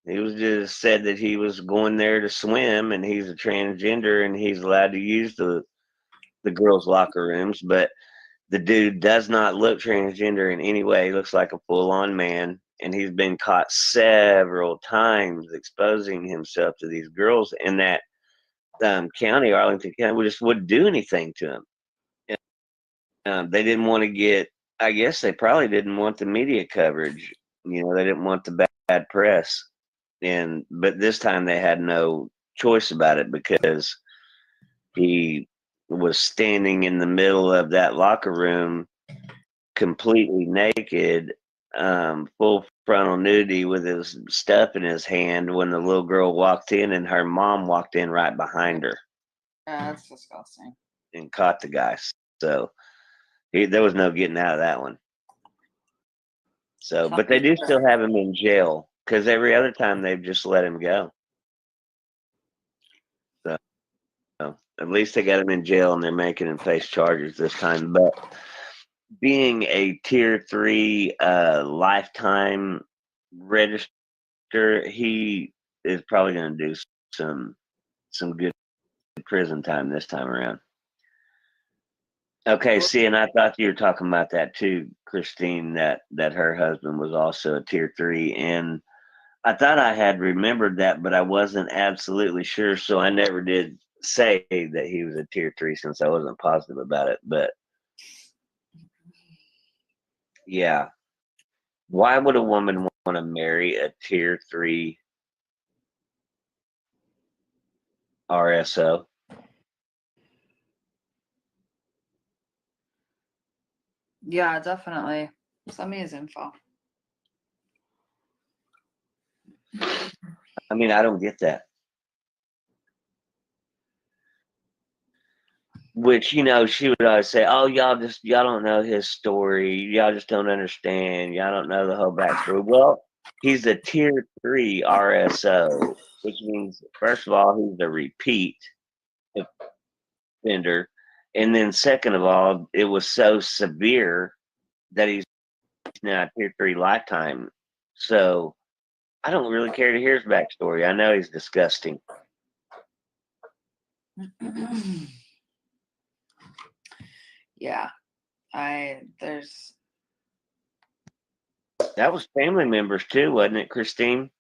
he was just said that he was going there to swim, and he's a transgender, and he's allowed to use the girls' locker rooms. But the dude does not look transgender in any way. He looks like a full-on man, and he's been caught several times exposing himself to these girls. In that county, Arlington County, we just wouldn't do anything to him. They didn't want to get. I guess they probably didn't want the media coverage. You know, they didn't want the bad press. But this time they had no choice about it because he was standing in the middle of that locker room completely naked, full frontal nudity with his stuff in his hand when the little girl walked in, and her mom walked in right behind her. Yeah, that's disgusting. And caught the guy. So there was no getting out of that one. So, but they do still have him in jail because every other time they've just let him go. So at least they got him in jail and they're making him face charges this time. But being a tier 3 lifetime register, he is probably going to do some good prison time this time around. Okay, see, and I thought you were talking about that too, Christine, that her husband was also a tier 3, and I thought I had remembered that, but I wasn't absolutely sure, so I never did say that he was a tier 3 since I wasn't positive about it. But yeah, why would a woman want to marry a tier 3 RSO? Yeah, definitely. Send me his info. I mean, I don't get that. Which, you know, she would always say, "Oh, y'all don't know his story. Y'all just don't understand. Y'all don't know the whole backstory." Well, he's a tier 3 RSO, which means first of all he's a repeat offender, and then second of all, it was so severe that he's now a tier 3 lifetime. So I don't really care to hear his backstory. I know he's disgusting. Yeah, That was family members too, wasn't it, Christine?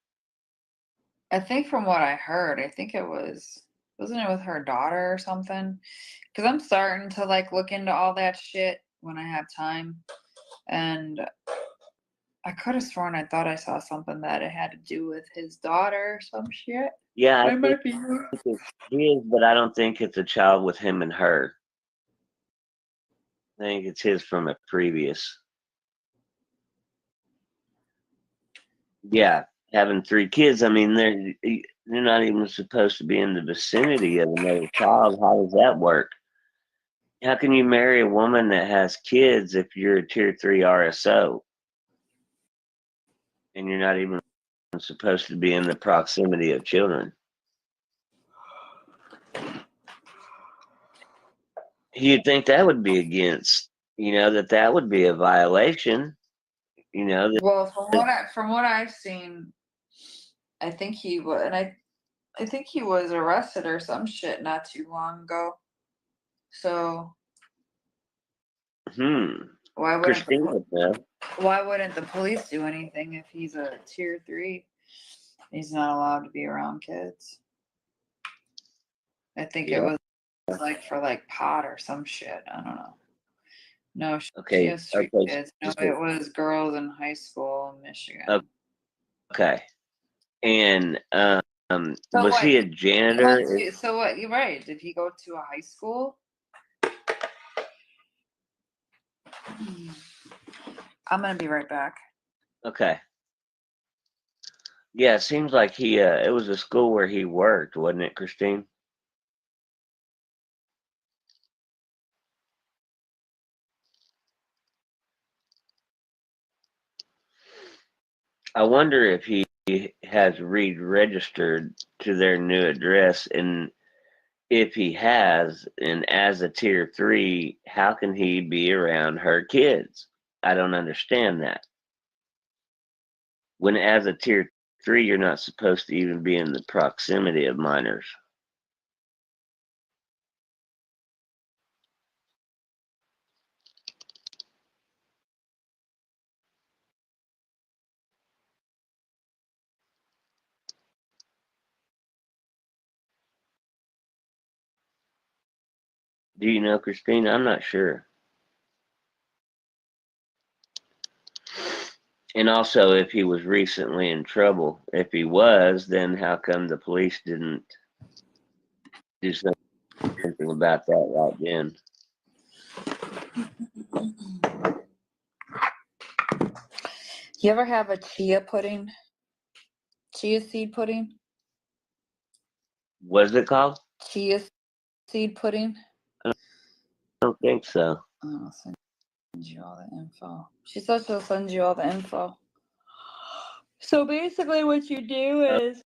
I think from what I heard, I think wasn't it with her daughter or something? Because I'm starting to like look into all that shit when I have time. And I could have sworn I thought I saw something that it had to do with his daughter or some shit. Yeah, I might be wrong. it is, but I don't think it's a child with him and her. I think it's his from a previous. Yeah, having 3 kids. I mean, they're not even supposed to be in the vicinity of another child. How does that work? How can you marry a woman that has kids if you're a tier 3 RSO and you're not even supposed to be in the proximity of children? You'd think that would be against, that would be a violation. Well, from what I've seen, I think he was, and I think he was arrested or some shit not too long ago. So why wouldn't the police do anything if he's a tier 3? He's not allowed to be around kids. I think it was like for like pot or some shit. I don't know. No, she has 3 kids. No, it was girls in high school in Michigan. Okay. And was he a janitor? So what? You're right. Did he go to a high school? I'm gonna be right back. Okay. Yeah, it seems like it was a school where he worked, wasn't it, Christine? I wonder if he has re-registered to their new address, and if he has, and as a tier 3, how can he be around her kids? I don't understand that. When as a tier 3, you're not supposed to even be in the proximity of minors. Do you know, Christine? I'm not sure. And also, if he was recently in trouble. If he was, then how come the police didn't do something about that right then? You ever have a chia pudding? Chia seed pudding? What is it called? Chia seed pudding? I don't think so. I'll send you all the info. She said she'll send you all the info. So basically what you do is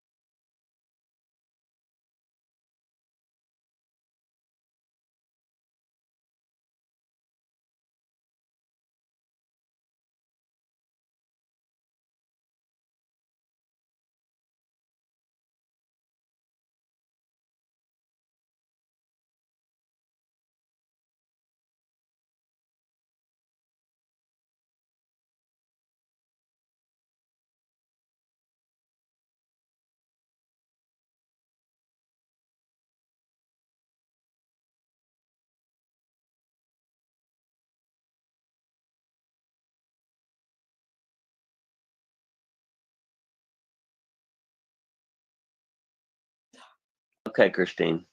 Okay, Christine.